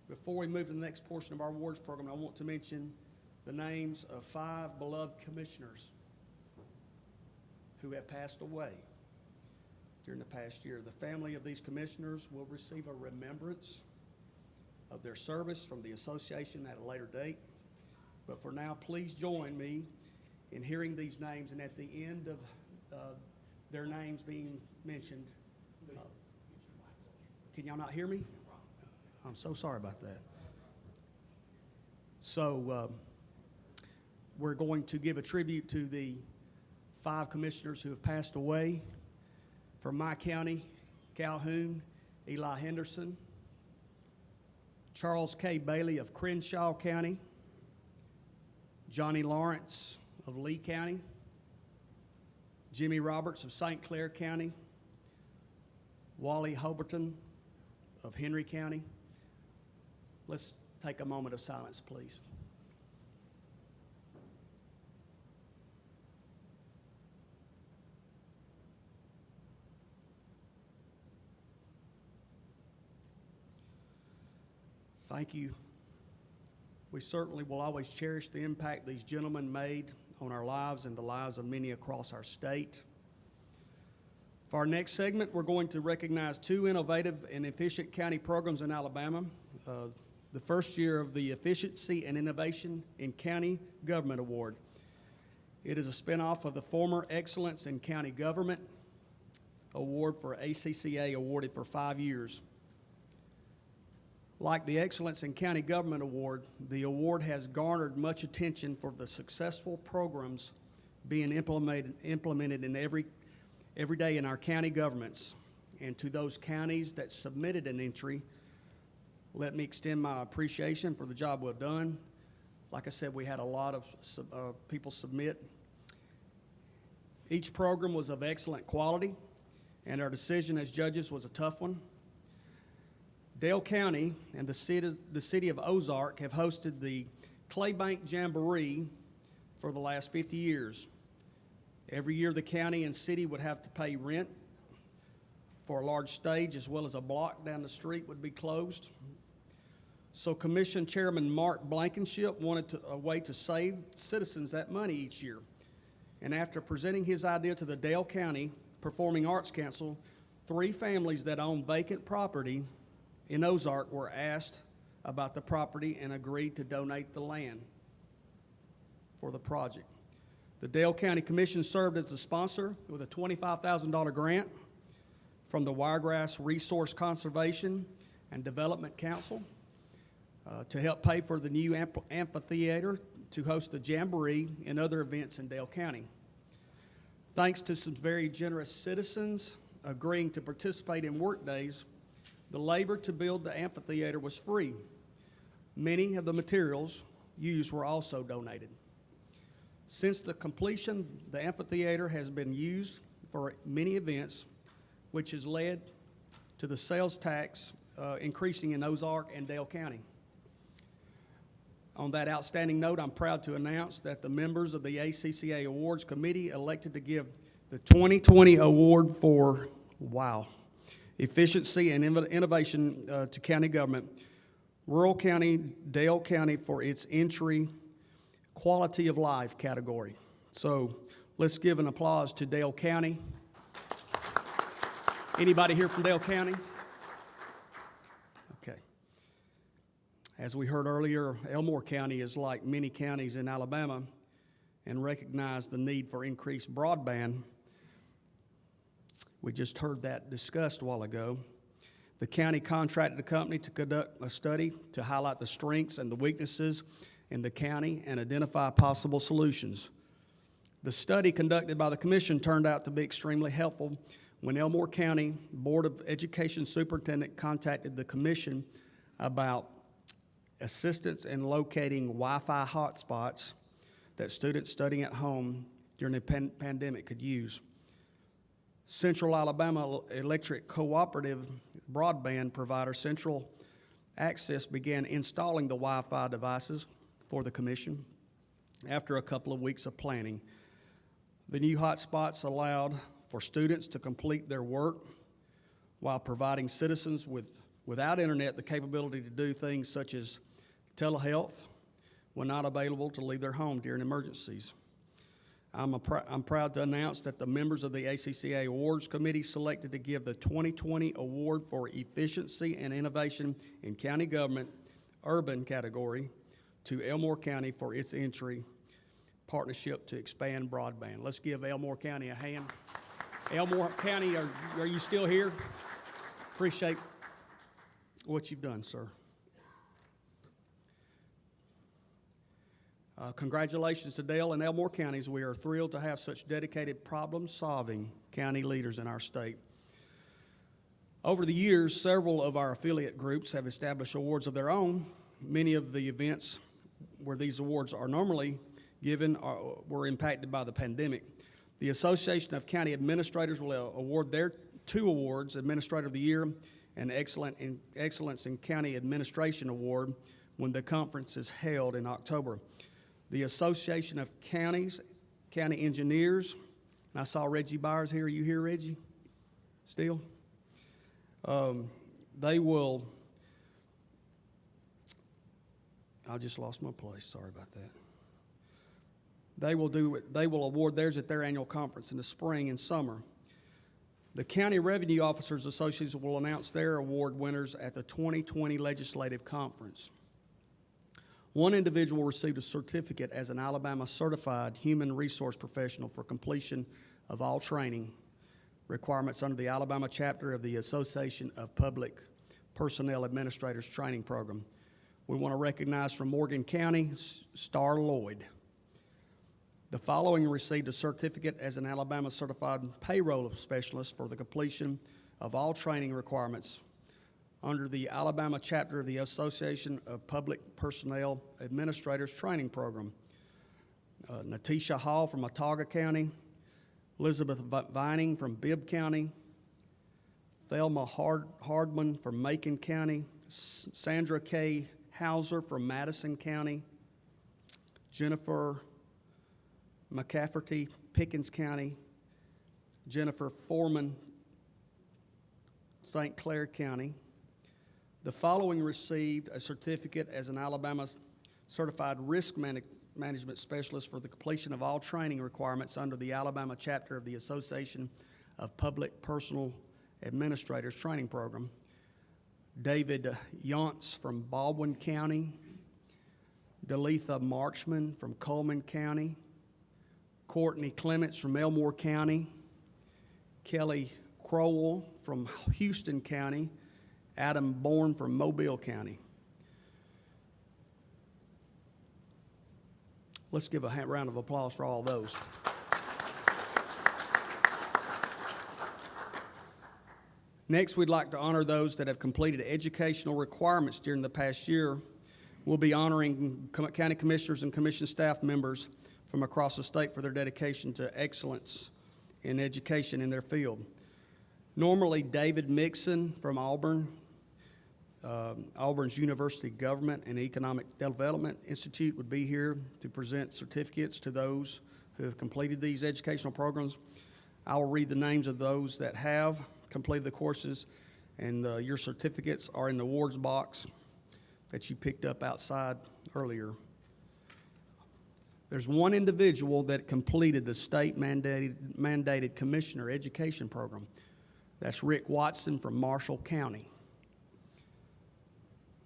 Before we move to the next portion of our awards program, I want to mention the names of 5 beloved commissioners who have passed away during the past year. The family of these commissioners will receive a remembrance of their service from the association at a later date. But for now, please join me in hearing these names, and at the end of their names being mentioned. Can y'all not hear me? I'm so sorry about that. So we're going to give a tribute to the 5 commissioners who have passed away. From my county, Calhoun, Eli Henderson, Charles K. Bailey of Crenshaw County, Johnny Lawrence of Lee County, Jimmy Roberts of St. Clair County, Wally Hoberton of Henry County. Let's take a moment of silence, please. Thank you. We certainly will always cherish the impact these gentlemen made on our lives and the lives of many across our state. For our next segment, we're going to recognize 2 innovative and efficient county programs in Alabama. The first year of the Efficiency and Innovation in County Government Award. It is a spinoff of the former Excellence in County Government Award for ACCA, awarded for 5 years. Like the Excellence in County Government Award, the award has garnered much attention for the successful programs being implemented in every day in our county governments. And to those counties that submitted an entry, let me extend my appreciation for the job well done. Like I said, we had a lot of people submit. Each program was of excellent quality, and our decision as judges was a tough one. Dale County and the city of Ozark have hosted the Claybank Jamboree for the last 50 years. Every year, the county and city would have to pay rent for a large stage, as well as a block down the street would be closed. So Commission Chairman Mark Blankenship wanted a way to save citizens that money each year. And after presenting his idea to the Dale County Performing Arts Council, 3 families that own vacant property in Ozark were asked about the property and agreed to donate the land for the project. The Dale County Commission served as the sponsor with a $25,000 grant from the Wiregrass Resource Conservation and Development Council to help pay for the new amphitheater to host the Jamboree and other events in Dale County. Thanks to some very generous citizens agreeing to participate in work days, the labor to build the amphitheater was free. Many of the materials used were also donated. Since the completion, the amphitheater has been used for many events, which has led to the sales tax increasing in Ozark and Dale County. On that outstanding note, I'm proud to announce that the members of the ACCA Awards Committee elected to give the 2020 award for, efficiency and innovation to county government, Rural County, Dale County, for its entry quality of life category. So let's give an applause to Dale County. Anybody here from Dale County? Okay. As we heard earlier, Elmore County is like many counties in Alabama and recognized the need for increased broadband. We just heard that discussed a while ago. The county contracted a company to conduct a study to highlight the strengths and the weaknesses in the county and identify possible solutions. The study conducted by the commission turned out to be extremely helpful when Elmore County Board of Education Superintendent contacted the commission about assistance in locating Wi-Fi hotspots that students studying at home during the pandemic could use. Central Alabama Electric Cooperative broadband provider Central Access began installing the Wi-Fi devices for the commission after a couple of weeks of planning. The new hotspots allowed for students to complete their work while providing citizens without internet the capability to do things such as telehealth when not available to leave their home during emergencies. I'm proud to announce that the members of the ACCA Awards Committee selected to give the 2020 Award for Efficiency and Innovation in County Government Urban category to Elmore County for its entry partnership to expand broadband. Let's give Elmore County a hand. Elmore County, are you still here? Appreciate what you've done, sir. Congratulations to Dale and Elmore counties. We are thrilled to have such dedicated problem-solving county leaders in our state. Over the years, several of our affiliate groups have established awards of their own. Many of the events where these awards are normally given were impacted by the pandemic. The Association of County Administrators will award their 2 awards, Administrator of the Year and Excellence in County Administration Award, when the conference is held in October. The Association of County Engineers, and I saw Reggie Byers here. Are you here, Reggie? Still? They will I just lost my place, sorry about that. They will award theirs at their annual conference in the spring and summer. The County Revenue Officers Association will announce their award winners at the 2020 Legislative Conference. One individual received a certificate as an Alabama Certified Human Resource Professional for completion of all training requirements under the Alabama chapter of the Association of Public Personnel Administrators Training Program. We want to recognize from Morgan County, Star Lloyd. The following received a certificate as an Alabama Certified Payroll Specialist for the completion of all training requirements under the Alabama chapter of the Association of Public Personnel Administrators Training Program. Natisha Hall from Autauga County, Elizabeth Vining from Bibb County, Thelma Hardman from Macon County, Sandra K. Hauser from Madison County, Jennifer McCafferty, Pickens County, Jennifer Foreman, St. Clair County. The following received a certificate as an Alabama Certified Risk Management Specialist for the completion of all training requirements under the Alabama chapter of the Association of Public Personnel Administrators Training Program. David Yantz from Baldwin County, Dalitha Marchman from Coleman County, Courtney Clements from Elmore County, Kelly Crowell from Houston County, Adam Bourne from Mobile County. Let's give a round of applause for all those. Next, we'd like to honor those that have completed educational requirements during the past year. We'll be honoring county commissioners and commission staff members from across the state for their dedication to excellence in education in their field. Normally, David Mixon from Auburn, Auburn's University Government and Economic Development Institute would be here to present certificates to those who have completed these educational programs. I will read the names of those that have completed the courses, and your certificates are in the awards box that you picked up outside earlier. There's one individual that completed the state mandated commissioner education program. That's Rick Watson from Marshall County.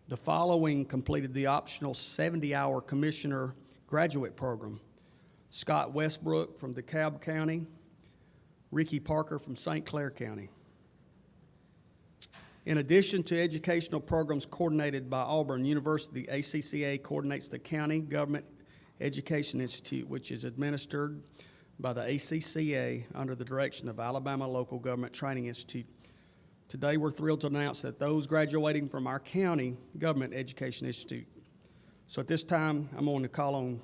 The following completed the optional 70-hour commissioner graduate program. Scott Westbrook from DeKalb County, Ricky Parker from St. Clair County. In addition to educational programs coordinated by Auburn University, the ACCA coordinates the County Government Education Institute, which is administered by the ACCA under the direction of Alabama Local Government Training Institute. Today, we're thrilled to announce that those graduating from our County Government Education Institute. So at this time, I'm going to call on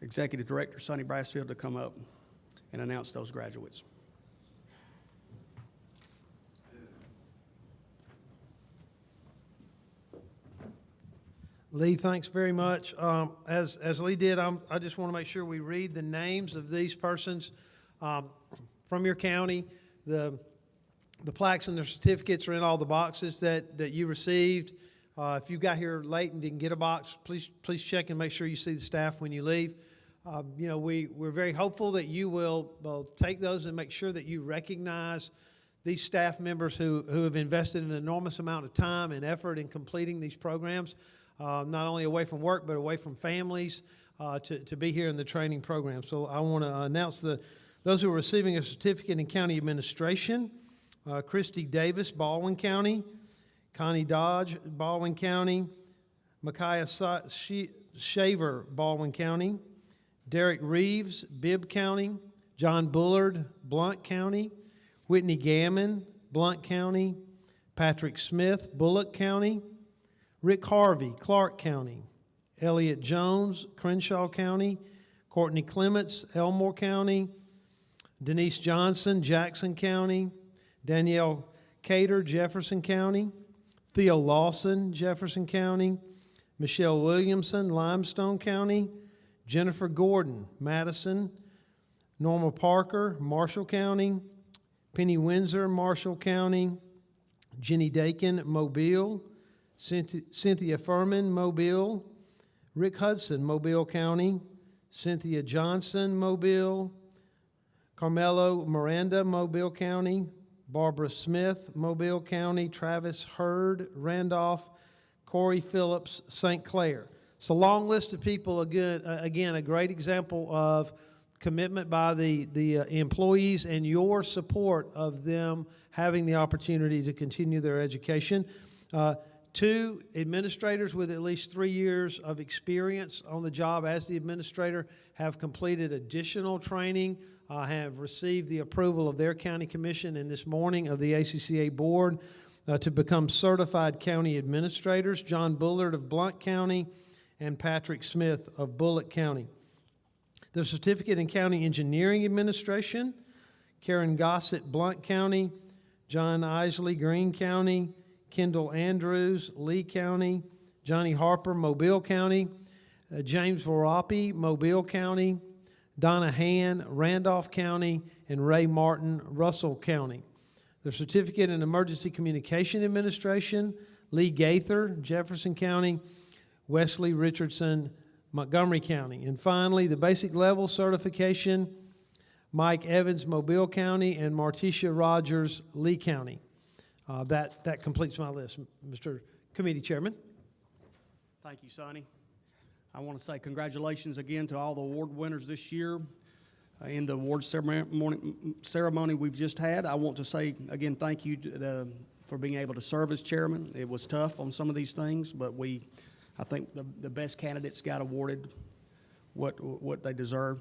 Executive Director Sonny Brassfield to come up and announce those graduates. Lee, thanks very much. As Lee did, I just want to make sure we read the names of these persons from your county. The plaques and their certificates are in all the boxes that you received. If you got here late and didn't get a box, please check and make sure you see the staff when you leave. We're very hopeful that you will take those and make sure that you recognize these staff members who have invested an enormous amount of time and effort in completing these programs. Not only away from work, but away from families, to be here in the training program. So I want to announce those who are receiving a certificate in county administration: Christy Davis, Baldwin County; Connie Dodge, Baldwin County; Micaiah Shaver, Baldwin County; Derek Reeves, Bibb County; John Bullard, Blount County; Whitney Gammon, Blount County; Patrick Smith, Bullock County; Rick Harvey, Clark County; Elliott Jones, Crenshaw County; Courtney Clements, Elmore County; Denise Johnson, Jackson County; Danielle Cater, Jefferson County; Theo Lawson, Jefferson County; Michelle Williamson, Limestone County; Jennifer Gordon, Madison; Norma Parker, Marshall County; Penny Windsor, Marshall County; Jenny Dakin, Mobile; Cynthia Furman, Mobile. Rick Hudson, Mobile County. Cynthia Johnson, Mobile. Carmelo Miranda, Mobile County. Barbara Smith, Mobile County. Travis Hurd, Randolph. Corey Phillips, St. Clair. It's a long list of people. Again, a great example of commitment by the employees and your support of them having the opportunity to continue their education. 2 administrators with at least 3 years of experience on the job as the administrator have completed additional training, have received the approval of their county commission and this morning of the ACCA board to become certified county administrators. John Bullard of Blount County and Patrick Smith of Bullitt County. The certificate in county engineering administration, Karen Gossett, Blount County. John Isley, Greene County. Kendall Andrews, Lee County. Johnny Harper, Mobile County. James Varapi, Mobile County. Donna Han, Randolph County. And Ray Martin, Russell County. The certificate in emergency communication administration, Lee Gaither, Jefferson County. Wesley Richardson, Montgomery County. And finally, the basic level certification, Mike Evans, Mobile County. And Martisha Rogers, Lee County. That completes my list, Mr. Committee Chairman. Thank you, Sonny. I want to say again to all the award winners this year. In the award ceremony we've just had, I want to say again thank you for being able to serve as chairman. It was tough on some of these things, but I think the best candidates got awarded what they deserve.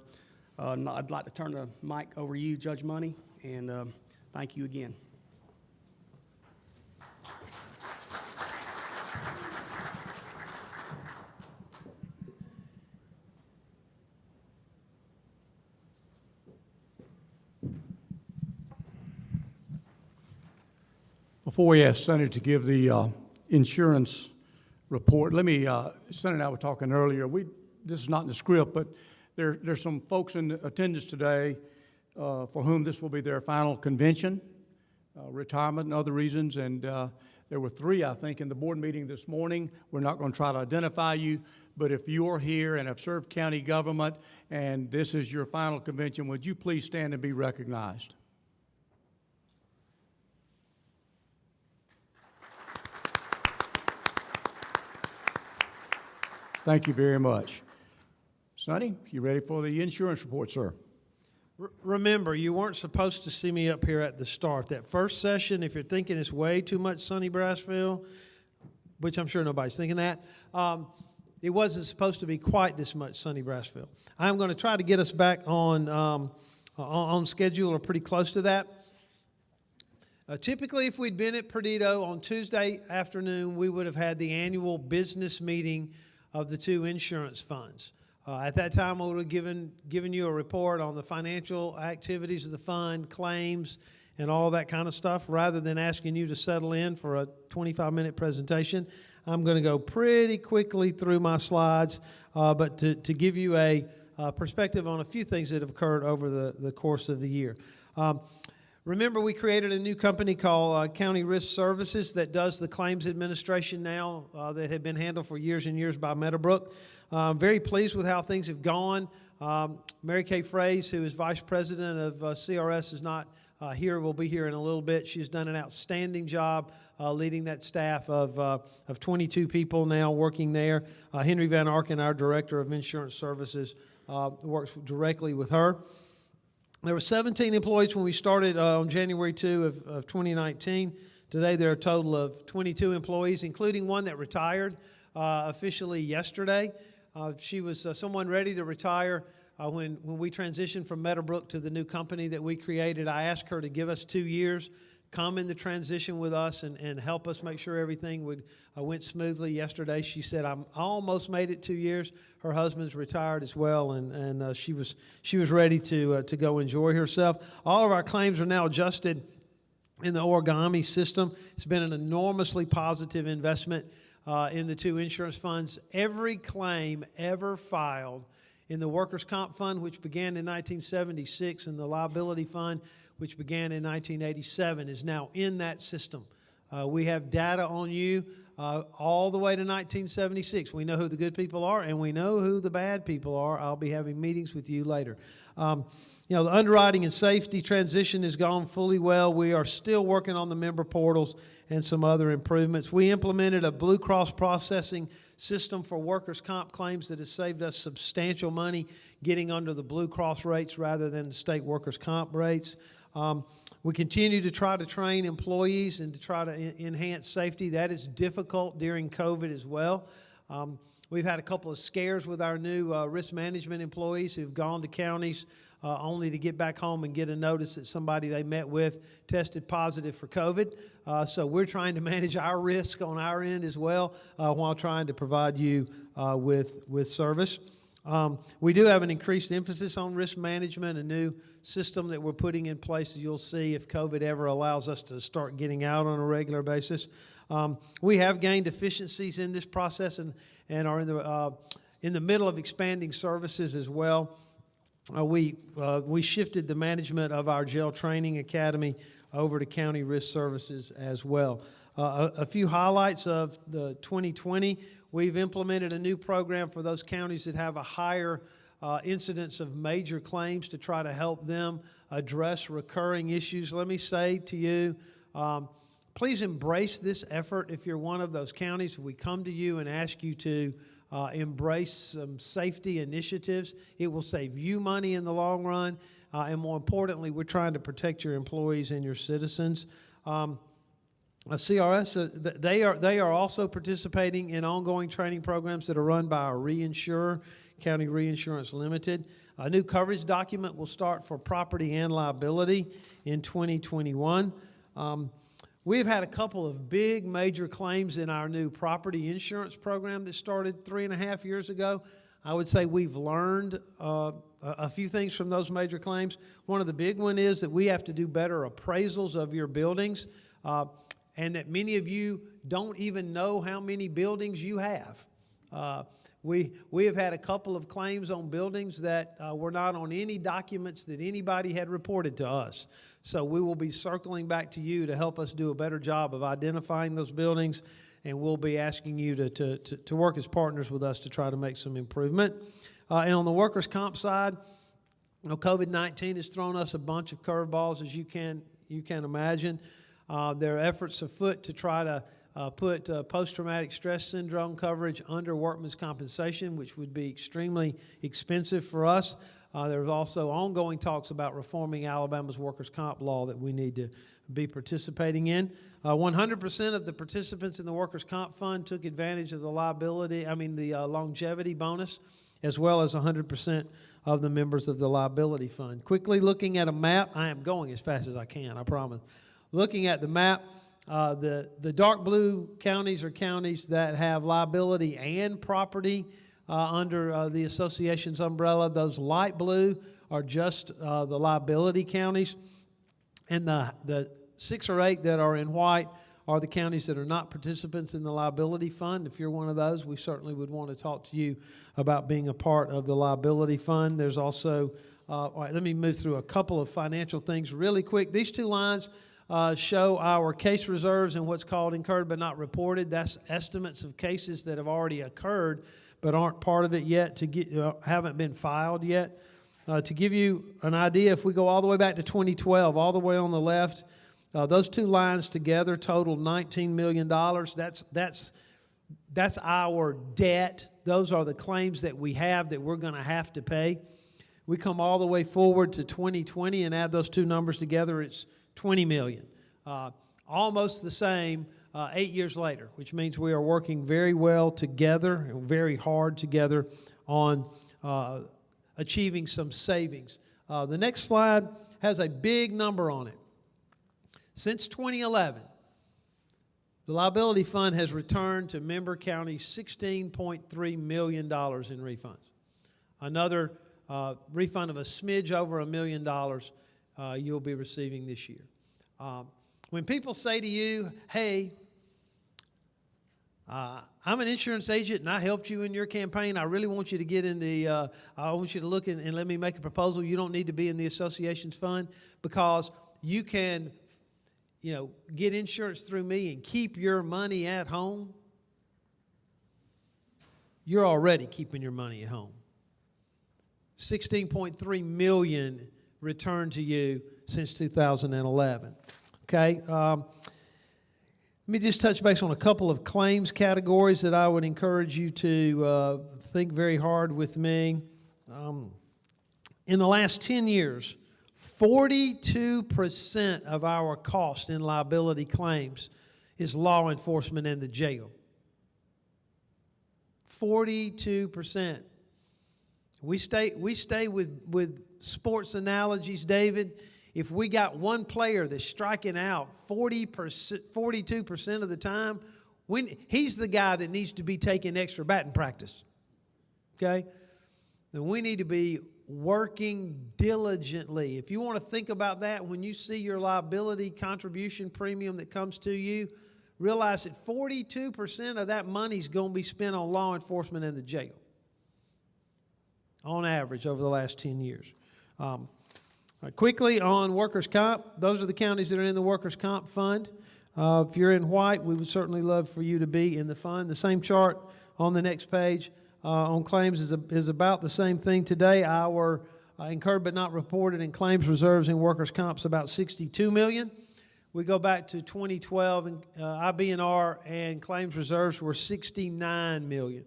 I'd like to turn the mic over to you, Judge Money, and thank you again. Before we ask Sonny to give the insurance report, let me, Sonny and I were talking earlier, this is not in the script, but there's some folks in attendance today for whom this will be their final convention, retirement and other reasons, and there were 3, I think, in the board meeting this morning. We're not going to try to identify you, but if you're here and have served county government and this is your final convention, would you please stand and be recognized? Thank you very much. Sonny, you ready for the insurance report, sir? Remember, you weren't supposed to see me up here at the start. That first session, if you're thinking it's way too much Sonny Brassfield, which I'm sure nobody's thinking that, it wasn't supposed to be quite this much Sonny Brassfield. I'm going to try to get us back on schedule or pretty close to that. Typically, if we'd been at Perdido on Tuesday afternoon, we would have had the annual business meeting of the 2 insurance funds. At that time, I would have given you a report on the financial activities of the fund, claims, and all that kind of stuff. Rather than asking you to settle in for a 25-minute presentation, I'm going to go pretty quickly through my slides, but to give you a perspective on a few things that have occurred over the course of the year. Remember, we created a new company called County Risk Services that does the claims administration now that had been handled for years and years by Meadowbrook. Very pleased with how things have gone. Mary Kay Fraze, who is Vice President of CRS, is not here, will be here in a little bit. She's done an outstanding job leading that staff of 22 people now working there. Henry Van Arken, our Director of Insurance Services, works directly with her. There were 17 employees when we started on January 2 of 2019. Today there are a total of 22 employees, including one that retired officially yesterday. She was someone ready to retire when we transitioned from Meadowbrook to the new company that we created. I asked her to give us 2 years, come in the transition with us and help us make sure everything went smoothly. Yesterday she said, I almost made it 2 years. Her husband's retired as well, and she was ready to go enjoy herself. All of our claims are now adjusted in the origami system. It's been an enormously positive investment in the 2 insurance funds. Every claim ever filed in the Workers' Comp Fund, which began in 1976, and the Liability Fund, which began in 1987, is now in that system. We have data on you. all the way to 1976. We know who the good people are, and we know who the bad people are. I'll be having meetings with you later. You know, the underwriting and safety transition has gone fully well. We are still working on the member portals and some other improvements. We implemented a Blue Cross processing system for workers' comp claims that has saved us substantial money getting under the Blue Cross rates rather than the state workers' comp rates. We continue to try to train employees and to try to enhance safety. That is difficult during COVID as well. We've had a couple of scares with our new risk management employees who've gone to counties only to get back home and get a notice that somebody they met with tested positive for COVID. So we're trying to manage our risk on our end as well while trying to provide you with service. We do have an increased emphasis on risk management, a new system that we're putting in place, as you'll see if COVID ever allows us to start getting out on a regular basis. We have gained efficiencies in this process and are in the middle of expanding services as well. We shifted the management of our jail training academy over to county risk services as well. A few highlights of the 2020, we've implemented a new program for those counties that have a higher incidence of major claims to try to help them address recurring issues. Let me say to you, please embrace this effort if you're one of those counties. We come to you and ask you to embrace some safety initiatives. It will save you money in the long run, and more importantly, we're trying to protect your employees and your citizens. CRS, they are also participating in ongoing training programs that are run by our reinsurer, County Reinsurance Limited. A new coverage document will start for property and liability in 2021. We've had a couple of big major claims in our new property insurance program that started 3.5 years ago. I would say we've learned a few things from those major claims. One of the big one is that we have to do better appraisals of your buildings, and that many of you don't even know how many buildings you have. We have had a couple of claims on buildings that were not on any documents that anybody had reported to us. So we will be circling back to you to help us do a better job of identifying those buildings, and we'll be asking you to work as partners with us to try to make some improvement. And on the workers' comp side, you know, COVID-19 has thrown us a bunch of curveballs, as you can imagine. There are efforts afoot to try to put post-traumatic stress syndrome coverage under workman's compensation, which would be extremely expensive for us. There's also ongoing talks about reforming Alabama's workers' comp law that we need to be participating in. 100% of the participants in the workers' comp fund took advantage of the longevity bonus, as well as 100% of the members of the liability fund. Quickly looking at a map, I am going as fast as I can, I promise. Looking at the map, the dark blue counties are counties that have liability and property under the association's umbrella. Those light blue are just the liability counties. And the 6 or 8 that are in white are the counties that are not participants in the liability fund. If you're one of those, we certainly would want to talk to you about being a part of the liability fund. There's also, all right, let me move through a couple of financial things really quick. These 2 lines show our case reserves and what's called incurred but not reported. That's estimates of cases that have already occurred but aren't part of it yet, haven't been filed yet. To give you an idea, if we go all the way back to 2012, all the way on the left, those 2 lines together total $19 million. That's our debt. Those are the claims that we have that we're going to have to pay. We come all the way forward to 2020 and add those 2 numbers together, it's $20 million. Almost the same 8 years later, which means we are working very well together and very hard together on achieving some savings. The next slide has a big number on it. Since 2011, the liability fund has returned to member counties $16.3 million in refunds. Another refund of a smidge over $1 million you'll be receiving this year. When people say to you, hey, I'm an insurance agent and I helped you in your campaign. I really want you to get in I want you to look and let me make a proposal. You don't need to be in the association's fund because you can, get insurance through me and keep your money at home. you're already keeping your money at home. 16.3 million returned to you since 2011. Okay. Let me just touch base on a couple of claims categories that I would encourage you to think very hard with me. In the last 10 years, 42% of our cost in liability claims is law enforcement and the jail. 42%. We stay with sports analogies, David. If we got one player that's striking out 42% of the time, he's the guy that needs to be taking extra batting practice. Okay? Then we need to be working diligently. If you want to think about that, when you see your liability contribution premium that comes to you, realize that 42% of that money is going to be spent on law enforcement and the jail, on average, over the last 10 years. Quickly on workers' comp, those are the counties that are in the workers' comp fund. If you're in white, we would certainly love for you to be in the fund. The same chart on the next page on claims is about the same thing today. Our incurred but not reported in claims reserves in workers' comp is about $62 million. We go back to 2012, and IBNR and claims reserves were $69 million.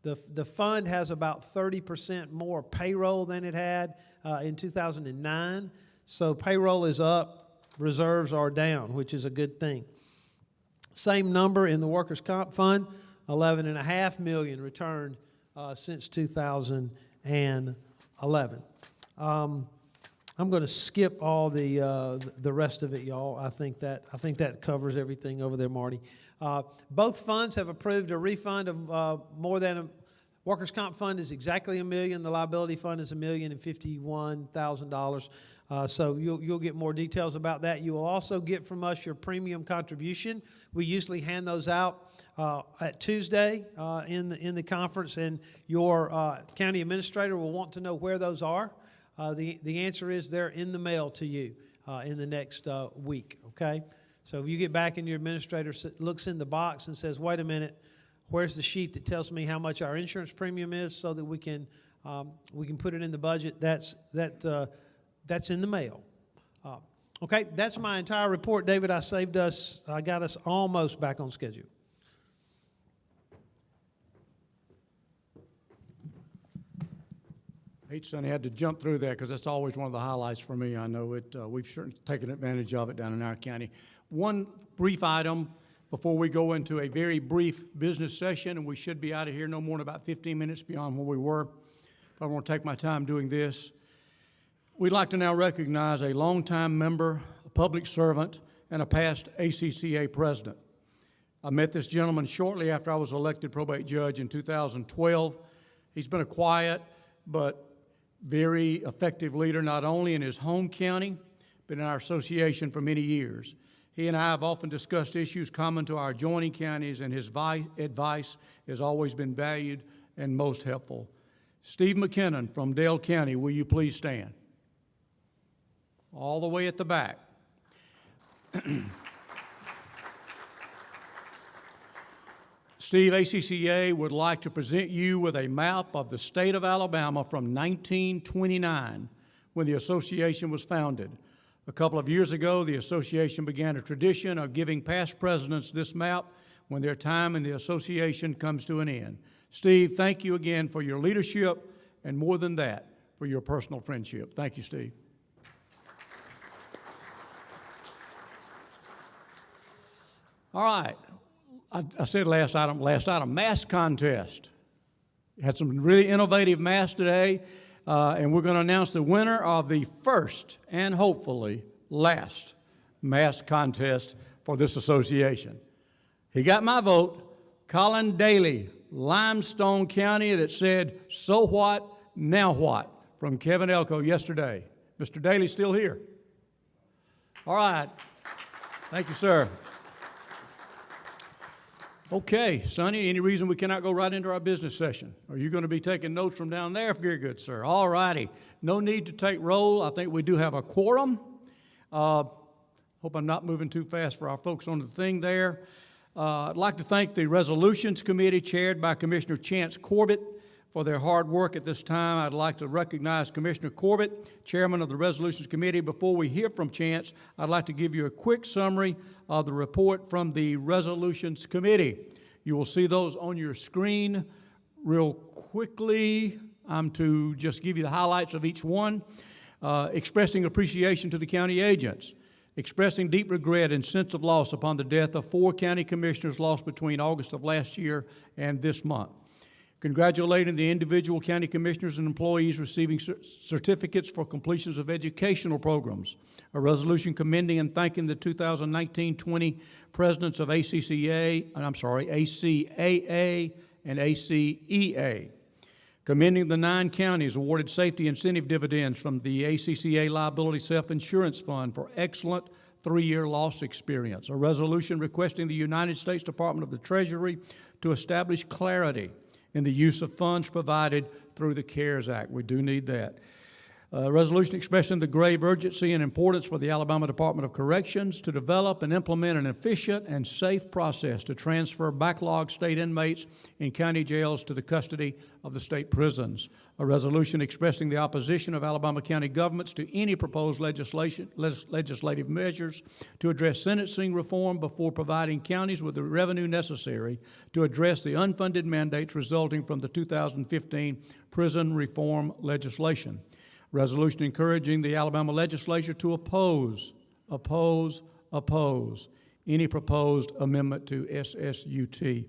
The fund has about 30% more payroll than it had in 2009. So payroll is up, reserves are down, which is a good thing. Same number in the workers' comp fund, $11.5 million returned since 2011. I'm going to skip all the rest of it, y'all. I think that covers everything over there, Marty. Both funds have approved a refund of more than workers' comp fund is exactly $1 million. The liability fund is $1,051,000. So you'll get more details about that. You will also get from us your premium contribution. We usually hand those out at Tuesday in the conference, and your county administrator will want to know where those are. The answer is they're in the mail to you in the next week. Okay. So if you get back and your administrator looks in the box and says, "Wait a minute, where's the sheet that tells me how much our insurance premium is so that we can put it in the budget?" That's in the mail. Okay, that's my entire report, David. I got us almost back on schedule. Sonny, had to jump through that because that's always one of the highlights for me. I know it. We've certainly taken advantage of it down in our county. One brief item before we go into a very brief business session, and we should be out of here no more than about 15 minutes beyond where we were. I want to take my time doing this. We'd like to now recognize a longtime member, a public servant, and a past ACCA president. I met this gentleman shortly after I was elected probate judge in 2012. He's been a quiet but very effective leader, not only in his home county, but in our association for many years. He and I have often discussed issues common to our adjoining counties, and his advice has always been valued and most helpful. Steve McKinnon from Dale County, will you please stand? All the way at the back. Steve, ACCA would like to present you with a map of the state of Alabama from 1929, when the association was founded. A couple of years ago, the association began a tradition of giving past presidents this map when their time in the association comes to an end. Steve, thank you again for your leadership, and more than that, for your personal friendship. Thank you, Steve. All right. I said last item, mask contest. Had some really innovative masks today, and we're going to announce the winner of the first and hopefully last mask contest for this association. He got my vote, Colin Daly, Limestone County, that said, "So what, now what?" from Kevin Elko yesterday. Mr. Daly still here? All right. Thank you, sir. Okay, Sonny, any reason we cannot go right into our business session? Are you going to be taking notes from down there? Very good, sir. All righty. No need to take roll. I think we do have a quorum. Hope I'm not moving too fast for our folks on the thing there. I'd like to thank the Resolutions Committee chaired by Commissioner Chance Corbett for their hard work at this time. I'd like to recognize Commissioner Corbett, Chairman of the Resolutions Committee. Before we hear from Chance, I'd like to give you a quick summary of the report from the Resolutions Committee. You will see those on your screen real quickly. I'm to just give you the highlights of each one. Expressing appreciation to the county agents. Expressing deep regret and sense of loss upon the death of 4 county commissioners lost between August of last year and this month. Congratulating the individual county commissioners and employees receiving certificates for completions of educational programs. A resolution commending and thanking the 2019-20 presidents of ACCA and ACEA. Commending the 9 counties awarded safety incentive dividends from the ACCA Liability Self-Insurance Fund for excellent 3-year loss experience. A resolution requesting the United States Department of the Treasury to establish clarity in the use of funds provided through the CARES Act. We do need that. A resolution expressing the grave urgency and importance for the Alabama Department of Corrections to develop and implement an efficient and safe process to transfer backlogged state inmates in county jails to the custody of the state prisons. A resolution expressing the opposition of Alabama county governments to any proposed legislative measures to address sentencing reform before providing counties with the revenue necessary to address the unfunded mandates resulting from the 2015 prison reform legislation. Resolution encouraging the Alabama legislature to oppose any proposed amendment to SSUT.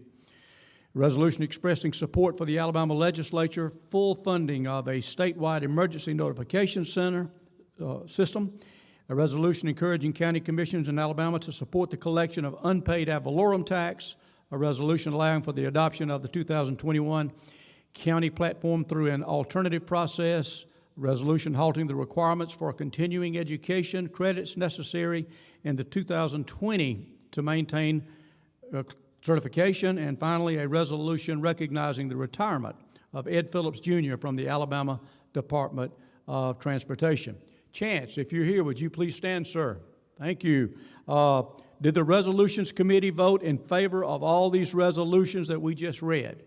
Resolution expressing support for the Alabama legislature, full funding of a statewide emergency notification system. A resolution encouraging county commissioners in Alabama to support the collection of unpaid ad valorem tax. A resolution allowing for the adoption of the 2021 county platform through an alternative process. Resolution halting the requirements for continuing education credits necessary in the 2020 to maintain certification. And finally, a resolution recognizing the retirement of Ed Phillips Jr. from the Alabama Department of Transportation. Chance, if you're here, would you please stand, sir? Thank you. Did the Resolutions Committee vote in favor of all these resolutions that we just read?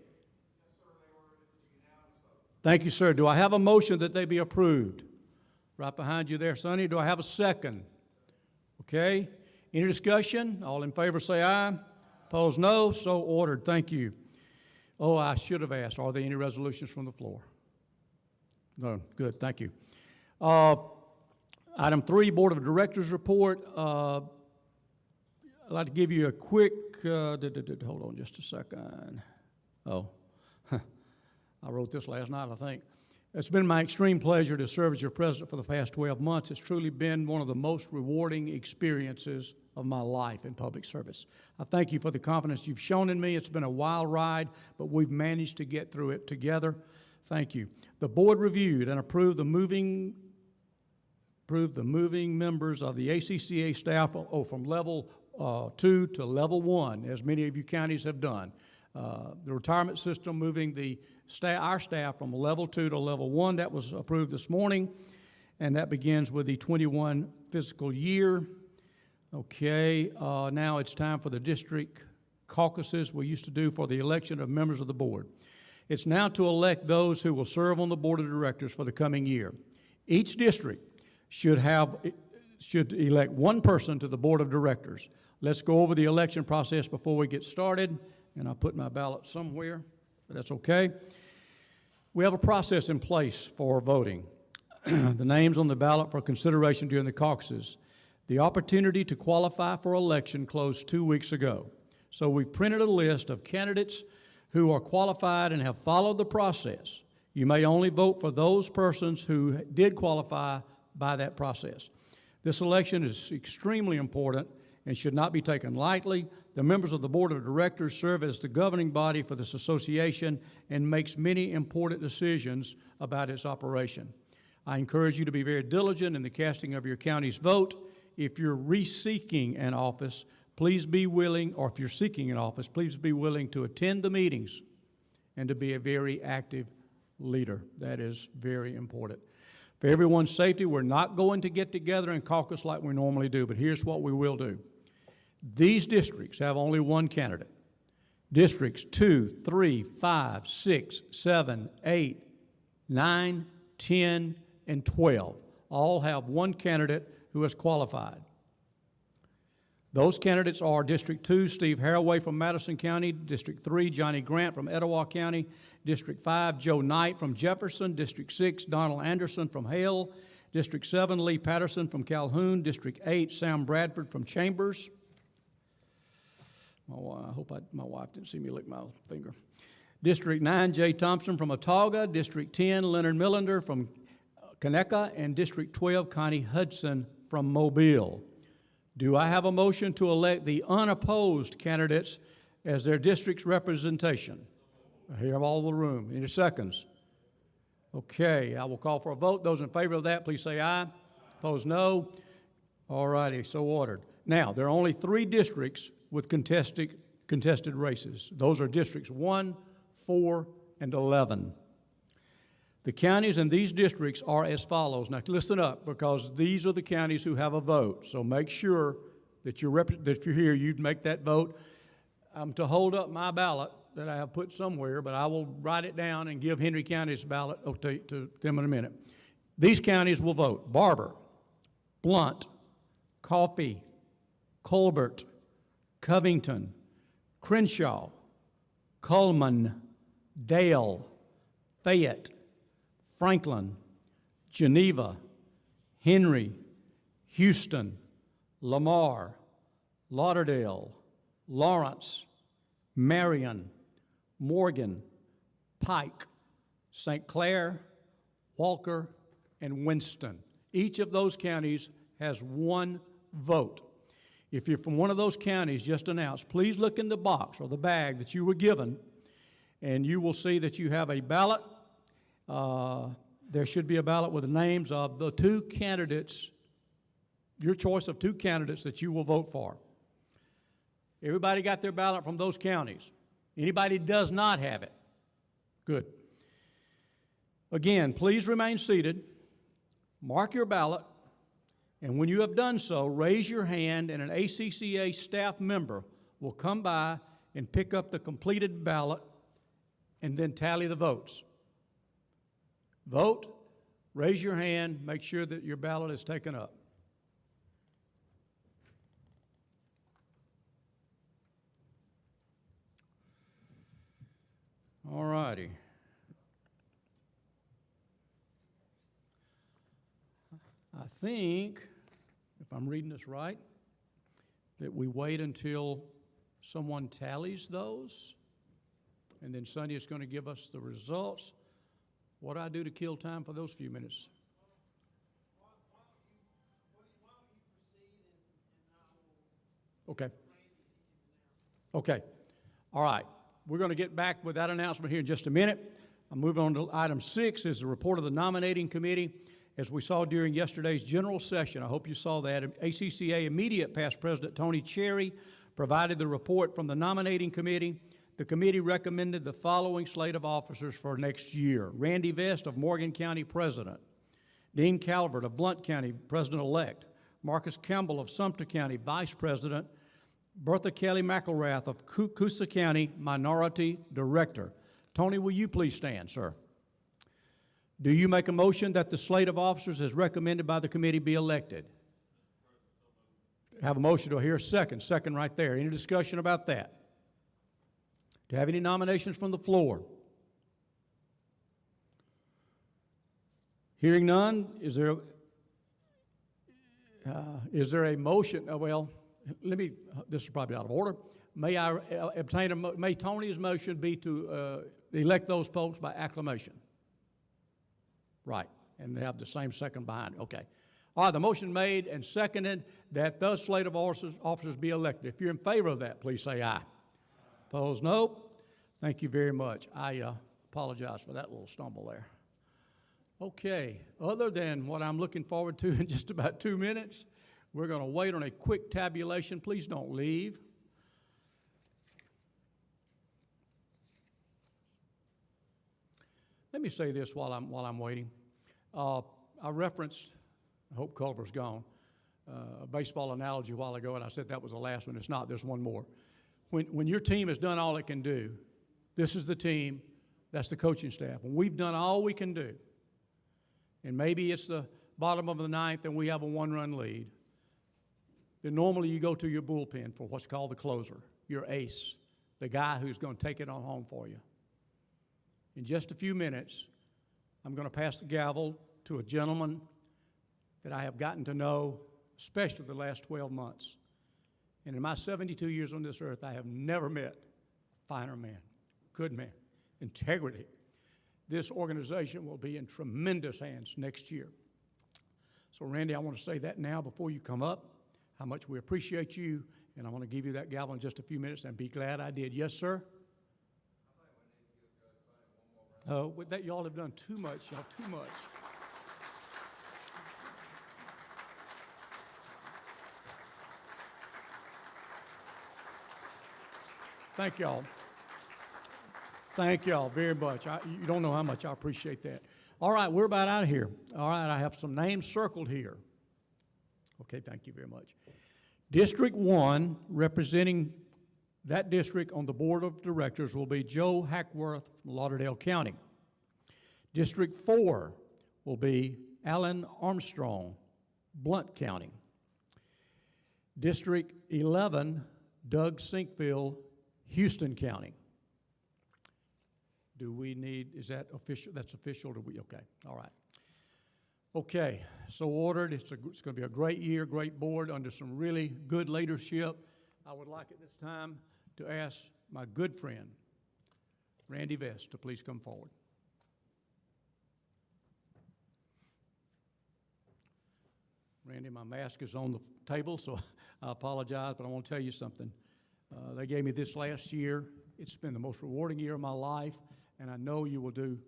Thank you, sir. Do I have a motion that they be approved? Right behind you there, Sonny. Do I have a second? Okay. Any discussion? All in favor say aye. Opposed, no. So ordered. Thank you. Oh, I should have asked, are there any resolutions from the floor? No. Good. Thank you. Item 3, Board of Directors report. I'd like to give you a quick, hold on just a second. Oh. I wrote this last night, I think. It's been my extreme pleasure to serve as your president for the past 12 months. It's truly been one of the most rewarding experiences of my life in public service. I thank you for the confidence you've shown in me. It's been a wild ride, but we've managed to get through it together. Thank you. The board reviewed and approved the moving members of the ACCA staff from level 2 to level 1, as many of you counties have done. The retirement system moving our staff from level 2 to level 1, that was approved this morning, and that begins with the 21 fiscal year. Okay, now it's time for the district caucuses we used to do for the election of members of the board. It's now to elect those who will serve on the board of directors for the coming year. Each district should elect one person to the board of directors. Let's go over the election process before we get started. And I put my ballot somewhere, but that's okay. We have a process in place for voting. The names on the ballot for consideration during the caucuses. The opportunity to qualify for election closed 2 weeks ago. So we've printed a list of candidates who are qualified and have followed the process. You may only vote for those persons who did qualify by that process. This election is extremely important and should not be taken lightly. The members of the board of directors serve as the governing body for this association and makes many important decisions about its operation. I encourage you to be very diligent in the casting of your county's vote. If you're seeking an office, please be willing, or if you're seeking an office, please be willing to attend the meetings and to be a very active leader. That is very important. For everyone's safety, we're not going to get together and caucus like we normally do, but here's what we will do. These districts have only one candidate. Districts 2, 3, 5, 6, 7, 8, 9, 10, and 12 all have one candidate who is qualified. Those candidates are District 2, Steve Haraway from Madison County, District 3, Johnny Grant from Etowah County, District 5, Joe Knight from Jefferson, District 6, Donald Anderson from Hale, District 7, Lee Patterson from Calhoun, District 8, Sam Bradford from Chambers. I hope my wife didn't see me lick my finger. District 9, Jay Thompson from Autauga, District 10, Leonard Millender from Conecuh, and District 12, Connie Hudson from Mobile. Do I have a motion to elect the unopposed candidates as their district's representation? I hear all the room. Any seconds? Okay, I will call for a vote. Those in favor of that, please say aye. Opposed, no. All righty, so ordered. Now, there are only 3 districts with contested races. Those are districts 1, 4, and 11. The counties in these districts are as follows. Now, listen up, because these are the counties who have a vote. So make sure that if you're here, you'd make that vote. I'm to hold up my ballot that I have put somewhere, but I will write it down and give Henry County's ballot to them in a minute. These counties will vote: Barber, Blount, Coffee, Colbert, Covington, Crenshaw, Cullman, Dale, Fayette, Franklin, Geneva, Henry, Houston, Lamar, Lauderdale, Lawrence, Marion, Morgan, Pike, St. Clair, Walker, and Winston. Each of those counties has one vote. If you're from one of those counties just announced, please look in the box or the bag that you were given, and you will see that you have a ballot. There should be a ballot with the names of the 2 candidates, your choice of 2 candidates that you will vote for. Everybody got their ballot from those counties. Anybody does not have it? Good. Again, please remain seated, mark your ballot, and when you have done so, raise your hand and an ACCA staff member will come by and pick up the completed ballot and then tally the votes. Vote, raise your hand, make sure that your ballot is taken up. All righty. I think, if I'm reading this right, that we wait until someone tallies those, and then Sonny is going to give us the results. What do I do to kill time for those few minutes? Okay. Okay. All right. We're going to get back with that announcement here in just a minute. I'm moving on to item 6 is the report of the nominating committee. As we saw during yesterday's general session, I hope you saw that, ACCA immediate past President Tony Cherry provided the report from the nominating committee. The committee recommended the following slate of officers for next year: Randy Vest of Morgan County, President; Dean Calvert of Blount County, President-elect; Marcus Campbell of Sumter County, Vice President; Bertha Kelly McElrath of Coosa County, Minority Director. Tony, will you please stand, sir? Do you make a motion that the slate of officers as recommended by the committee be elected? Have a motion. Do I hear a second? Second right there. Any discussion about that? Do you have any nominations from the floor? Hearing none, is there a motion? This is probably out of order. May I may Tony's motion be to elect those folks by acclamation? Right, and they have the same second behind it. Okay. All right, the motion made and seconded that the slate of officers be elected. If you're in favor of that, please say aye. Opposed, no. Thank you very much. I apologize for that little stumble there. Okay, other than what I'm looking forward to in just about 2 minutes, we're going to wait on a quick tabulation. Please don't leave. Let me say this while I'm waiting. I referenced, I hope Culver's gone, a baseball analogy a while ago, and I said that was the last one. It's not. There's one more. When your team has done all it can do, this is the team, that's the coaching staff. When we've done all we can do, and maybe it's the bottom of the ninth and we have a one-run lead, then normally you go to your bullpen for what's called the closer, your ace, the guy who's going to take it on home for you. In just a few minutes, I'm going to pass the gavel to a gentleman that I have gotten to know, especially the last 12 months. And in my 72 years on this earth, I have never met a finer man, good man, integrity. This organization will be in tremendous hands next year. So, Randy, I want to say that now before you come up, how much we appreciate you, and I want to give you that gavel in just a few minutes, and be glad I did. Yes, sir? Oh, with that, y'all have done too much, y'all, too much. Thank y'all. Thank y'all very much. You don't know how much I appreciate that. All right, we're about out of here. All right, I have some names circled here. Okay, thank you very much. District 1, representing that district on the board of directors, will be Joe Hackworth from Lauderdale County. District 4 will be Alan Armstrong, Blount County. District 11, Doug Sinkfield, Houston County. Do we need, is that official? That's official? Do we, okay, all right. Okay, so ordered. It's going to be a great year, great board under some really good leadership. I would like at this time to ask my good friend, Randy Vest, to please come forward. Randy, my mask is on the table, so I apologize, but I want to tell you something. They gave me this last year. It's been the most rewarding year of my life, and I know you will do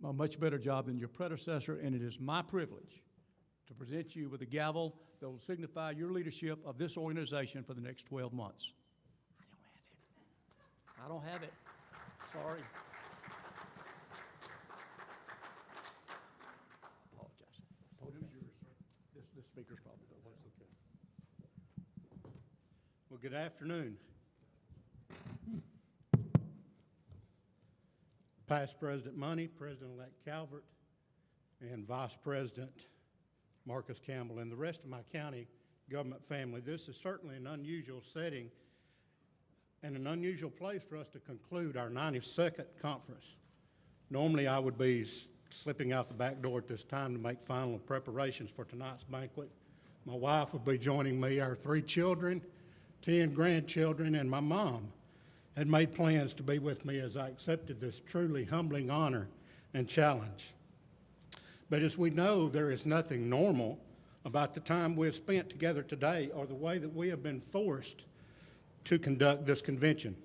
a much better job than your predecessor, and it is my privilege to present you with a gavel that will signify your leadership of this organization for the next 12 months. I don't have it. Sorry. Apologize. Told you it was yours, sir. This speaker's probably the one. Okay. Well, good afternoon. Past President Money, President-elect Calvert, and Vice President Marcus Campbell, and the rest of my county government family. This is certainly an unusual setting and an unusual place for us to conclude our 92nd conference. Normally, I would be slipping out the back door at this time to make final preparations for tonight's banquet. My wife would be joining me, our 3 children, 10 grandchildren, and my mom had made plans to be with me as I accepted this truly humbling honor and challenge. But as we know, there is nothing normal about the time we have spent together today or the way that we have been forced to conduct this convention.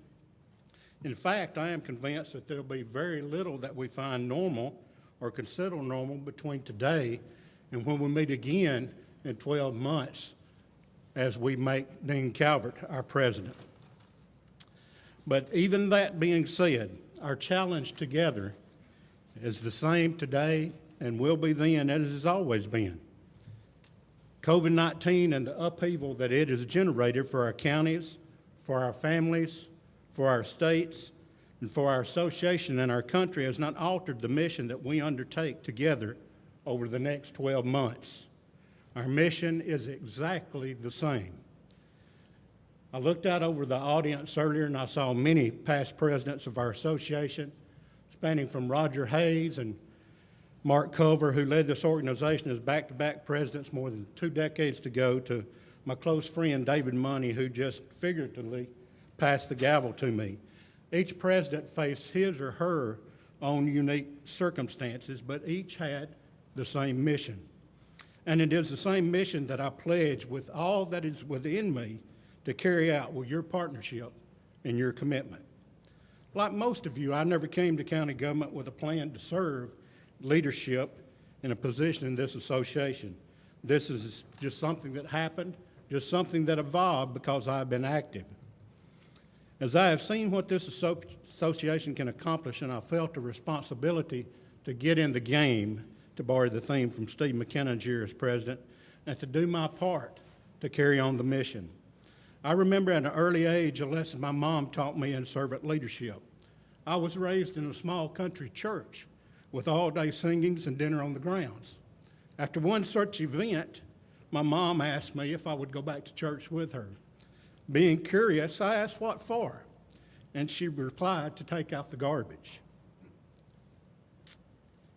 In fact, I am convinced that there will be very little that we find normal or consider normal between today and when we meet again in 12 months as we make Dean Calvert our president. But even that being said, our challenge together is the same today and will be then as it has always been. COVID-19 and the upheaval that it has generated for our counties, for our families, for our states, and for our association and our country has not altered the mission that we undertake together over the next 12 months. Our mission is exactly the same. I looked out over the audience earlier and I saw many past presidents of our association, spanning from Roger Hayes and Mark Culver, who led this organization as back-to-back presidents more than 2 decades ago, to my close friend David Money, who just figuratively passed the gavel to me. Each president faced his or her own unique circumstances, but each had the same mission. And it is the same mission that I pledge with all that is within me to carry out with your partnership and your commitment. Like most of you, I never came to county government with a plan to serve leadership in a position in this association. This is just something that happened, just something that evolved because I've been active. As I have seen what this association can accomplish, and I felt a responsibility to get in the game, to borrow the theme from Steve McKinnon's year as president, and to do my part to carry on the mission. I remember at an early age a lesson my mom taught me in servant leadership. I was raised in a small country church with all-day singings and dinner on the grounds. After one such event, my mom asked me if I would go back to church with her. Being curious, I asked what for, and she replied to take out the garbage.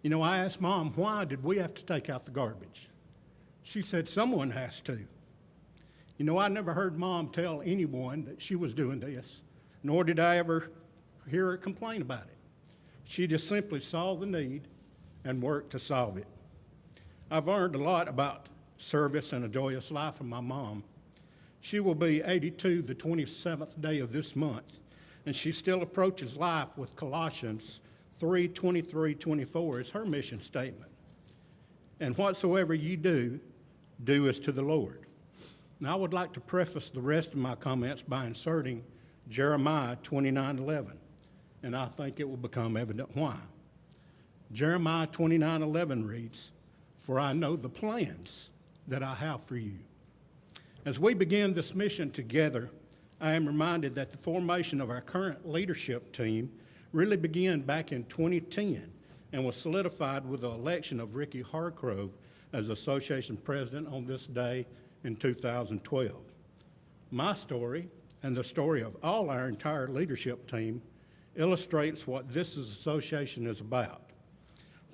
You know, I asked Mom, why did we have to take out the garbage? She said, someone has to. You know, I never heard Mom tell anyone that she was doing this, nor did I ever hear her complain about it. She just simply saw the need and worked to solve it. I've learned a lot about service and a joyous life from my mom. She will be 82 the 27th day of this month, and she still approaches life with Colossians 3:23-24 as her mission statement. And whatsoever ye do, do as to the Lord. Now, I would like to preface the rest of my comments by inserting Jeremiah 29:11, and I think it will become evident why. Jeremiah 29:11 reads, "For I know the plans that I have for you." As we begin this mission together, I am reminded that the formation of our current leadership team really began back in 2010 and was solidified with the election of Ricky Hargrove as association president on this day in 2012. My story, and the story of all our entire leadership team, illustrates what this association is about,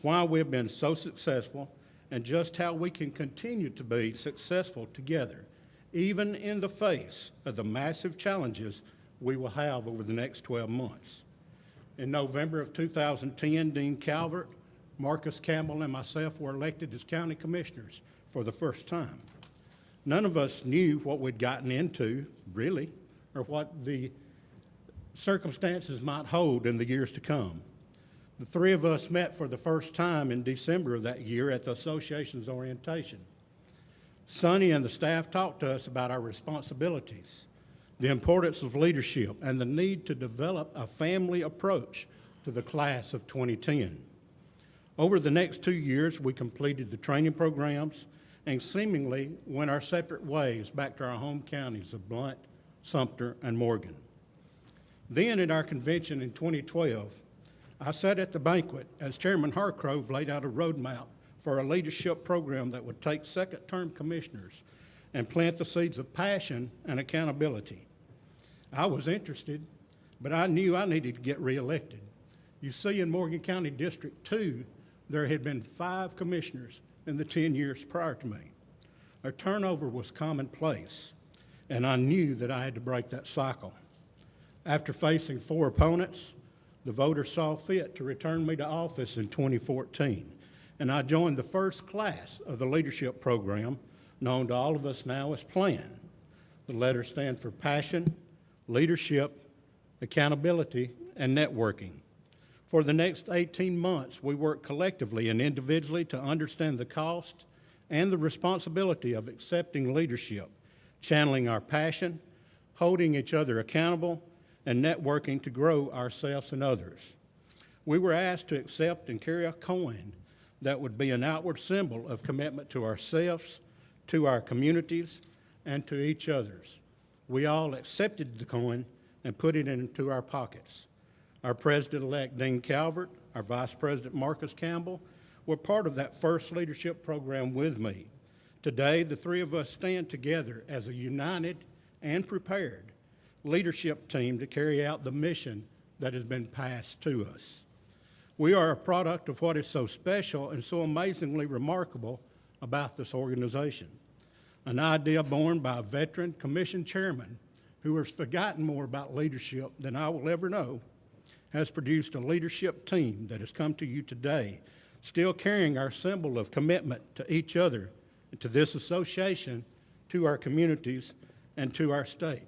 why we've been so successful, and just how we can continue to be successful together, even in the face of the massive challenges we will have over the next 12 months. In November of 2010, Dean Calvert, Marcus Campbell, and myself were elected as county commissioners for the first time. None of us knew what we'd gotten into, really, or what the circumstances might hold in the years to come. The three of us met for the first time in December of that year at the association's orientation. Sonny and the staff talked to us about our responsibilities, the importance of leadership, and the need to develop a family approach to the class of 2010. Over the next 2 years, we completed the training programs and seemingly went our separate ways back to our home counties of Blount, Sumter, and Morgan. Then at our convention in 2012, I sat at the banquet as Chairman Hargrove laid out a roadmap for a leadership program that would take second-term commissioners and plant the seeds of passion and accountability. I was interested, but I knew I needed to get reelected. You see, in Morgan County District 2, there had been 5 commissioners in the 10 years prior to me. Our turnover was commonplace, and I knew that I had to break that cycle. After facing 4 opponents, the voters saw fit to return me to office in 2014, and I joined the first class of the leadership program, known to all of us now as PLAN. The letters stand for passion, leadership, accountability, and networking. For the next 18 months, we worked collectively and individually to understand the cost and the responsibility of accepting leadership, channeling our passion, holding each other accountable, and networking to grow ourselves and others. We were asked to accept and carry a coin that would be an outward symbol of commitment to ourselves, to our communities, and to each others. We all accepted the coin and put it into our pockets. Our President-elect Dean Calvert, our Vice President Marcus Campbell, were part of that first leadership program with me. Today, the three of us stand together as a united and prepared leadership team to carry out the mission that has been passed to us. We are a product of what is so special and so amazingly remarkable about this organization. An idea born by a veteran commission chairman who has forgotten more about leadership than I will ever know, has produced a leadership team that has come to you today, still carrying our symbol of commitment to each other, and to this association, to our communities, and to our state.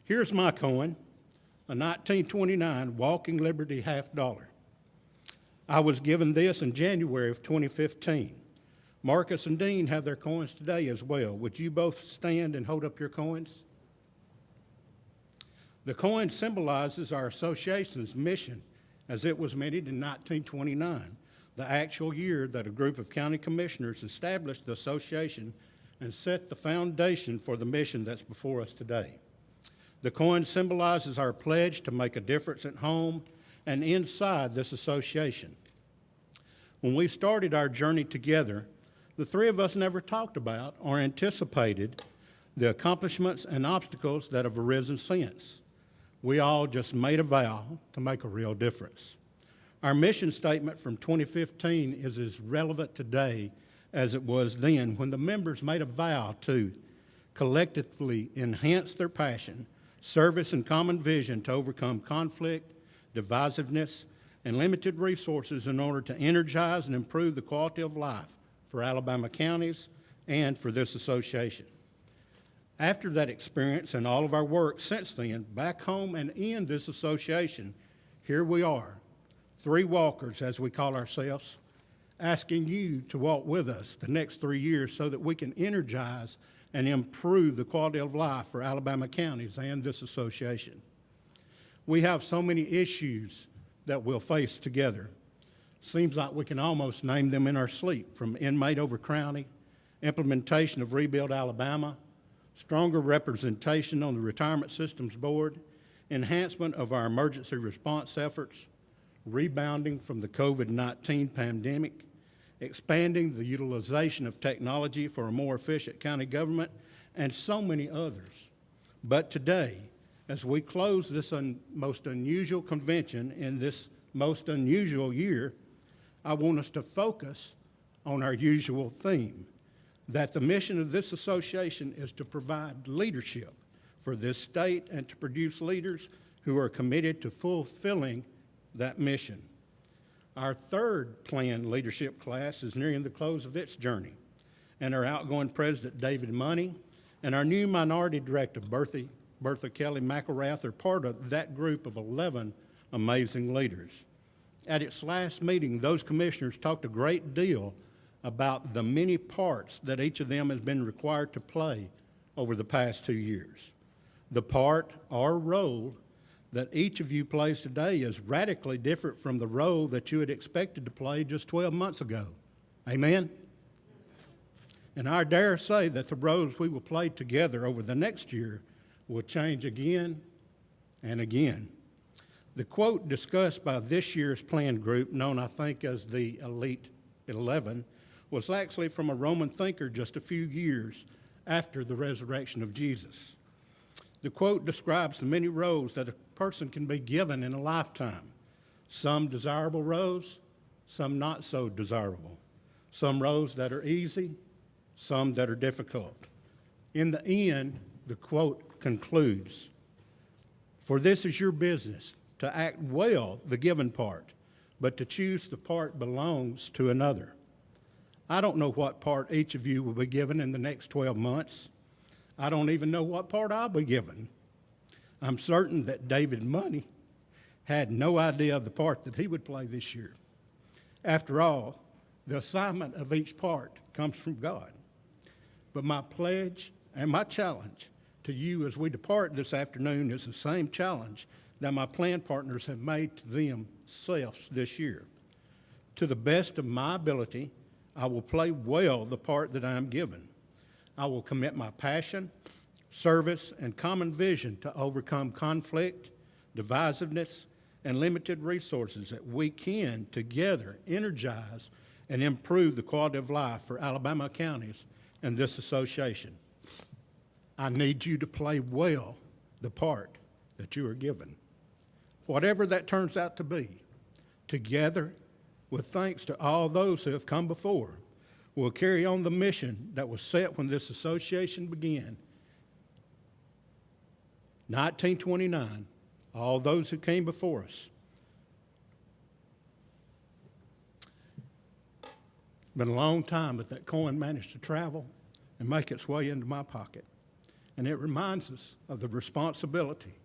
Here's my coin, a 1929 Walking Liberty $50. I was given this in January of 2015. Marcus and Dean have their coins today as well. Would you both stand and hold up your coins? The coin symbolizes our association's mission as it was minted in 1929, the actual year that a group of county commissioners established the association and set the foundation for the mission that's before us today. The coin symbolizes our pledge to make a difference at home and inside this association. When we started our journey together, the three of us never talked about or anticipated the accomplishments and obstacles that have arisen since. We all just made a vow to make a real difference. Our mission statement from 2015 is as relevant today as it was then, when the members made a vow to collectively enhance their passion, service, and common vision to overcome conflict, divisiveness, and limited resources in order to energize and improve the quality of life for Alabama counties and for this association. After that experience and all of our work since then, back home and in this association, here we are, three walkers, as we call ourselves, asking you to walk with us the next 3 years so that we can energize and improve the quality of life for Alabama counties and this association. We have so many issues that we'll face together. Seems like we can almost name them in our sleep, from inmate overcrowding, implementation of Rebuild Alabama, stronger representation on the Retirement Systems Board, enhancement of our emergency response efforts, rebounding from the COVID-19 pandemic, expanding the utilization of technology for a more efficient county government, and so many others. But today, as we close this most unusual convention in this most unusual year, I want us to focus on our usual theme, that the mission of this association is to provide leadership for this state and to produce leaders who are committed to fulfilling that mission. Our third planned leadership class is nearing the close of its journey, and our outgoing president, David Money, and our new minority director, Bertha Kelly McElrath, are part of that group of 11 amazing leaders. At its last meeting, those commissioners talked a great deal about the many parts that each of them has been required to play over the past 2 years. The part or role that each of you plays today is radically different from the role that you had expected to play just 12 months ago. Amen? And I dare say that the roles we will play together over the next year will change again and again. The quote discussed by this year's planned group, known I think as the Elite 11, was actually from a Roman thinker just a few years after the resurrection of Jesus. The quote describes the many roles that a person can be given in a lifetime. Some desirable roles, some not so desirable. Some roles that are easy, some that are difficult. In the end, the quote concludes, "For this is your business, to act well the given part, but to choose the part belongs to another." I don't know what part each of you will be given in the next 12 months. I don't even know what part I'll be given. I'm certain that David Money had no idea of the part that he would play this year. After all, the assignment of each part comes from God. But my pledge and my challenge to you as we depart this afternoon is the same challenge that my plan partners have made to themselves this year. To the best of my ability, I will play well the part that I am given. I will commit my passion, service, and common vision to overcome conflict, divisiveness, and limited resources that we can together energize and improve the quality of life for Alabama counties and this association. I need you to play well the part that you are given. Whatever that turns out to be, together, with thanks to all those who have come before, we'll carry on the mission that was set when this association began. 1929, all those who came before us. Been a long time that that coin managed to travel and make its way into my pocket. And it reminds us of the responsibility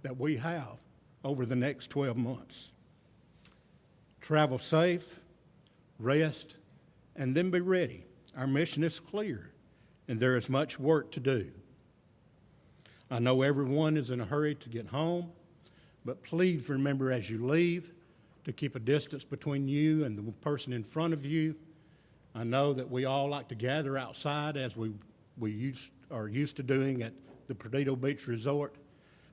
that we have over the next 12 months. Travel safe, rest, and then be ready. Our mission is clear, and there is much work to do. I know everyone is in a hurry to get home, but please remember as you leave to keep a distance between you and the person in front of you. I know that we all like to gather outside as we are used to doing at the Perdido Beach Resort.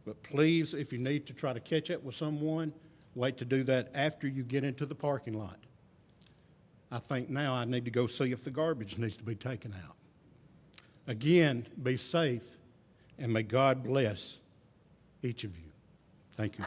But please, if you need to try to catch up with someone, wait to do that after you get into the parking lot. I think now I need to go see if the garbage needs to be taken out. Again, be safe, and may God bless each of you. Thank you.